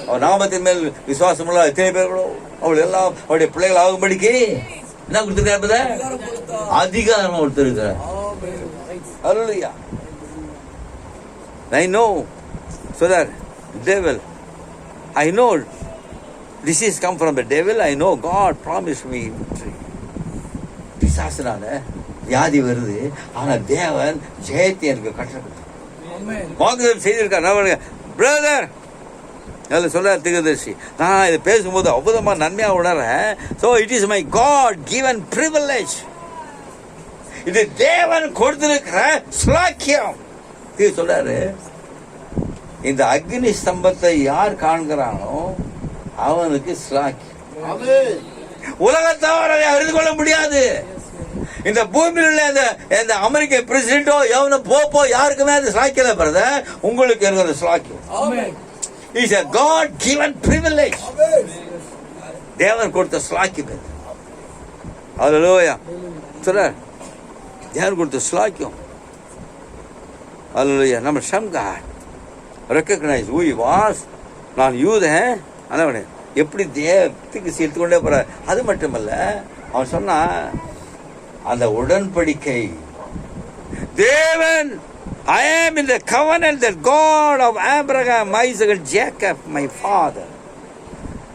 அவர் நாமத்தின் மேல் விசுவாசம் உள்ள எத்தனை பேர்களோ அவள் எல்லாம் அவருடைய பிள்ளைகள் ஆகும்படிக்கு என்ன கொடுத்திருக்காரு? அதிகாரம் கொடுத்திருக்கிறார். ஹல்லேலூயா. I know. So that devil, I know this is come from the devil. I know God promised me victory. பிசாசுனால வியாதி வருது, ஆனா தேவன் ஜெயத்தை எனக்கு கட்டளை வாக்குதம் செய்திருக்கார். பிரதர் சொல்றார் தீர்க்கதரிசி, நான் இதை பேசும்போது அற்புதமா நன்மையா உணர்றேன். So it is my God given privilege. இது தேவன் கொடுத்திருக்கிற ஸ்லாக்கியம். சொல்றாரு, இந்த அக்னி ஸ்தம்பத்தை யார் காண்கிறானோ அவனுக்கு ஸ்லாக்கியம். உலகத்தவர் அதை அறிந்து கொள்ள முடியாது. இந்த பூமியில் உள்ள இந்த அமெரிக்க பிரசிடென்டோ எவனோ போப்போ யாருக்குமே அது ஸ்லாக்கியல பிரதர். உங்களுக்கு இருக்கிற ஸ்லாக்கியம் is a God given privilege. தேவன் கொடுத்த ஸ்லாக்கியம். ஹல்லேலூயா. சொல்றார், தேவன் கொடுத்த ஸ்லாக்கியம். ஹல்லேலூயா. நம்ம சம்கார் ரெக்கக்னைஸ் who he was. நான் யூதன். ஆனால் எப்படி தேவத்துக்கு சேர்த்து கொண்டே போற. அது மட்டுமல்ல, அவன் சொன்னா அந்த உடன்படிக்கை தேவன், I am in the covenant, the God of Abraham, Isaac and Jacob, my father.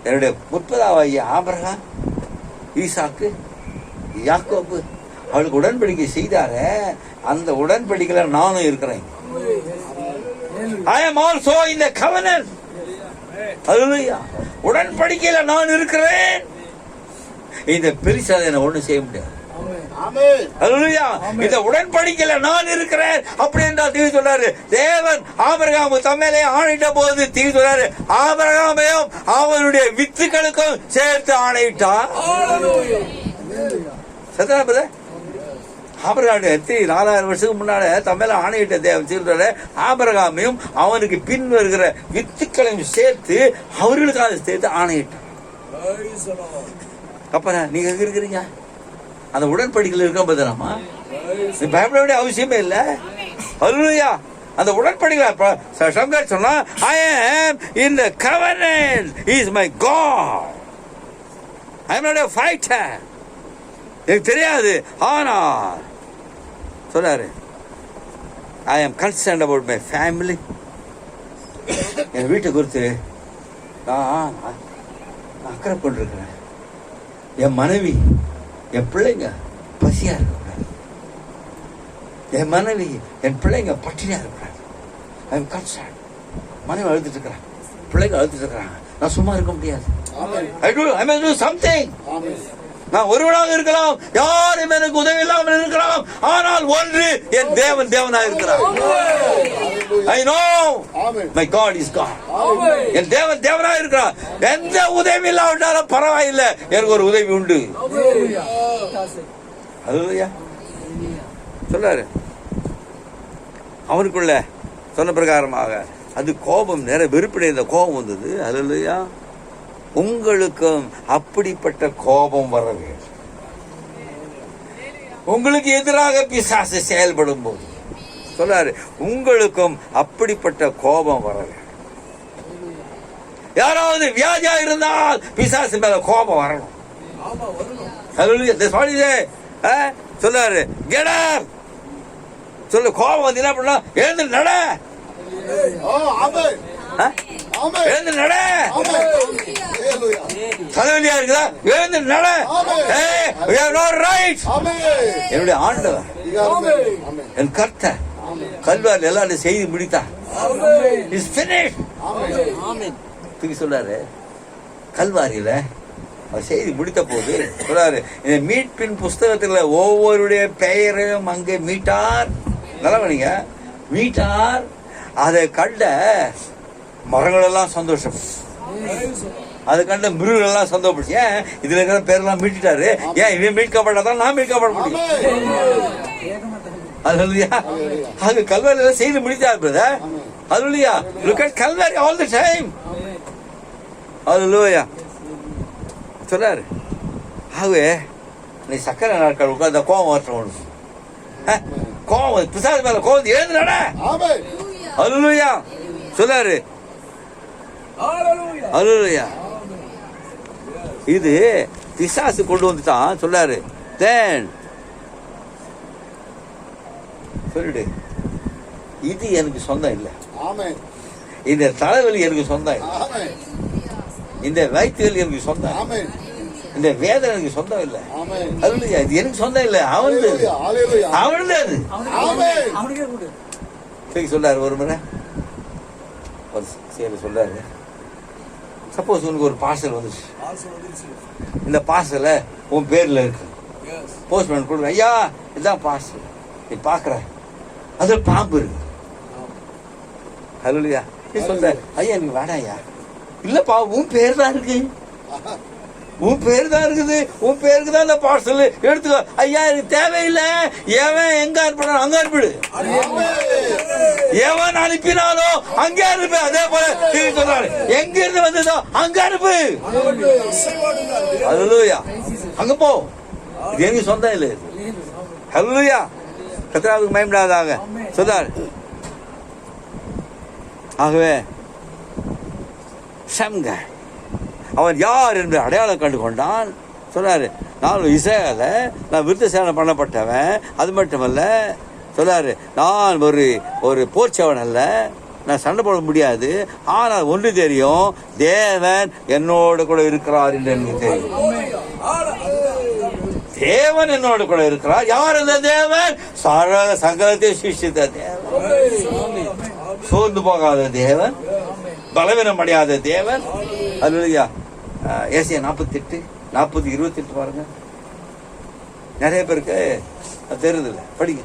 என்னுடைய முற்பதாவ ஐயா ஆபிரகாம், ஈசாக்கு, யாக்கோபு அவளுக்கு உடன்படிக்கை செய்தாரே, அந்த உடன்படிக்கையில நானும் இருக்கிறேன். I am also in the covenant. ஹல்லேலூயா. உடன்படிக்கையில நான் இருக்கிறேன். இந்த பெரிசால என்ன ஒண்ணும் செய்ய முடியாது. ஹல்லேலூயா. இந்த உடன்படிக்கையில நான் இருக்கிறேன் அப்படி என்றால் தீர்வு சொல்றாரு. தேவன் ஆபிரகாம் தம்மேலே ஆணையிட்ட போது தீர்வு சொல்றாரு, ஆபிரகாமையும் அவனுடைய வித்துக்களுக்கும் சேர்த்து ஆணையிட்டார். சத்தா ஆபிரகாமுடைய 4000 வருஷத்துக்கு முன்னால தம்மேல ஆணையிட்ட தேவன் சொல்றாரு, ஆபிரகாமையும் அவனுக்கு பின் வருகிற வித்துக்களையும் சேர்த்து அவர்களுக்காக சேர்த்து ஆணையிட்டார். அப்ப நீங்க எங்க இருக்கிறீங்க? அந்த உடன்படிக்கையில் இருக்க பதிலாமா பயப்பட வேண்டிய அவசியமே இல்ல. ஹல்லேலூயா. அந்த உடன்படிக்கை சங்கர் சொன்னா, I am in the covenant, he is my God, I am not a fighter. எனக்கு தெரியாது, ஆனால் சொல்றாரு, I am concerned about my family. என் வீட்டை குறித்து நான் அக்கறை கொண்டிருக்கிறேன். என் மனைவி, என் பிள்ளைங்க பசியா இருக்கக்கூடாது. என் மனைவி, என் பிள்ளைங்க பட்டினியா இருக்கக்கூடாது. I am concern. மனைவி அழுதுட்டு இருக்கிறான், பிள்ளைங்க அழுதுட்டு இருக்கிறாங்க. நான் சும்மா இருக்க முடியாது. I must do something. நான் ஒருவனாக இருக்கலாம், யாரும் எனக்கு உதவி இல்லாமல் இருக்கலாம், ஆனால் ஒன்று என் தேவன் தேவனாக இருக்கிறார். I know my God is God. என் தேவன் தேவனாக இருக்கிறார். எந்த உதவி இல்லாவிட்டாலும் பரவாயில்லை, எனக்கு ஒரு உதவி உண்டு. ஹல்லேலூயா. சொல்றாரு. அவனுக்குள்ள சொன்ன பிரகாரமாக அது கோபம், நேர வெறுப்படைந்த கோபம் வந்தது. ஹல்லேலூயா. உங்களுக்கும் அப்படிப்பட்ட கோபம் வர வேண்டும். உங்களுக்கு எதிராக பிசாசு செயல்படும் போது சொல்றாரு, உங்களுக்கும் அப்படிப்பட்ட கோபம் வர வேண்டும். யாராவது வியாதியா இருந்தால் பிசாசு மேல கோபம் வரணும். சொல்றாரு, கெட் அப். சொல்ல கோபம் வந்து என்ன பண்ணா, எழுந்து நட, எழுந்து நட. தலைவலியா இருக்குதா, எழுந்து நட. என்னுடைய ஆண்டவர், என் கர்த்தர் கல்வாரில் எல்லாரும் செய்து முடித்தார். சொல்றாரு, கல்வாரியில செய்தி முடித்த போது சொல்றாரு, இந்த மீட்பின் புஸ்தகத்துல ஒவ்வொருடைய பெயரையும் அங்கே மீட்டார். நல்லவனிங்க மீட்டார். அதை கண்ட மரங்கள் எல்லாம் சந்தோஷம், அதை கண்ட மிருகங்கள் எல்லாம் சந்தோஷப்பட்டு, ஏன் இதுல இருக்கிற பேரெல்லாம் மீட்டுட்டாரு, ஏன் இவன் மீட்கப்பட்டாதான் நான் மீட்கப்பட முடியும். அது கல்வாரியில செய்து முடித்தார் பிரதர். ஹல்லேலூயா. Look at Calvary all the time. ஹல்லேலூயா. சொல்றாரு, ஆகவே நீ சக்கரை நாட்கள் உட்கார்ந்த கோபம் வரட்டும். கோபம் பிசாசு மேல கோபம் எழுந்து நட. ஹல்லேலூயா. சொல்றாரு, ஹல்லேலூயா. இது பிசாசு கொண்டு வந்துட்டான். சொல்றாரு, தேன் சொல்லிடு, இது எனக்கு சொந்தம் இல்லை. இந்த தலைவலி எனக்கு சொந்தம் இல்லை. இந்த வயிற்றுவலி எனக்கு சொந்தம், இந்த வேதனை எனக்கு சொந்தம் இல்லை. ஹல்லேலூயா. இது எனக்கு சொந்தம் இல்லை, அவனது, அவனது அது. சரி சொல்றாரு. ஒரு முறை ஒரு சரி சொல்றாரு, சப்போஸ் உனக்கு ஒரு பார்சல் வந்துச்சு, இந்த பார்சல உன் பேர்ல இருக்கு, போஸ்ட்மேன் கொடுக்குற, ஐயா இதுதான் பார்சல், நீ பாக்குற அது பாம்பு இருக்கு. ஹல்லேலூயா. நீ சொல்ற, ஐயா நீ வேடாயா, இல்லப்பா உன் பேர் தான் இருக்கு, உன் பேர் தான் இருக்குது, உன் பேருக்கு தான் இந்த பார்சல் எடுத்துக்கோ. ஐயா எனக்கு தேவையில்லை, எவன் எங்க அனுப்பினாலும் அங்க அனுப்பிடு, எவன் அனுப்பினாலும் அங்கே அனுப்பு. அதே போல சொல்றாரு, எங்க இருந்து வந்ததோ அங்க அனுப்பு. ஹல்லேலூயா. அங்க போ, இது எனக்கு சொந்தம் இல்லை. ஹல்லேலூயா. கர்த்தருக்கு மகிமையாக சொல்றாரு. ஆகவே சம்கர் அவன் யார் என்று அடையாளம் கண்டு கொண்டான். சொல்றாரு, நான் இஸ்ரவேல, நான் விருத்த சேதனம் பண்ணப்பட்டவன், அது மட்டுமல்ல சொல்றாரு, நான் ஒரு போர்ச்சவன் அல்ல, நான் சண்டை போட முடியாது, ஆனால் ஒன்று தெரியும், தேவன் என்னோட கூட இருக்கிறார் என்று எனக்கு தெரியும். தேவன் என்னோட கூட இருக்கிறார். யார் அந்த தேவன்? சகலத்தை சிருஷ்டித்த தேவன், சோர்ந்து போகாத தேவன், பலவீனம் அடையாத தேவன். அல்லேலூயா. ஏசாயா 48:40-28 பாருங்க. நிறைய பேருக்கு அது தெரியுதில்லை, படிங்க.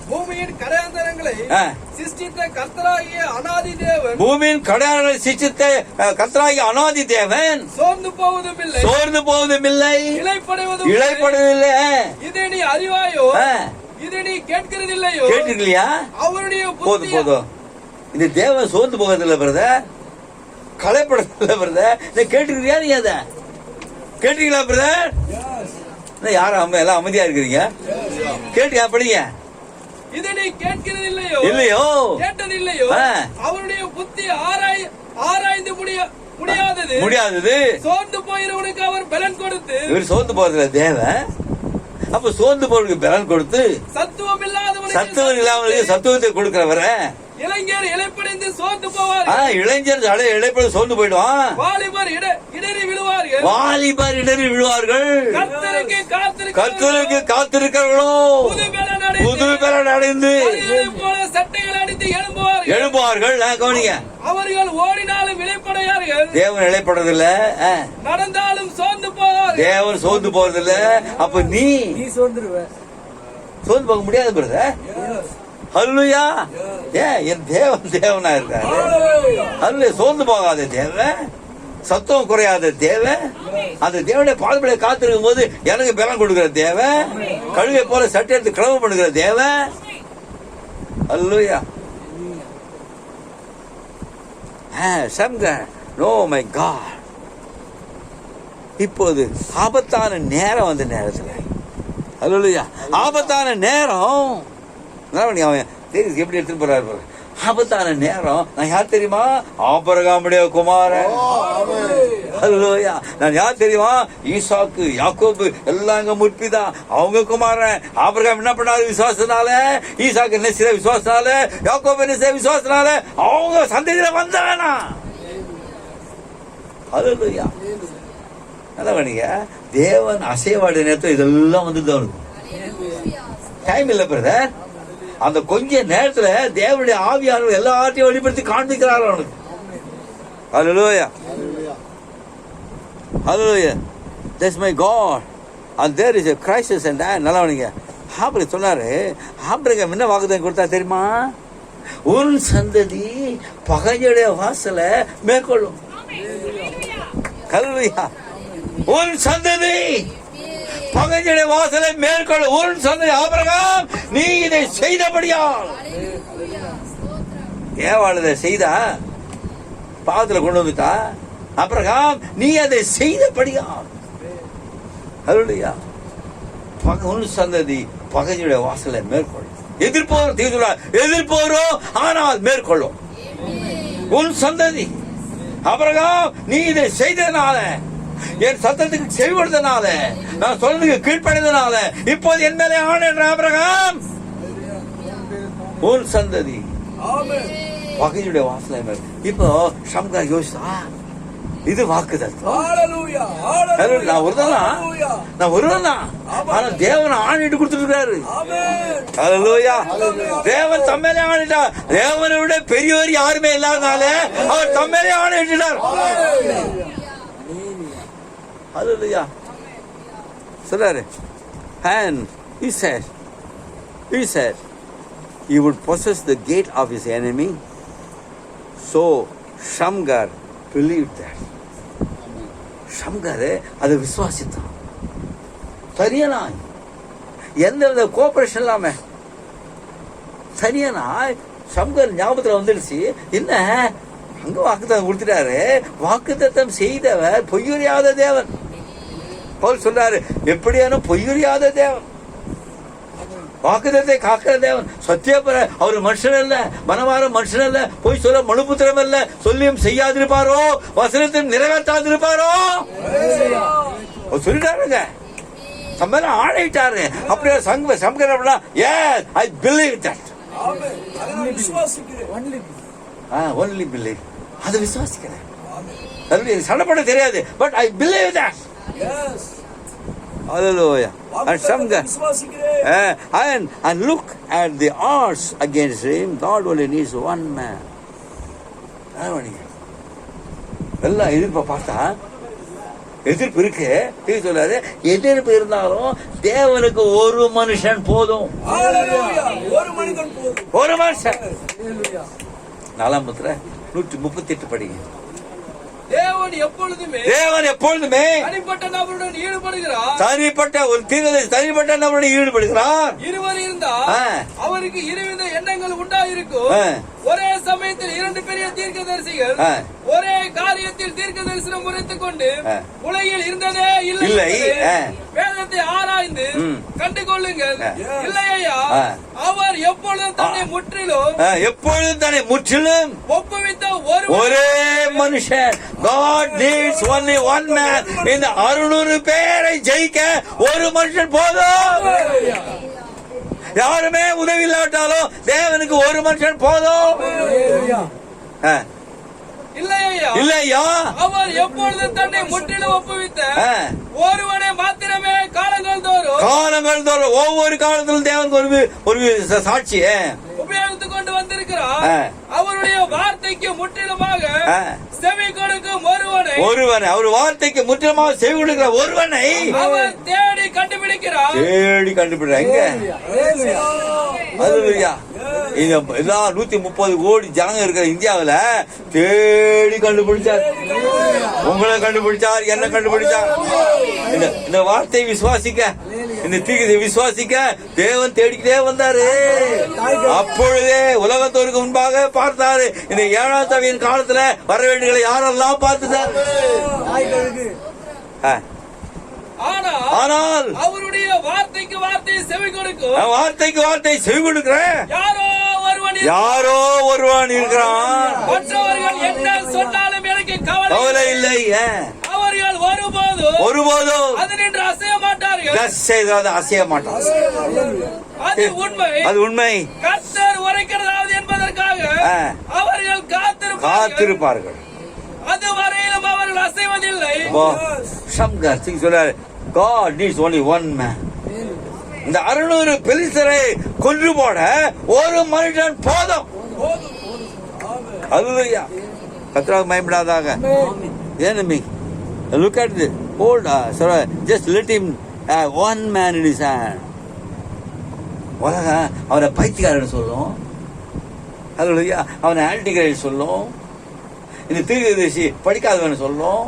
பூமியின் கடையாந்தரங்களை சிருஷ்டித்த கர்த்தராகிய அநாதி தேவன், பூமியின் கடையாந்தரங்களை சிருஷ்டித்த கர்த்தராகிய அநாதி தேவன் சோர்ந்து போவதும் இல்லை, இளைப்படவில்லை. இதை நீ அறிவாயோ? இதை நீ கேட்கிறதில்லையோ? கேட்டுக்கலையா? அவருடைய போதும். இந்த தேவன் சோர்ந்து போகிறதில்லை பிரதர், களைப்படவில்லை பிரதர். நீ கேட்டுக்கிறியா? நீ அதை கேட்டீங்களா பிரதர்? யாரும் எல்லாம் அமைதியா இருக்கிறீங்க? கேட்டியா? படிங்க. இதை நீ கேட்கிறதில்லையோ? இல்லையோ? கேட்டதில்லையோ? அவருடைய புத்தி ஆராய்ந்து முடியாதது. சோர்ந்து போகிறவனுக்கு அவர் பலன் கொடுத்து, இவர் சோர்ந்து போறதுல தேவன், அப்ப சோர்ந்து போறதுக்கு பலன் கொடுத்து, சத்துவம் இல்லாதவனுக்கு சத்துவத்தை கொடுக்கிறவர. இளைஞர் இளைப்படைந்து சோர்ந்து போவார். இளைஞர் இளைப்படைந்து சோர்ந்து போயிடுவான். வாலிபர் இடறி விழுவார்கள். கர்த்தருக்கு காத்திருக்கிறவர்களோ புது பலன் அடைந்து சட்டைகள் அடித்து எழும்புவார்கள். கவனிங்க, அவர்கள் ஓடினாலும் இளைப்படையார்கள். தேவன் இளைப்படதில்ல, நடந்தாலும் சோர்ந்து போவார். தேவன் சோர்ந்து போறதில்ல. அப்ப நீ சோர்ந்து போக முடியாது பிரதர். அல்லேலூயா. என் தேவனா இருக்காரு. அல்ல சோர்ந்து போகாத தேவன், சத்தம் குறையாத தேவன், அந்த தேவனுடைய பாதப்படியை காத்திருக்கும் போது எனக்கு பலம் கொடுக்கிற தேவன், கழுகை போல சட்டை எடுத்து கிளம்ப பண்ணுகிற தேவன். அல்லேலூயா. No my God. இப்போது ஆபத்தான நேரம், அந்த நேரத்தில் அல்லேலூயா, ஆபத்தான நேரம். அவன் எப்படி எடுத்துட்டு போறாரு? ஆபத்தான நேரம். நான் யார் தெரியுமா? ஆபிரகாமுடைய குமாரன். அல்லேலூயா. நான் யார் தெரியுமா? ஈசாக்கு, யாக்கோபு எல்லாம் எங்க முற்பிதா, அவங்க குமாரன். ஆபிரகாம் என்ன பண்ணாரு? விசுவாசனால. ஈசாக்கு என்ன செய்ய? விசுவாசனால. யாக்கோபு என்ன செய்ய? விசுவாசனால. அவங்க சந்ததியில வந்தானா? அல்லேலூயா. நல்லவனிங்க, தேவன் அசைவாடு நேரத்தில் இதெல்லாம் வந்து தோணுது. டைம் இல்லை பிரதர். அந்த கொஞ்ச நேரத்துல தேவனுடைய ஆவியானவர் எல்லாத்தையும் வெளிப்படுத்தி காண்பிக்கிறார் அவனுக்கு. Hallelujah. Hallelujah. That's my God. And there is a crisis and that. நல்லவனிங்க, ஆபிரகாம் சொன்னாரு. ஆபிரகாம் என்ன வாக்குத்தத்தம் கொடுத்தா தெரியுமா? உன் சந்ததி பகைஞருடைய வாசலை மேற்கொள்ளும். Hallelujah. உன் சந்ததி பகைஞருடைய வாசலை மேற்கொள்ள. உன் சந்ததி ஆபிரகாம், நீ இதை செய்தபடியால். ஏவாள் இதை செய்தா? பாவத்துல கொண்டு வந்துட்டா? ஆபிரகாம், நீ அதை செய்தபடியால். அல்லேலூயா. உன் சந்ததி பகைஞருடைய வாசலை மேற்கொள்ளும். எதிர்ப்போரோ ஆனால் மேற்கொள்ளும். உன் சந்ததி ஆபிரகாம், நீ இதை செய்ததனால, என் சத்தத்துக்கு செவி கொடுத்தனால, நான் சொன்னதுக்கு கீழ்ப்படைந்தனால, இப்போது என் மேலே ஆணையிடுற ஆபிரகாம், உன் சந்ததி பகையுடைய வாசலை மேல். இப்போ சம்கா யோசித்தா, இது வாக்குதத்தம். நான் ஒருவன் தான், ஆனா தேவன் ஆணையிட்டு கொடுத்துருக்காரு. அல்லேலூயா. தேவன் தம்மேலே ஆணையிட்டார். தேவனை விட பெரியவர் யாருமே இல்லாதனால அவர் தம்மேலே ஆணையிட்டார். Hallelujah. சொல்றாரு. And he said he would possess the gate of his enemy. So Shamgar believed that. Shamgar அதை விசுவாசித்தான். சரியானா? எந்த கோஆபரேஷன் இல்லாம சரியானா? ஷம்கர் ஞாபகத்துல வந்துடுச்சு. என்ன அங்க வாக்குத்தத்தம் கொடுத்துட்டாரு. வாக்குத்தத்தம் செய்தவர் பொய்யுறியாத தேவன். பவுல் சொல்றாரு, எப்படியான பொய்யுறியாத தேவன், வாக்குத்தத்தை காக்கிற தேவன், சத்தியபர. அவர் மனுஷன் அல்ல, மனவார மனுஷன் அல்ல, பொய் சொல்ல மனுபுத்திரம் அல்ல, சொல்லியும் செய்யாதிருப்பாரோ, வசனத்தையும் நிறைவேற்றாதிருப்பாரோ. அவர் சொல்லிட்டாருங்க, சம்பள ஆணையிட்டாரு. அப்படியே சங்கர் அப்படின்னா yes I believe that. Amen. அதை நான் விசுவாசிக்கிறேன். Only believe. அதை விசுவாசிக்கிறேன். எனக்கு சண்டை பண்ண தெரியாது, but I believe that. Yes. Hallelujah. And some guy, விசுவாசிக்கிறேன். and look at the odds against him. God only needs one man. எல்லாம் எதிர்ப்பை பார்த்தா எதிர்ப்பு இருக்கு. சொல்லாரு, எதிர்ப்பு இருந்தாலும் தேவனுக்கு ஒரு மனுஷன் போதும். ஹalleluya. ஒரு மனிதன் போதும். ஒரு மனுஷன். ஹalleluya. 4:138 படிங்க. தேவன் எப்பொழுதுமே தனிப்பட்ட நபருடன் ஈடுபடுகிறார். தனிப்பட்ட ஒரு தீர்க்கதரிசி தனிப்பட்ட நபருடன் ஈடுபடுகிறார். இருவர் இருந்தால் அவருக்கு இருவித எண்ணங்கள் உண்டாயிருக்கும். ஒரே சமயத்தில் இரண்டு பெரிய தீர்க்கதரிசிகள் ஒரே காரியத்தில் தீர்க்க தரிசனம் உரைத்துக் கொண்டு உலகில் இருந்ததே இல்லை. வேதத்தை ஆராய்ந்து கண்டு கொள்ளுங்கள். இல்லையா அவர் எப்பொழுதும் தன்னை முற்றிலும் ஒப்புவித்த ஒரே மனுஷன். God needs only one man. இந்த 600 பேரை ஜெயிக்க ஒரு மனுஷன் போதும். யாருமே உதவி இல்லாட்டாலும் தேவனுக்கு ஒரு மனுஷன் போதும். இல்லையா அவர் எப்பொழுது தன்னை முற்றிலும் ஒப்புவித்த ஒருவனை மாத்திரமே காலங்கள் தோறும் ஒவ்வொரு காலத்திலும் தேவனுக்கு ஒரு சாட்சி உபயோகித்துக் கொண்டு வந்திருக்கிறார். அவருடைய வார்த்தைக்கு முற்றிலுமாக செவி கொடுக்கும் ஒருவனை அவர் வார்த்தைக்கு முற்றிலுமாக செவி கொடுக்கிற ஒருவனை அவர் தேடி கண்டுபிடிக்கிறார். எல்லா 130 கோடி ஜனங்க இருக்கிற இந்தியாவில் தேடி கண்டுபிடிச்சார். உங்களை கண்டுபிடிச்சார், என்ன கண்டுபிடிச்சார். இந்த வார்த்தையை விசுவாசிக்க, இந்த தீர்க்கத்தை விசுவாசிக்க தேவன் தேடிக்கிட்டே வந்தாரு. அப்பொழுதே உலகத்தோருக்கு முன்பாக பார்த்தாரு. இந்த 7ஆம் சபையின் காலத்துல வர வேண்டியதை யாரெல்லாம் பார்த்துட்டார். ஆனால் அவருடைய வார்த்தைக்கு வார்த்தை செவி கொடுக்கிற யாரோ ஒருவன் இருக்கிறான். மற்றவர்கள் என்ன சொன்னாலும் எனக்கு கவலை இல்லை. அவர்கள் ஒருபோதும் அதனின்று அசைய மாட்டார்கள். அது உண்மை. கர்த்தர் உரைக்கிறதாவது என்பதற்காக அவர்கள் காத்திருப்பார்கள். அதுவரையிலும் அவர்கள் அசைவதில்லை. சொல்றாரு, God needs only one man. இந்த 600 பெலிஸ்தரை கொன்று போட ஒரு மனுஷன் போதும். ஹல்லேலூயா. கர்த்தருக்கு மகிமையாக. Enemy, look at the old. Just let him one man in his hand. உலகம் அவனை பைத்தியக்காரன் சொல்லும். ஹல்லேலூயா. அவனை ஆன்டிகிரைஸ்ட் சொல்லும். இந்த தீர்க்கதரிசி படிக்காதவன் சொல்லும்.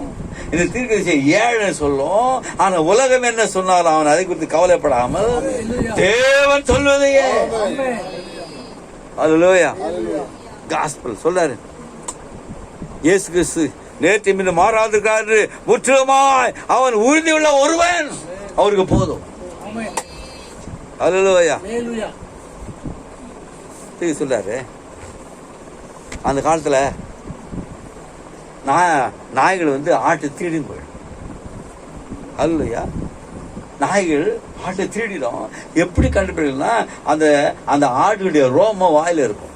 இந்த தீர்க்கதரிசி ஏழைன்னு சொல்லும். ஆனா உலகம் என்ன சொன்னாலும் அவன் அதை குறித்து கவலைப்படாமல் தேவன் சொல்வதையே. ஹல்லேலூயா. காஸ்பல் சொல்றாரு, இயேசு கிறிஸ்து நேற்று மீது மாறாதிருக்காரு. முற்றிலுமாய் அவன் உறுதியுள்ள ஒருவன் அவருக்கு போதும். ஹல்லேலூயா. சொல்றாரு, அந்த காலத்துல நாய்கள் ஆட்டை திருடின்னு போயிடும். அல்லையா, நாய்கள் ஆட்டை திருடிடும். எப்படி கண்டுபிடிக்கலாம்? அந்த ஆட்டுடைய ரோமம் வாயில இருக்கும்.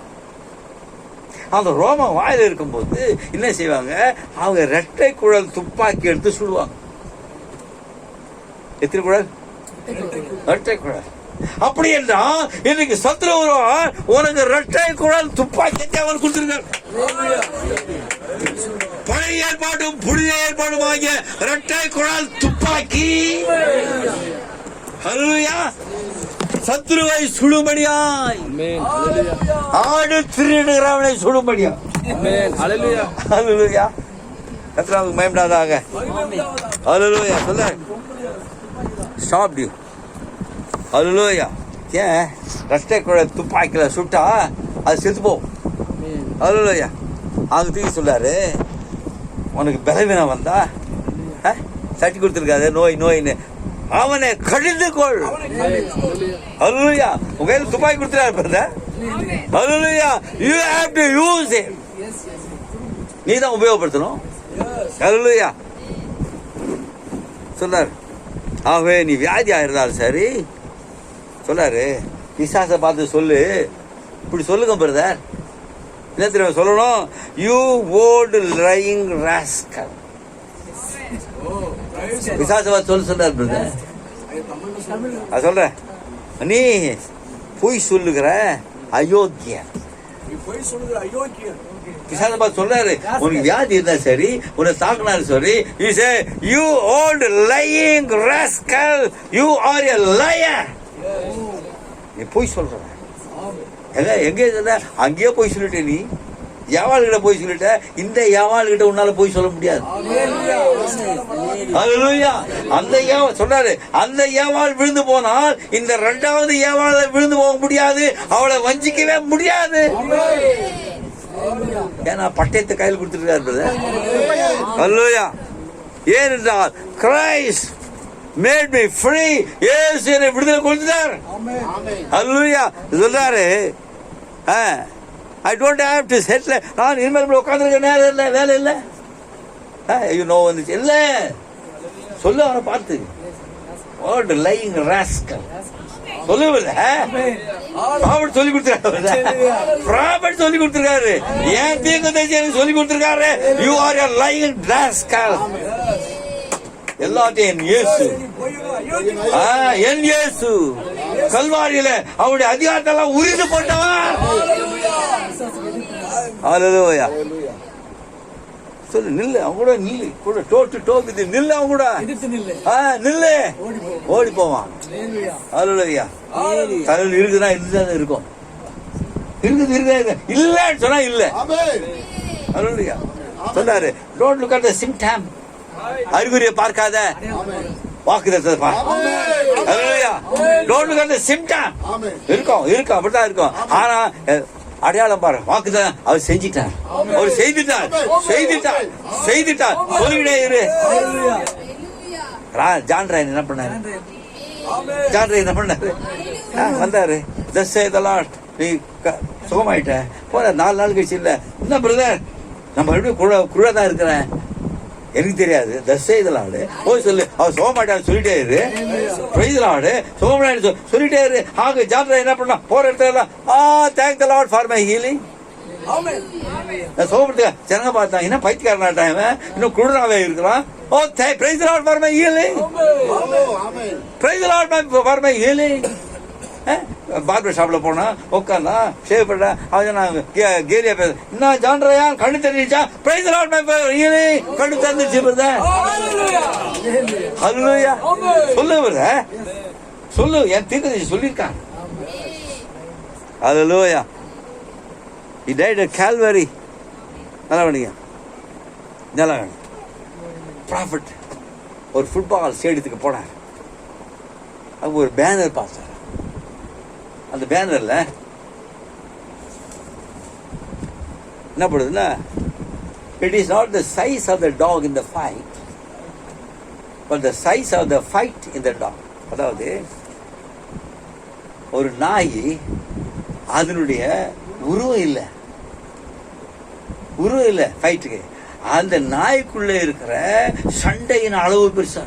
அந்த ரோமம் வாயில இருக்கும்போது என்ன செய்வாங்க? அவங்க இரட்டை குழல் துப்பாக்கி எடுத்து சுடுவாங்க. எத்தனை குழல்? இரட்டை குழல். அப்படி என்றால் இன்னைக்கு சத்துரு உனக்கு இரட்டை குழல் துப்பாக்கி அவன் கொடுத்திருக்கார். பழைய ஏற்பாடும் புதிய ஏற்பாடும் ஆகிய இரட்டை குழல் துப்பாக்கி. ஹல்லேலூயா. சத்துருவை சுடும்படியாய், ஆடு திருடுகிறவனை சுடும்படியா. ஹல்லேலூயா. கர்த்தருக்கு மகிமையாக. ஹல்லேலூயா. சொல்ல ஸ்டாப் யூ. ஹல்லேலூயா. ஏன் இரட்டை குழல் துப்பாக்கில சுட்டா அது செத்து போகும். ஹல்லேலூயா. அவங்க தூக்கி சொல்றாரு, உனக்கு பலவீனம் வந்தா தட்டி கொடுத்துருக்காரு நோயின்னு அவனை கடிந்து கொள். ஹல்லேலூயா. உங்க கையில் துப்பாக்கி கொடுத்துறாரு பிரதர். ஹல்லேலூயா. You have to use it. நீ தான் உபயோகப்படுத்தணும். ஹல்லேலூயா. சொன்னார். ஆகவே நீ வியாதியா இருந்தாலும் சரி சொன்னாரு, பிசாசை பார்த்து சொல்லு, இப்படி சொல்லுங்க பிரதர், என்ன தெரியுமா சொல்லணும்? You old lying rascal. பிசாசை பார்த்து சொல்லு சொன்னார் பிரதர். நான் சொல்றேன், நீ பொய் சொல்லுகிற அயோக்கியன். பிசாசை பார்த்து சொல்றாரு, உனக்கு வியாதி இருந்தா சரி, உன்னை தாக்குனாரு சரி, he say you old lying rascal, you are a liar. நீ போய் சொல்ற, எங்கே சொல்ற? அங்கேயே போய் சொல்லிட்ட. நீ ஏவாள்கிட்ட போய் சொல்லிட்ட, இந்த ஏவாள்கிட்ட உன்னால போய் சொல்ல முடியாது. அல்லேலூயா. அந்த சொன்னாரு, அந்த ஏவாள் விழுந்து போனால் இந்த இரண்டாவது ஏவாள விழுந்து போக முடியாது, அவளை வஞ்சிக்கவே முடியாது. ஏன்னா பட்டயத்தை கையில் கொடுத்துருக்காரு. அல்லேலூயா. ஏனென்றால் கிரைஸ்ட் made me free. இயேசு என்னை விடுதலை கொடுத்தார். அல்லேலூயா. சொல்றாரு, I don't have to settle. நான் இனிமேல் உட்கார்ந்திருக்க நேரம் இல்லை, வேலை இல்லை. வந்துச்சு இல்ல சொல்லு, அவனை பார்த்து ஓல்ட் லையிங் ராஸ்கல் சொல்லுவில்ல. ப்ராபர்ட் சொல்லி கொடுத்திருக்காரு. ஏன் தீர்க்கதரிசி சொல்லி கொடுத்திருக்காரு, you are a lying rascal. எல்லாத்தையும் என் இயேசு கல்வாரியில அவருடைய அதிகாரத்தெல்லாம் உரிந்து போட்டவன். அல்லேலூயா. சொல்லு, நில்லு, அவங்க கூட நில்லு, கூட டோக்கு நில்லு, அவங்க கூட நில்லு, ஓடி போவான். அல்லேலூயா. கடவுள் இருக்குதான் இதுதான் இருக்கும், இருக்குது இல்லன்னு சொன்னா இல்ல. அல்லேலூயா. சொன்னாரு, don't look at the symptom. அறிகுறியை பார்க்காத, வாக்குதத்தத்தை பார். அல்லேலூயா. Don't look at the symptom. இருக்கும் அப்படிதான் இருக்கும். ஆனா அடையாளம் பாரு, வாக்குதான் அவர் செஞ்சிட்டார், அவர் செய்துட்டார். சொல்லிக்கிட்டே இரு. ஜான் ராயன் என்ன பண்ணாரு? வந்தாரு, thus saith the Lord, நீ சுகமாயிட்ட போற 4 நாள் கழிச்சு இல்ல, என்ன பிரதர் நம்ம எப்படி குழதான் இருக்கிறேன், எனக்கு தெரியாது. thus saith the Lord, போய் சொல்லு, அவர் சுகமாயிட்டான்னு சொல்லிட்டே இரு. praise the Lord, சுகமாயிட்டு சொல்லிட்டே இரு. ஆக ஜான் ராயன் என்ன பண்ணா, போற இடத்துல thank the Lord for my healing. சோபத்துக்கு ஜனங்க பார்த்தாங்க, என்ன பைத்தியக்காரனாட்டான், இன்னும் குளிராவே இருக்கிறான். praise the Lord for my healing. praise the Lord for my healing. Barber ஷாப்ல போனா உட்காந்தா ஷேவ் பண்ண, அவன் கேலியா பேச, என்ன ஜான்றையா கண்ணு தெரிஞ்சிச்சா, praise the Lord for healing, கண்ணு தெரிஞ்சிச்சு பிரதர். அல்லேலூயா. சொல்லு பிரதர், சொல்லு, என் தீர்க்கதரிசி சொல்லியிருக்கான். அல்லேலூயா. He died at Calvary. நல்லா ப்ராஃபிட் ஒரு ஃபுட்பால் ஸ்டேடியத்துக்கு போனார். அங்க ஒரு பேனர் பார்த்தார். அந்த பேனர்ல என்ன போடுதுன்னா, it is not the size of the dog in the fight, but the size of the fight in the dog. அதாவது ஒரு நாய், அதனுடைய உருவம் இல்லை ஃபைட்டுக்கு, அந்த நாய்க்குள்ள இருக்கிற சண்டையின் அளவு பெருசா.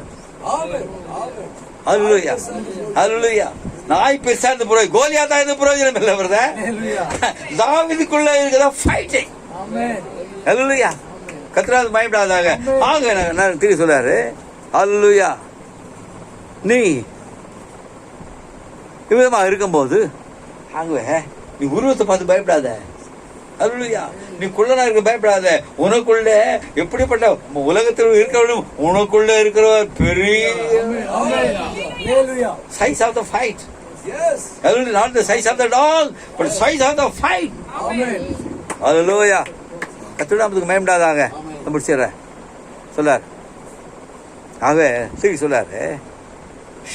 அல்லேலூயா. அல்லேலூயா. நாய் பெருசா இருந்த பிறகு கோலியாத்தா இருந்த பிரயோஜனம் இல்லை பிரதர். தாவீதுக்குள்ள இருக்கிற ஃபைட்டிங். அல்லேலூயா. கர்த்தரால் பயப்படாதாக. ஆக நான் திரும்பி சொல்றாரு, அல்லேலூயா, நீ இவ்விதமா இருக்கும்போது ஆகவே நீ உருவத்தை பார்த்து பயப்படாத. அல்லேலூயா. நீ குள்ளனா இருக்க பயப்படாத. உனக்குள்ள எப்படிப்பட்ட உலகத்தில் இருக்கிறவனும் உனக்குள்ள இருக்கிற பெரிய size of the fight. Yes. Hallelujah. Not the size of the dog, but size of the fight. Amen. Hallelujah. கர்த்தருக்கு பயப்படாதாக. முடிச்சிடுற சொல்லார். ஆகவே சரி சொல்லாரு,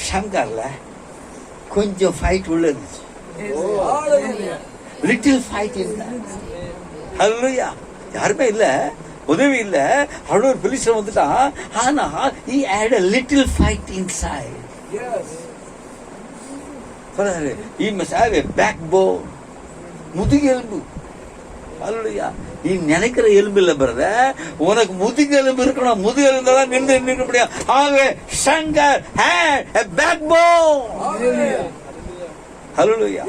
ஷங்கர்ல கொஞ்சம் ஃபைட் உள்ள இருந்துச்சு. லிட்டில் ஃபைட் இல்லை. அல்லேலூயா. யாருமே இல்ல, உதவி இல்ல, அவ்வளோ ஒரு பிலிஸ்தீன் வந்துட்டான். ஆனா he had a little fight inside. Yes. சொல்றாரு, he must have a backbone. முதுகெலும்பு. அல்லேலூயா. நீ நினைக்கிற எலும்பு இல்ல பிரதர், உனக்கு முதுகெலும்பு இருக்கணும். முதுகெலும்பு தான் நின்று முடியும். ஆகவே Shankar had a backbone. Hallelujah.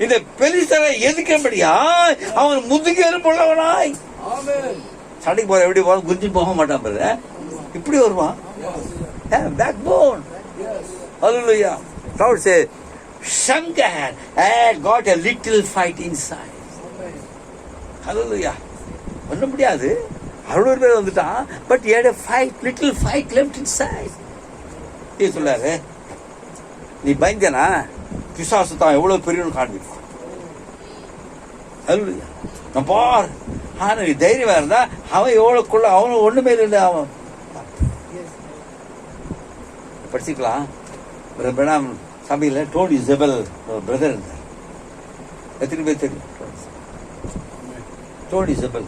இந்த பெலிஸ்தரை எதிர்க்கும்படியா அவன் முதுகெலும்புள்ளவனாய். சண்டைக்கு போற எப்படி போவான், குஞ்சு போக மாட்டான் பாரு, இப்படி வருவான். Backbone. Hallelujah. Lord say, Shankar had got a little fight inside. Hallelujah. ஒன்றும் முடியாது, 600 பேர் வந்துட்டான், but he had a fight, little fight left inside. நீ சொல்லாரு, நீ பயந்தனா பிசாசு தான் எவ்வளவு பெரியவனு காண்பிப்பான். Hallelujah. நான் பார், ஆனா நீ தைரியமா இருந்தா அவன் எவ்வளவுக்குள்ள அவனு ஒண்ணுமே இல்லை. அவன் படிச்சுக்கலாம். பிரணாம் சபையில் டோனி ஜெபல் பிரதர் இருந்தார். எத்தனை பேர் தெரியும்? டோனி ஜெபல்.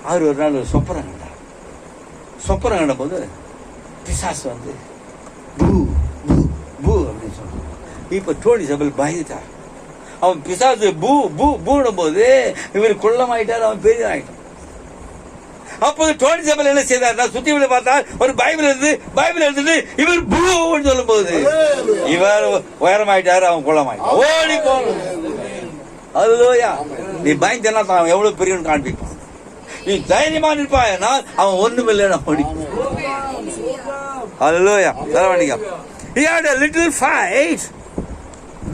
அவர் ஒரு நாள் ஒரு சொப்பனம் கண்டார். சொப்பனம் கண்ட போது பிசாசு வந்து பூ பூ பூ அப்படின்னு சொன்னான். இப்ப டோனி ஜெபல் பயந்துட்டார். அவன் பிசாசு பூ பூ பூடும் போது இவர் குள்ளமாயிட்டார், அவன் பெரிய ஆயிட்டான். அப்போது டோனி ஜெபல் என்ன செய்தார், சுத்தி விட பார்த்தார், ஒரு பைபிள் இருந்தது. இவர் பூன்னு சொல்லும் போது இவர் உயரமாயிட்டாரு, அவன் குள்ளமாயிட்டான், ஓடி போகணும். அதுலோயா, நீ பயந்தனா அவன் எவ்வளவு பெரியவன் காண்பிப்பான். நீ தைரியமா நிற்பாயனா அவன் ஒண்ணும் இல்லைன்னா ஓடி. அதுலோயா தரவாண்டிங்க. He had a little fight,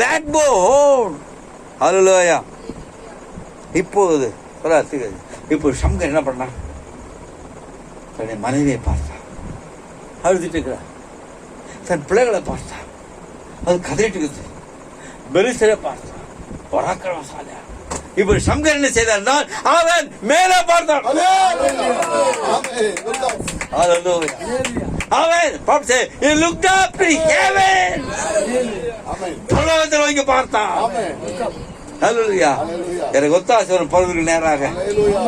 backbone. அதுலோயா. இப்போது இப்போ சங்கர் என்ன பண்ணா, தன்னை மனைவியை பார்த்தான், அழுதுட்டு இருக்கிறார். தன் பிள்ளைகளை பார்த்தான், அது கதறிட்டு இருக்குது. பெலிஸ்தரை பார்த்தான், பராக்கிரமசாலியா. இப்ப சங்கர் என்ன செய்தார், அவன் மேலே பார்த்தான். அவன் he looked up to heaven. பரலோகத்தில் வைக்க பார்த்தான். எனக்கு ஒத்தாசை வரும் பருவத்துக்கு நேராக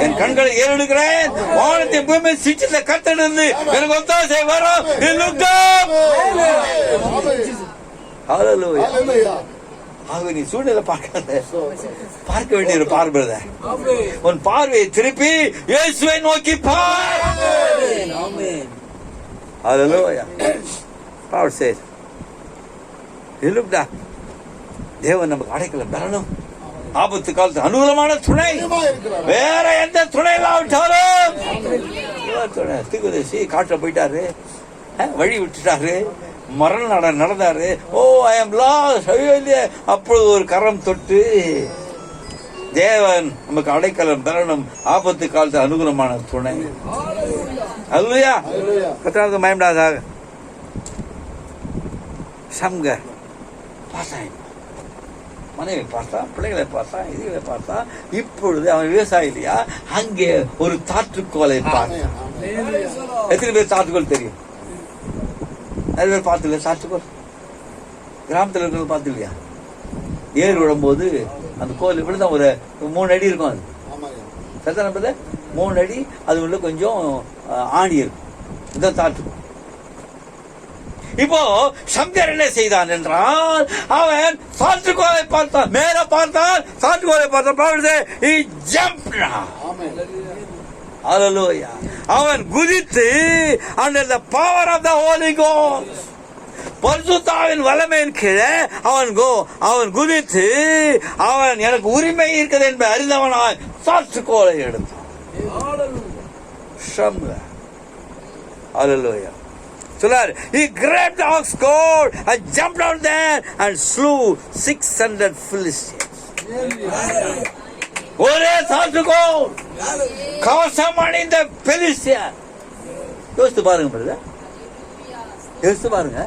என் கண்களை ஏறெடுக்கிறேன். வானத்தை பூமி சிச்சில கத்தெடுந்து எனக்கு ஒத்தாசை வரும். ஆக நீ சூழ்நிலை பார்க்க வேண்டிய ஒரு பார்வை. உன் பார்வையை திருப்பி இயேசுவை நோக்கி பார். தேவன் நமக்கு அடைக்கலம் பெறணும். ஆபத்து காலத்து அனுகூலமான துணை, வேற எந்த துணை இல்லாவிட்டாலும் தீர்க்கதரிசி காட்டுல போயிட்டாரு, வழி விட்டுட்டாரு, மரணம் நடந்தாரு. ஓ ஐ அம் லாஸ்ட். அப்பொழுது ஒரு கரம் தொட்டு தேவன் நமக்கு அடைக்கலம் பெறணும், ஆபத்து காலத்து அனுகூலமான துணை. அல்லையா, கத்தாவுக்கு பயப்படாதாக. சங்க மனைவி பார்த்தா, பிள்ளைகளை பார்த்தா, இதுகளை பார்த்தா. இப்பொழுது அவன் விவசாயி இல்லையா, அங்கே ஒரு தாற்றுக்கோலை பார்த்தான். எத்தனை பேர் தாற்றுக்கோல் தெரியும்? நிறைய பேர் பார்த்து இல்லையா தாற்றுக்கோல்? கிராமத்தில் இருக்கிறது பார்த்து இல்லையா? ஏறு விடும்போது அந்த கோல் இப்படிதான் ஒரு 3 அடி இருக்கும். அது சத்தனை 3 அடி, அது உள்ள கொஞ்சம் ஆணி இருக்கும். இதுதான் தாற்றுக்கோல். இப்போ சங்கர் என்ன செய்தான் என்றால், அவன் சாற்றுக்கோலை பார்த்தான், மேல பார்த்தான், சாற்றுக்கோலை பார்த்தான். அவன் குதித்து under the power of the Holy Ghost, பரிசுத்தாவின் வல்லமையின் கீழே அவன் குதித்து, அவன் எனக்கு உரிமை இருக்கிறது என்பதை அறிந்தவனாய் சாற்றுக்கோலை எடுத்தான். Hallelujah. He grabbed the ox goad and jumped out there and slew 600 Philistines. ஒரே சாற்றுக்கோல் கவசம் அணிந்த பெலிஸ்தியர். யோசித்து பாருங்க பிரதர், யோசித்து பாருங்க.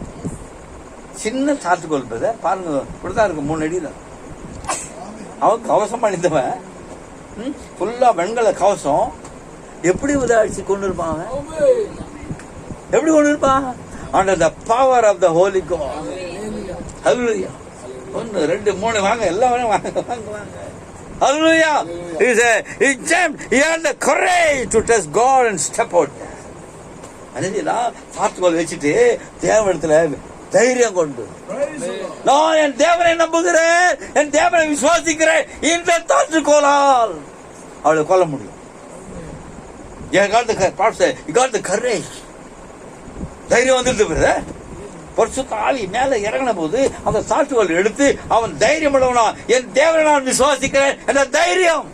சின்ன சாற்றுக்கோல் பிரதர், பாருங்க இப்படிதான் இருக்கு, 3 அடி தான். அவன் கவசம் அணிந்தவன், ஃபுல்லா வெண்கல கவசம். எப்படி உதாரிச்சு கொண்டு இருப்பான், எப்படி கொண்டு இருப்பான்? Under the power of the Holy Ghost. Hallelujah. 1 2 3 வாங்க, எல்லாரும் வாங்க. Hallelujah. He jumped. He had the courage to trust God and step out. அன்னைக்கு சாத்துக்கோல் வச்சுட்டு தேவனிடத்துல தைரியம் கொண்டு, நான் என் தேவனை நம்புகிறேன், என் தேவனை விசுவாசிக்கிறேன், இந்த சாற்றுக்கோலால் அவளை கொல்ல முடியும். You got the courage. தைரியம் வந்துருது பிரதர். பரிசுத்த ஆவி மேல இறங்கின போது அந்த சாற்றுகள் எடுத்து அவன் தைரியம் உள்ளவனா, என் தேவனை நான் விசுவாசிக்கிறேன் என்ற தைரியம்.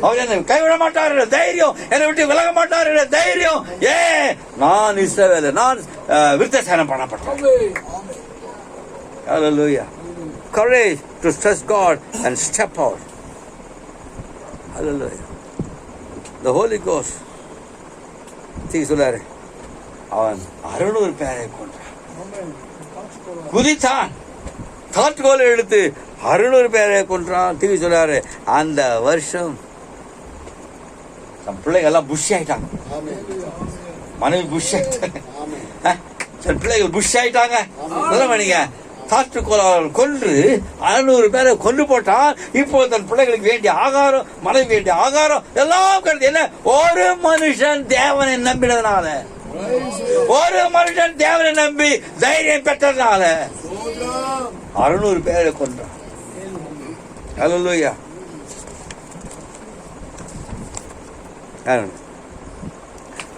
அவர் என்னை கைவிட மாட்டார் என்ற தைரியம், என்னை விட்டு விலக மாட்டார் என்ற தைரியம். நான் இஸ்ரவேல், நான் விருத்தசேனம் பண்ணப்பட்டேன். Hallelujah. Courage to trust God and step out. Hallelujah. The Holy Ghost சொல்றாரு, அவன் 600 பேரை கொன்றான். குதித்தான், தாட்கோலை எடுத்து 600 பேரை கொன்றான். திரும்பி சொல்றாரு, அந்த வருஷம் நம்ம பிள்ளைங்க எல்லாம் புஷ் ஆயிட்டாங்க. மனைவி புஷ் ஆயிட்டாங்க, சில பிள்ளைகள் புஷ் ஆயிட்டாங்க. நீங்க தாற்றுக்கோளால் கொன்று 600 பேரை கொண்டு போட்டான். இப்போ தன் பிள்ளைகளுக்கு வேண்டிய ஆகாரம், மனைவி வேண்டிய ஆகாரம் எல்லாம் கிடையாது. என்ன, ஒரு மனுஷன் தேவனை நம்பினதுனால, ஒரு மனுஷன் தேவனை நம்பி தைரியம் பெற்றதுனால 600 பேரை கொன்றான். ஹல்லேலூயா.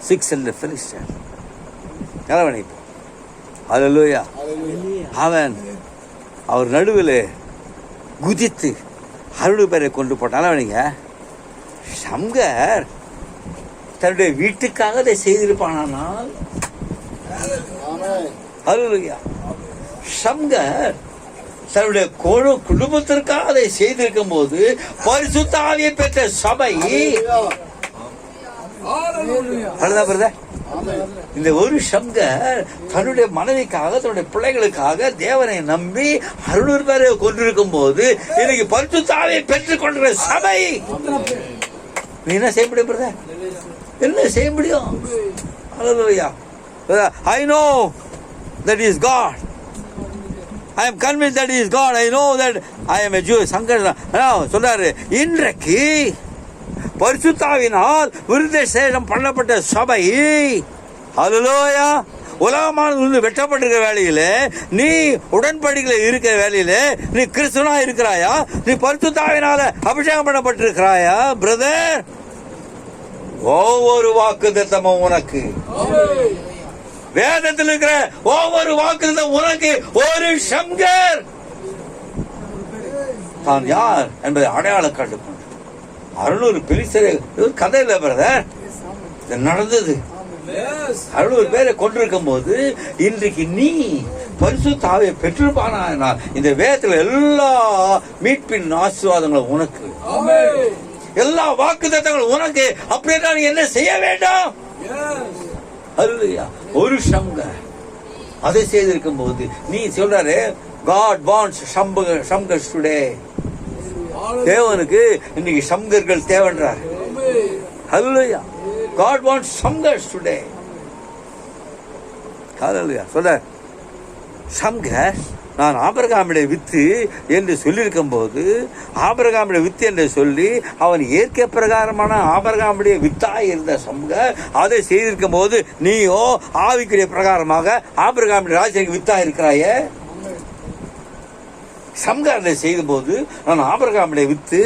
600 Philistines. கலவணிப்பு. ஹல்லேலூயா. அவன் அவர் நடுவில் குதித்து 600 பேரை கொண்டு போட்டான். சம்கர் தன்னுடைய வீட்டுக்காக அதை செய்திருப்பானால், ஹல்லேலூயா, சம்கர் தன்னுடைய குடும்பத்திற்காக அதை செய்திருக்கும் போது பரிசுத்த ஆவியை பெற்ற சபை, இந்த ஒரு சங்கர் தன்னுடைய மனைவிக்காக, தன்னுடைய பிள்ளைகளுக்காக தேவனை நம்பி 600 பேரை கொண்டிருக்கும் போது இன்னைக்கு பரிசுத்த ஆவியை பெற்றுக் கொண்ட சபை, நீ என்ன செய்ய முடியும் பிரதர்? என்ன செய்ய முடியும்? ஹல்லேலூயா. I know that he is God. I am convinced that he is God. I know that I am a Jew. Shankar சொல்றாரு, இன்றைக்கு பரிசுத்தாவினால் விருத்தசேதனம் பண்ணப்பட்ட சபை, ஹல்லேலூயா, உலகமானது வெட்டப்பட்டிருக்கிற வேலையில, நீ உடன்படிக்கையில இருக்கிற வேலையில நீ கிறிஸ்துவனா இருக்கிறாயா? நீ பரிசுத்தாவினால அபிஷேகம் பண்ணப்பட்டிருக்கிறாயா? பிரதர், ஒவ்வொரு வாக்குத்தத்தமும் உனக்கு, வேதத்தில் இருக்கிற ஒவ்வொரு வாக்குத்தத்தம் உனக்கு ஒரு சங்கர் தான் யார் என்பதை அடையாளம் கண்டுக்கொண்டு 600 பெலிஸ்தரை கதை இல்ல பிரதர், நடந்தது. 600 பேரை கொண்டிருக்கும் போது இன்றைக்கு நீ பரிசுத்த ஆவியை பெற்றிருப்பானா? இந்த வேதத்துல எல்லா மீட்பின் ஆசீர்வாதங்களும் உனக்கு, எல்லா வாக்குத்தத்தங்களும் உனக்கு. அப்படியே நீ என்ன செய்ய வேண்டாம்? ஹல்லேலூயா. ஒரு சங்கர் அதை செய்திருக்கும் போது நீ சொல்றாரு, God wants சங்கர்ஸ் டுடே. தேவனுக்கு இன்னைக்கு சங்கர்கள் தேவன்றார். ஹல்லேலூயா. God wants சங்கர்ஸ் டுடே. ஹல்லேலூயா. சொல்ல, சங்கர் நான் ஆபிரகாமுடைய வித்து என்று சொல்லியிருக்கும் போது, ஆபிரகாமுடைய வித்து என்று சொல்லி அவன் இயற்கை பிரகாரமான ஆபிரகாமுடைய வித்தாய் இருந்த சங்கர் அதை செய்திருக்கும் போது நீயோ ஆவிக்குரிய பிரகாரமாக ஆபிரகாமுடைய ராஜ்யத்துக்கு வித்தாய் இருக்கிறாயே. சம்காரத்தை செய்த போது நான் ஆபிரகாமுடைய வித்து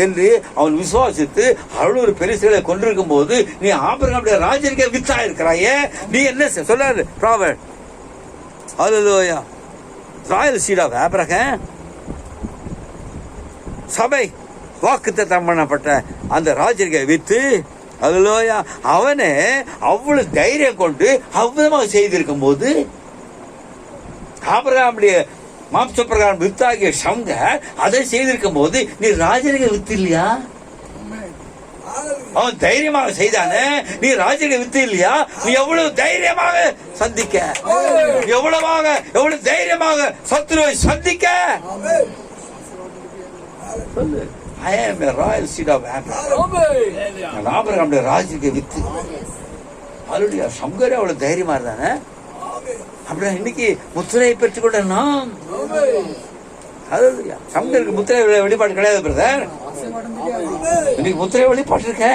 என்று அவன் விசுவாசித்து 600 பெலிஸ்தரை கொண்டிருக்கும் போது நீ ஆபிரகாமுடைய ராஜ்யத்துக்கு வித்தா இருக்கிறாயே. நீ என்ன சொல்றாரு ப்ராவர்ட்? ஹல்லேலூயா. Royal seed of Abraham. சபை வாக்குத்தத்தம் பண்ணப்பட்ட அந்த ராஜ்யத்தை வித்து, ஹல்லேலூயா, அவனே அவ்வளவு தைரியம் கொண்டு அவ்வளவு செய்திருக்கும் போது ஆபிரகாமுடைய மாம்ச பிரகாரம் வித்தாகிய சங்கர் அதை செய்திருக்கும் போது நீ ராஜரிக வித்து இல்லையா? அவன் தைரியமாக செய்தானே, நீ ராஜரிக வித்து இல்லையா? நீ எவ்வளவு தைரியமாக சந்திக்க, எவ்வளவு தைரியமாக சத்துருவை சந்திக்க. சொல்லு, I am a royal seed of Abraham. நான் ஆபிரகாமுடைய ராஜரிக வித்து. ஹல்லேலூயா. சங்கரே அவ்வளவு தைரியமா இருந்தானே. அப்படின்னா இன்னைக்கு முத்திரையை பெற்றுக்கொண்ட நாம், சங்கருக்கு முத்திரை வெளிப்பாடு கிடையாது பிரதர். இன்னைக்கு முத்திரை வெளிப்பாடு இருக்க,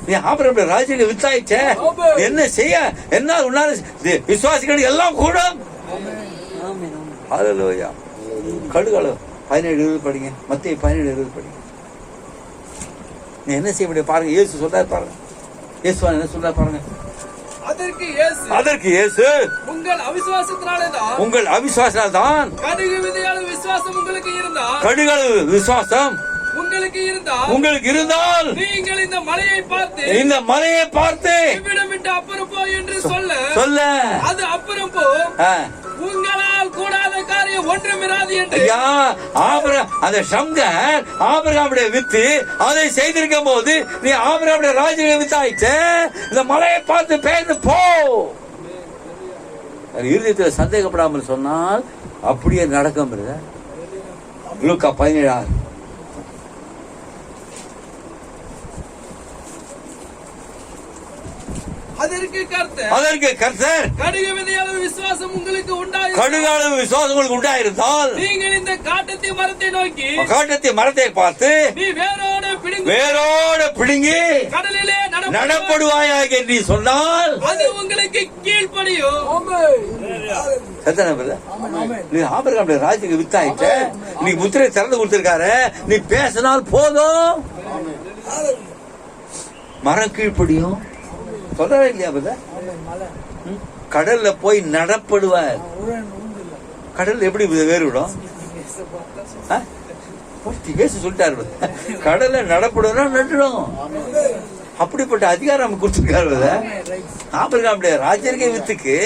நீ ஆபிரகாமுடைய ராஜ்யத்தை வித்தாயிச்ச. என்ன செய்ய, என்ன உன்னால விசுவாசிகள் எல்லாம் கூடும். ஹல்லேலூயா. கடுகளவு 17:20 படிங்க, மத்தேயு 17:20 படிங்க. நீ என்ன செய்ய முடியும் பாருங்க. இயேசு சொல்றாரு பாருங்க, இயேசுவான் என்ன சொல்றாரு பாருங்க. அதற்கு இயேசு உங்கள் அவிசுவாசத்தால் தான் கடுகு விதையளவு விசுவாசம் உங்களுக்கு இருந்தால் கடுகளவு விசுவாசம் உங்களுக்கு இருந்தால் நீங்கள் இந்த மலையை பார்த்து இவ்விடம் விட்டு அப்புறம் போ என்று சொல்ல அது அப்புறம் போ, உங்களால் கூடாத காரியம் ஒன்றுமிராது என்று. அந்த சங்கர் ஆபிரகாமுடைய வித்து அதை செய்திருக்கும் போது நீ ஆபிரகாமுடைய ராஜ்யத்தை வித்தாயிட்டு இந்த மலையை பார்த்து பேர்ந்து போ. இருதயத்தில் சந்தேகப்படாமல் சொன்னால் அப்படியே நடக்கும். லூக்கா 17. அதற்கு கர்த்தர் கடுகு விதையளவு விசுவாசம் உங்களுக்கு உண்டாயிருந்தால் நீங்கள் இந்த காட்டத்தை மரத்தை பார்த்து நீ வேரோடு பிடுங்கி கடலிலே நடப்படுவாயாக என்று சொன்னால் அது உங்களுக்கு கீழ்ப்படியும். நீ ஆபிரகாமுடைய ராஜ்யத்துக்கு வித்தாயிட்ட, நீ முத்திரை திறந்து கொடுத்திருக்காரு, நீ பேசினால் போதும் மரம் கீழ்ப்படியும். சொல்றவே இல்லையா? கடல்ல போய் நடப்படுவார். கடல்ல எப்படி வேறுவிடும்? சொல்லிட்டாரு, கடல்ல நடப்படுவோம் நட்டுடும். அப்படிப்பட்ட அதிகாரம் நம்ம கொடுத்திருக்காரு. ஆபிரகாமுடைய ராஜ்யத்திற்கு வித்துக்கு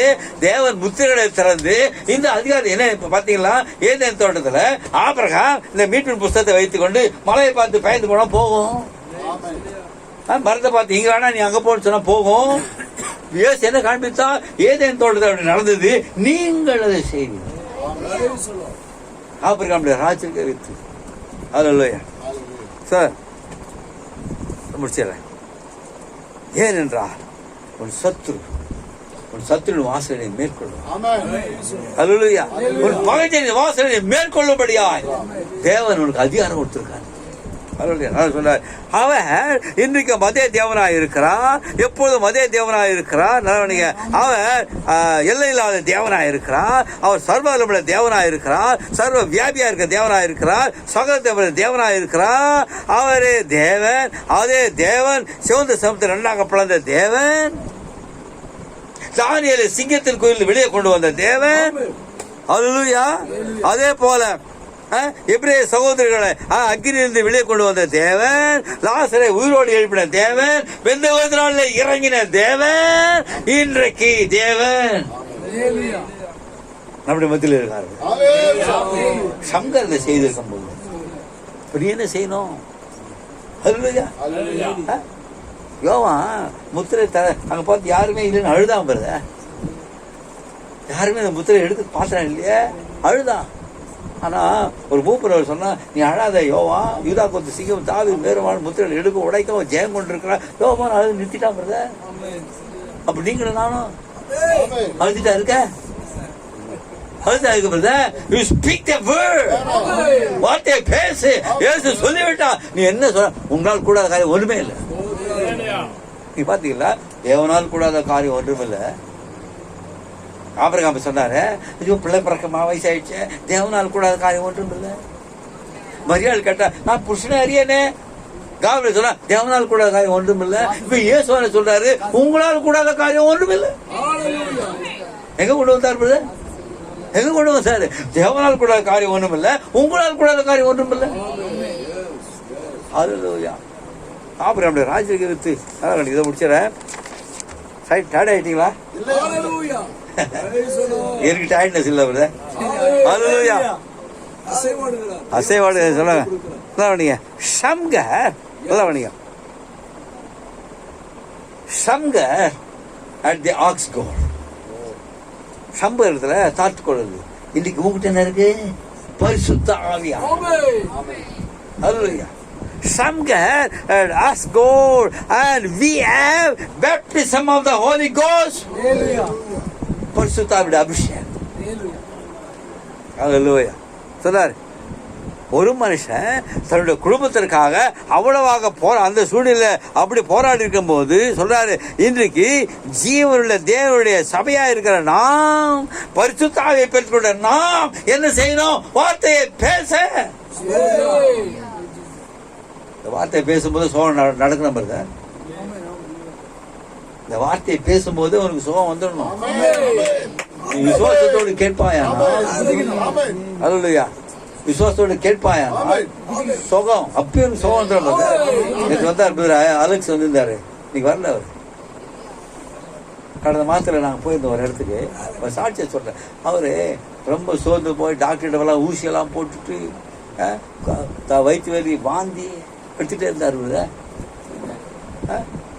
தேவன் முத்திரைகளை திறந்து இந்த அதிகாரம் என்ன இப்ப பாத்தீங்களா? ஏதேன் தோட்டத்துல ஆபிரகாம் இந்த மீட்பின் புஸ்தகத்தை வைத்துக் கொண்டு மலையை பார்த்து பயந்து போனா போகும். மரத்தை பார்த்து இங்க வேணா நீ அங்க போன்னு சொன்னா போகும். என்ன காண்பித்தா ஏதேன் தோட்டத்தில் அப்படி நடந்தது, நீங்கள் அதை செய்வீங்க. ஆபிரகாமுடைய ராஜ்யத்திற்கு வித்து. அல்லேலூயா. சார் முடிச்சிடறேன். ஏனென்றால் உன் சத்துரு வாசனை மேற்கொள்ளும். அல்லேலூயா. உன் பகைஞரின் வாசனை மேற்கொள்ளும்படியாய் தேவன் உனக்கு அதிகாரம் கொடுத்திருக்காரு. அவர் இன்றைக்கு மதே தேவனாய் இருக்கிறார், எப்பொழுதும் மதே தேவனாய் இருக்கிறார். அவர் எல்லை இல்லாத தேவனாய் இருக்கிறார். அவர் சர்வ தேவனாய் இருக்கிறார், சர்வ வியாபியா இருக்க தேவனாய் இருக்கிறார், சகல தேவனாய் இருக்கிறார். அவரே தேவன். அதே தேவன் சிவந்த சமத்தை நன்றாக பிளந்த தேவன். தானியேலை சிங்கத்தின் கோயில் வெளியே கொண்டு வந்த தேவன். அல்லேலூயா. அதே போல எபிரேய சகோதரர்களை அக்கினியிலிருந்து வெளியே கொண்டு வந்த தேவன், லாசரை உயிரோடு எழுப்பின தேவன், பெந்தெகோஸ்து நாளில் இறங்கின தேவன், இன்றைக்கு தேவன் நம்முடைய மத்தியில் இருக்கார்கள். சங்கர் செய்திருக்கும் போது நீ என்ன செய்யணும்? யோவான் முத்திரை அங்க பார்த்து யாருமே இல்லைன்னு அழுதான் பாருங்க. யாருமே அந்த முத்திரை எடுத்து பாத்திரம் இல்லையே, அழுதான். ஆனா ஒரு மூப்பர் சொன்னா, நீ அழாத யோவா, யூதா கொத்து சிங்கம் தாவி வேறுமான முத்திரை எடுக்க உடைக்க ஜெயம் கொண்டிருக்கிறான். யோவான் அழுது நிறுத்திட்டான் பாருங்க. அப்ப நீங்க நானும் அழுதுட்டா இருக்க. சொல்லிவிட்டா நீ என்ன சொல்ல? உங்களால் கூடாத காரியம் ஒண்ணுமே இல்லை. நீ பாத்தீங்களா? தேவனால் கூடாத காரியம் ஒன்றும் இல்லை. ஆபிரகாம் சொன்னாரு, பிள்ளை பிறக்கமா வயசாயிடுச்சு, தேவனால் கூடாத காரியம் ஒன்றும் இல்லை. மரியாள் கேட்டா, நான் புருஷனை அறியனே. காவல் சொன்னா தேவனால் கூடாத காரியம் ஒன்றும் இல்லை. இப்ப இயேசுவான சொல்றாரு, உங்களால் கூடாத காரியம் ஒன்றும் இல்லை. எங்க கொண்டு வந்தார்? எங்க கொண்டு வந்தாரு? தேவனால் கூடாத காரியம் ஒன்றும் இல்லை, உங்களால் கூடாத காரியம் ஒன்றும் இல்லை. அல்லேலூயா. ஆபிரகாமுடைய ராஜ்யத்தை வித்து இதை முடிச்சிடறேன். சைட் டயர்ட் ஆயிட்டீங்களா? எனக்கு டயர்ட்னஸ் இல்லை. அல்லேலூயா. அசைவாடு சொல்லுங்க. சங்கர் அட் தி ஆக்ஸ் கோல். சம்ப இடத்துல தாத்து கொள்ளுது. இன்னைக்கு உங்ககிட்ட என்ன இருக்கு? பரிசுத்த ஆவியா. அல்லேலூயா. Samgar and us God, and we have baptism of the Holy Ghost. பரிசுத்தாவிட அபிஷேகம். அல்லேலூயா. சொன்னார், ஒரு மனுஷன் தன்னுடைய குடும்பத்திற்காக அவ்வளவாக அந்த சூழ்நிலை அப்படி போராடி இருக்கும் போது சொல்றாரு, இன்றைக்கு ஜீவனுள்ள தேவனுடைய சபையா இருக்கிற நாம், பரிசுத்த ஆவியை பெற்றுக்கொண்ட நாம் என்ன செய்யணும்? வார்த்தையை பேச. வார்த்தை பேசும்போது சோழன் நடக்கணும் பாருங்க. இந்த வார்த்தையை பேசும்போது உனக்கு சுகம் வந்துடணும். நீ விசுவாசத்தோடு கேட்பாயா? அல்லேலூயா. விசுவாசத்தோடு கேட்பாயா? சுகம் அப்பயும் சுகம் வந்துடும். நேற்று வந்தார் அலெக்ஸ் வந்திருந்தாரு, இன்னைக்கு வரல அவர். கடந்த மாதத்தில் நாங்கள் போயிருந்தோம் ஒரு இடத்துக்கு. சாட்சியை சொல்கிறேன். அவர் ரொம்ப சோர்ந்து போய் டாக்டர்கிட்டலாம் ஊசியெல்லாம் போட்டுட்டு வயிற்று வலி வாந்தி படுத்துட்டே இருந்தார்.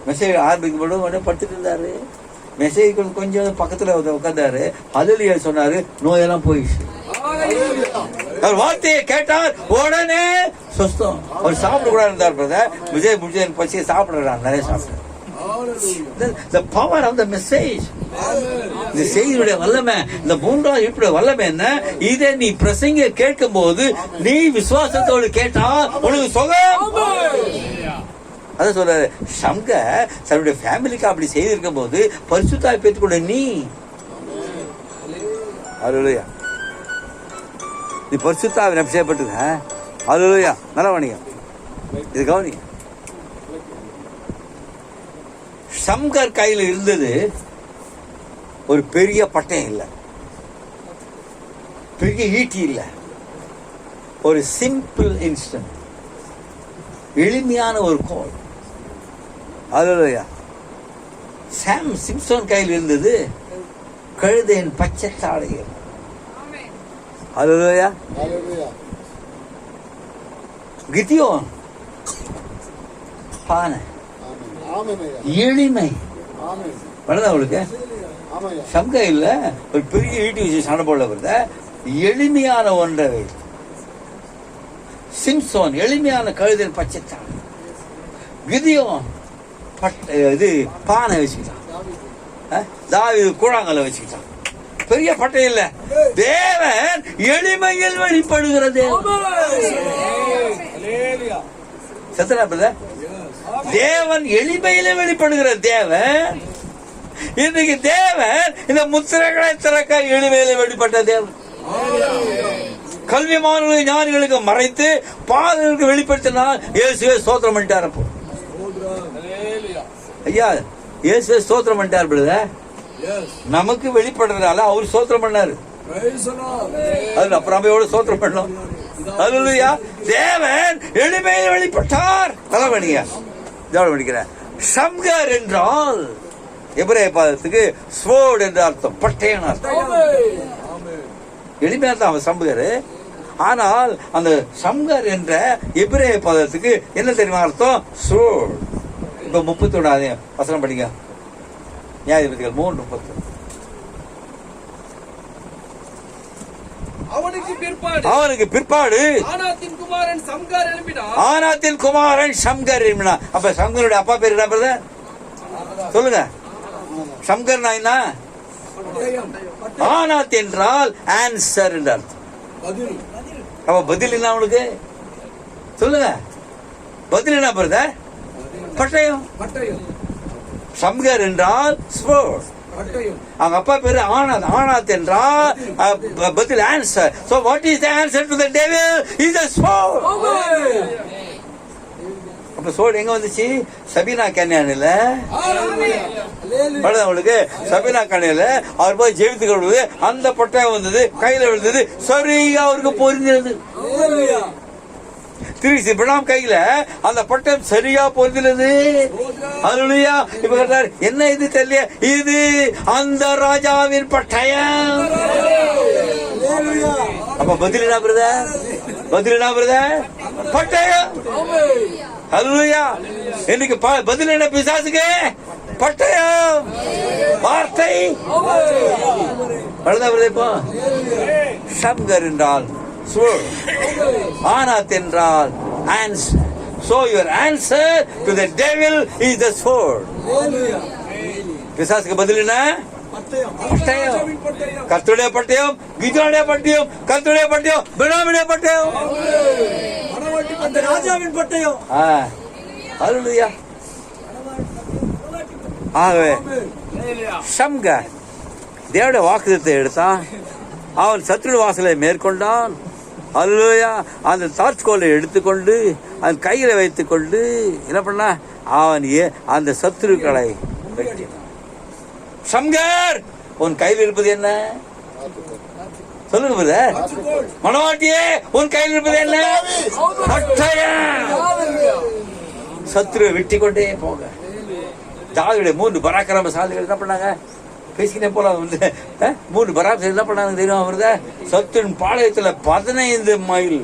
மெசேஜ் ஆரம்பிக்கப்படும் உடனே படுத்துட்டு இருந்தாரு. மெசேஜ் கொஞ்சம் பக்கத்தில் உட்காந்தாரு. அதில் சொன்னாரு நோயெல்லாம் போயிடுச்சு. அவர் வார்த்தையை கேட்டார், உடனே சுஸ்தம். அவர் சாப்பிட கூட இருந்தார். விஜய் முடிஞ்ச எனக்கு பசியை சாப்பிடுறான், நிறைய சாப்பிடுறேன். The power of the message. இந்த செய்தியுடைய வல்லமை, இந்த மூன்றாவது இப்படி வல்லமை என்ன? இதை நீ பிரசங்க கேட்கும் போது நீ விசுவாசத்தோடு கேட்டா உனக்கு சுகம். அத சொல்றாரு சங்கர் தன்னுடைய ஃபேமிலிக்கு அப்படி செய்திருக்கும் போது பரிசுத்தாய் பெற்றுக்கொண்ட நீ. அல்லேலூயா. நீ பரிசுத்தாவின் அபிஷேகப்பட்டுக்க. அல்லேலூயா. நல்ல வணிகம். இது கவனி. சங்கர் கையில் இருந்தது ஒரு பெரிய பட்டயம் இல்லை, பெரிய ஈட்டி இல்லை, ஒரு சிம்பிள் இன்ஸ்டன்ட், எளிமையான ஒரு கோல். அல்லேலூயா. சாம் சிம்சன் கையில் இருந்தது கழுதையின் பச்சை தாடைகள். அல்லேலூயா. கிதியோன் பானை, எளிமை. படதா அவளுக்கு சம்கா இல்ல, ஒரு பெரிய ஈட்டி வச்சு சண்டை போடல. எளிமையான ஒன்றை. சிம்சோன் எளிமையான கழுதின் பச்சைத்தான். கிதியோன் இது பானை வச்சுக்கிட்டான். தாவீது கூழாங்கல்ல வச்சுக்கிட்டான். பெரிய பட்டை இல்ல. தேவன் எளிமையில் வெளிப்படுகிறது. சத்தனா தேவன் எளிமையிலே வெளிப்படுகிற தேவன். இன்னைக்கு தேவன் இந்த முத்திரைகளை திறக்க எளிமையிலே வெளிப்பட்ட தேவன். கல்விமான்களை ஞானிகளுக்கு மறைத்து பாதங்களுக்கு வெளிப்படுத்தினால் இயேசுவே ஸ்தோத்திரம் பண்ணிட்டார். அப்போ ஐயா இயேசுவே ஸ்தோத்திரம் பண்ணிட்டார். நமக்கு வெளிப்படுறதுனால அவர் ஸ்தோத்திரம் பண்ணாரு. அது அப்புறம் எவ்வளவு ஸ்தோத்திரம் பண்ணோம். அல்லேலூயா. தேவன் எளிமையில் வெளிப்பட்டார். தலைவணியா படிக்கிற சம்கர் என்றால் எபிரேய பதத்துக்கு ஸ்வோர்ட் என்ற அர்த்தம், பட்டயம் அர்த்தம். எளிமையா தான் அவன் சம்கர். ஆனால் அந்த சம்கர் என்ற எபிரேய பதத்துக்கு என்ன தெரியுமா அர்த்தம்? ஸ்வோர்ட். இப்ப 31 வசனம் படிங்க. நியாயாதிபதிகள் 3:30. அவனுக்கு பிற்பாடு ஆனாத்தின் குமாரன் சம்கர் எழுப்பினான். அப்ப சம்கருடைய அப்பா பேர் என்ன சொல்லுங்க? சம்கர்னா என்ன? ஆனாத் என்றால் ஆன்சர் என்ற அர்த்தம். அப்ப பதில் என்ன அவனுக்கு சொல்லுங்க? பதில் என்ன பிரதர்? பட்டயம். சம்கர் என்றால் ஸ்வோர்ட். அவங்க அப்பா பேரு ஆனாத். ஆனாத் என்றால் பதில் answer. So what is the answer to the devil? Is a sword. அப்ப sword எங்க வந்துச்சு? சபீனா கன்யானில. அவளுக்கு சபீனா கன்யானில அவர் போய் ஜெபித்துக் கொள்வது, அந்த பட்டயம் வந்தது, கையில விழுந்தது, சரியா அவருக்கு பொருந்தது. திருச்சி பிரணாம் கையில அந்த பட்டம் சரியா பொருந்தினது. அல்லேலூயா. இப்ப கேட்டார் என்ன இது தெரியல, இது அந்த ராஜாவின் பட்டயம். அப்ப பதில் என்ன பிரதர்? பதில் என்ன பிரதர்? பட்டயம். அல்லேலூயா. இன்னைக்கு பதில் என்ன பிசாசுக்கு? பட்டயம், வார்த்தை. இப்போ சம்கர் என்றால் ஆனாத் என்றால் answer. So your answer to the devil is the sword. பிசாசுக்கு பதில் என்ன? பட்டயம். கர்த்தருடைய பட்டயம், கிதியோனுடைய பட்டயம், கர்த்தருடைய பட்டயம், பிரணாமுடைய பட்டயம், அந்த ராஜாவின் பட்டயம். அல்லேலூயா. ஆகவே சம்கர் தேவனுடைய வாக்குத்தத்தை எடுத்தான். அவன் சத்துரு வாசலை மேற்கொண்டான். அல்லேலூயா. அந்த தார்ச்கோலை எடுத்துக்கொண்டு அவன் கையில வைத்துக் கொண்டு என்ன பண்ண? அவன் அந்த சத்துருக்களை வெட்டினான். சங்கர், உன் கையில் இருப்பது என்ன? சொல்லுங்க பிரதர். மனவாட்டியே, உன் கையில் இருப்பது என்ன? பட்டயம். சத்துருவை வெட்டி கொண்டே போக. தாவீது 3 பராக்கிரமசாலிகள் என்ன பண்ணாங்க? பேசிக்கிட்டே போலாம். 3 பராக்கிரமசாலிகள் என்ன பண்ணாங்க தெரியும்? அவருத சத்துருவின் பாளையத்துல 15 மைல்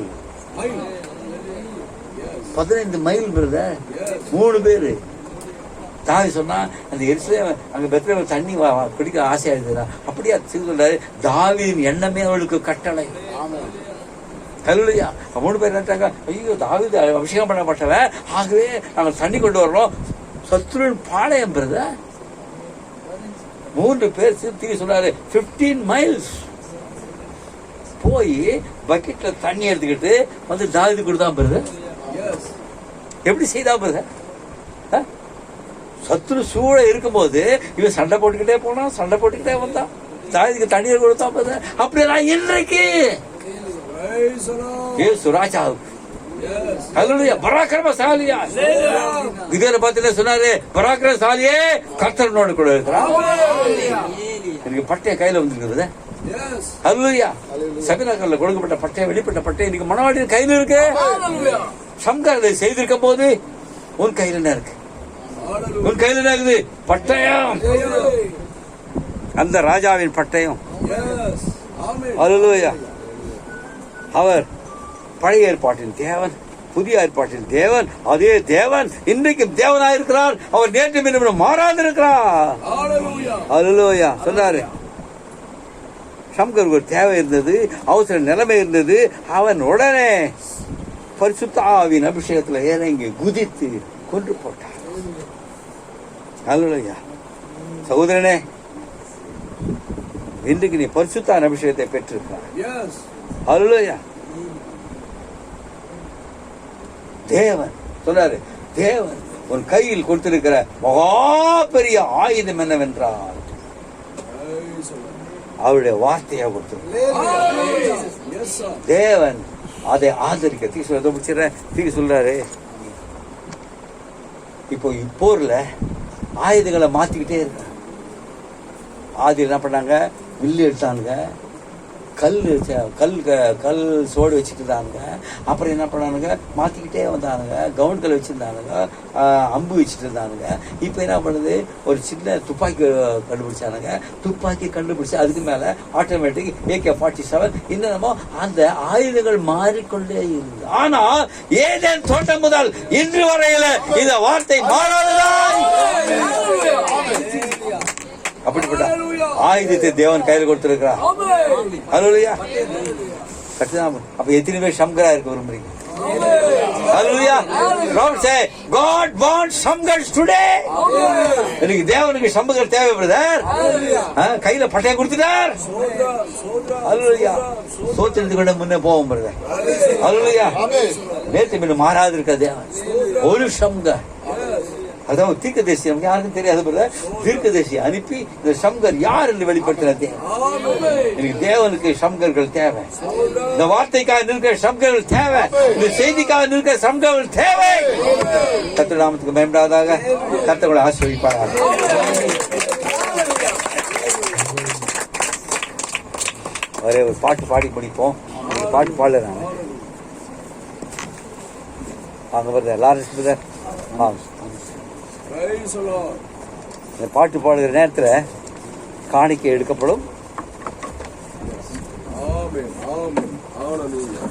15 மைல் பிரதர், 3 பேரு. தாவி சொன்னா அந்த எரிசலேம் அங்க பெத்லகேம்ல தண்ணி குடிக்க ஆசையா இருக்குதா? அப்படியா சொல்றாரு. தாவீதின் எண்ணமே அவளுக்கு கட்டளை. ஹல்லேலூயா. 3 பேர் நினைச்சாங்க, ஐயோ தாவீது அபிஷேகம் பண்ணப்பட்டவன், ஆகவே நாங்கள் தண்ணி கொண்டு வர்றோம். சத்துருவின் பாளையம் பிரதர். 3 பேர் தீவி சொன்னாரு. 15 மைல்ஸ் போய் பக்கெட்ல தண்ணி எடுத்துக்கிட்டு வந்து தாவீது கொடுத்தான் பிரதர். எப்படி செய்தா பிரதர்? சத்துரு சூழ இருக்கும்போது இவன் சண்டை போட்டுக்கிட்டே போனான், சண்டை போட்டுக்கிட்டே வந்தான். தாவீதுக்கு தண்ணீர் கொடுத்தான் பிரதர். அப்படியே இன்றைக்கு ராஜாவுக்கு பராக்கிரமசாலியா இதனை பார்த்து சொன்னாரு, பராக்கிரமசாலியே கர்த்தரோடு கூட இருக்கிறான். எனக்கு பட்டைய கையில வந்துருக்குது. ஹல்லேலூயா. சபினாக்கள்ல கொடுக்கப்பட்ட பட்டை, வெளிப்பட்ட பட்டை இன்னைக்கு மனவாட்டியின் கையில இருக்கு. சம்காரத்தை செய்திருக்கும் போது உன் கையில என்ன இருக்கு? உன் கையில என்ன இருக்குது? பட்டயம். அந்த ராஜாவின் பட்டயம். ஹல்லேலூயா. அவர் பழைய ஏற்பாட்டின் தேவன், புதிய ஏற்பாட்டின் தேவன். அதே தேவன் இன்றைக்கும் தேவனாயிருக்கிறார். அவர் நேற்று மீண்டும் மாறாதிருக்கிறார். ஹல்லேலூயா. சொன்னாரு, சம்கருக்கு ஒரு தேவை இருந்தது, அவசர நிலைமை இருந்தது. அவன் உடனே பரிசுத்த ஆவியின் அபிஷேகத்துல இறங்கி குதித்து கொன்று போட்டார். ஹல்லேலூயா. சகோதரனே, இன்றைக்கு நீ பரிசுத்த அபிஷேகத்தை பெற்றிருக்கிறார். ஹல்லேலூயா. தேவன் சொன்னாரு, தேவன் உன் கையில் கொடுத்திருக்கிற மகா பெரிய ஆயுதம் என்னவென்றால் அவருடைய வார்த்தையா கொடுத்திருக்கிறார். தேவன் அதை ஆதரிக்க தீக்கு சொல்றாரு. இப்போ இப்போர்ல ஆயுதங்களை மாத்திக்கிட்டே இருக்க. ஆதி என்ன பண்ணாங்க? வில்லு எடுத்தானுங்க, கல் சோடு வச்சுட்டு இருந்தானுங்க. அப்புறம் என்ன பண்ணானுங்க? மாத்திக்கிட்டே வந்தானுங்க. கவுன்கள் வச்சிருந்தானுங்க, அம்பு வச்சுட்டு இருந்தானுங்க. இப்ப என்ன பண்ணுது? ஒரு சின்ன துப்பாக்கி கண்டுபிடிச்சானுங்க. துப்பாக்கி கண்டுபிடிச்சு அதுக்கு மேல ஆட்டோமேட்டிக் AK-47 இன்னமோ அந்த ஆயுதங்கள் மாறிக்கொண்டே இருந்தது. ஆனா ஏதேன் தோட்டம் முதல் இன்று வரையில இந்த வார்த்தை மாறாததான். அப்படிப்பட்ட ஆயுதத்தை தேவன் கையில் கொடுத்திருக்கிறார். ஹல்லேலூயா. அப்ப எத்தனை பேர் சம்கரா இருக்க விரும்புறீங்க? ஹல்லேலூயா. God wants Shamgars today. எனக்கு தேவனுக்கு சம்பகர் தேவை பிரதர். கையில பட்டையை கொடுத்துட்டார். ஹல்லேலூயா. சோத்திரத்துக்கு கூட முன்னே போவோம் பிரதர். ஹல்லேலூயா. நேற்று மீண்டும் மாறாது இருக்க தேவன் ஒரு சம்கர். அதாவது தீர்க்கதரிசி நமக்கு யாருக்கும் தெரியாது பிரதர். தீர்க்கதரிசி அனுப்பி இந்த சம்கர் யார் என்று வெளிப்படுத்தின எனக்கு தேவனுக்கு சம்கர்கள் தேவை. இந்த வார்த்தைக்காக நிற்கிற சம்கர்கள் தேவை. இந்த செய்திக்காக நிற்கிற சம்கர்கள் தேவை. கர்த்தர் நாமத்துக்கு பயன்படாதாக. கர்த்தர்களை ஆசீர்வதிப்பாராக. ஒரே ஒரு பாட்டு பாடி முடிப்போம். பாட்டு பாடல நான் அங்க வருது லாரன்ஸ் பிரதர். இந்த பாட்டு பாடுகிற நேரத்தில் காணிக்கை எடுக்கப்படும். ஆமென். ஆமென். ஹல்லேலூயா.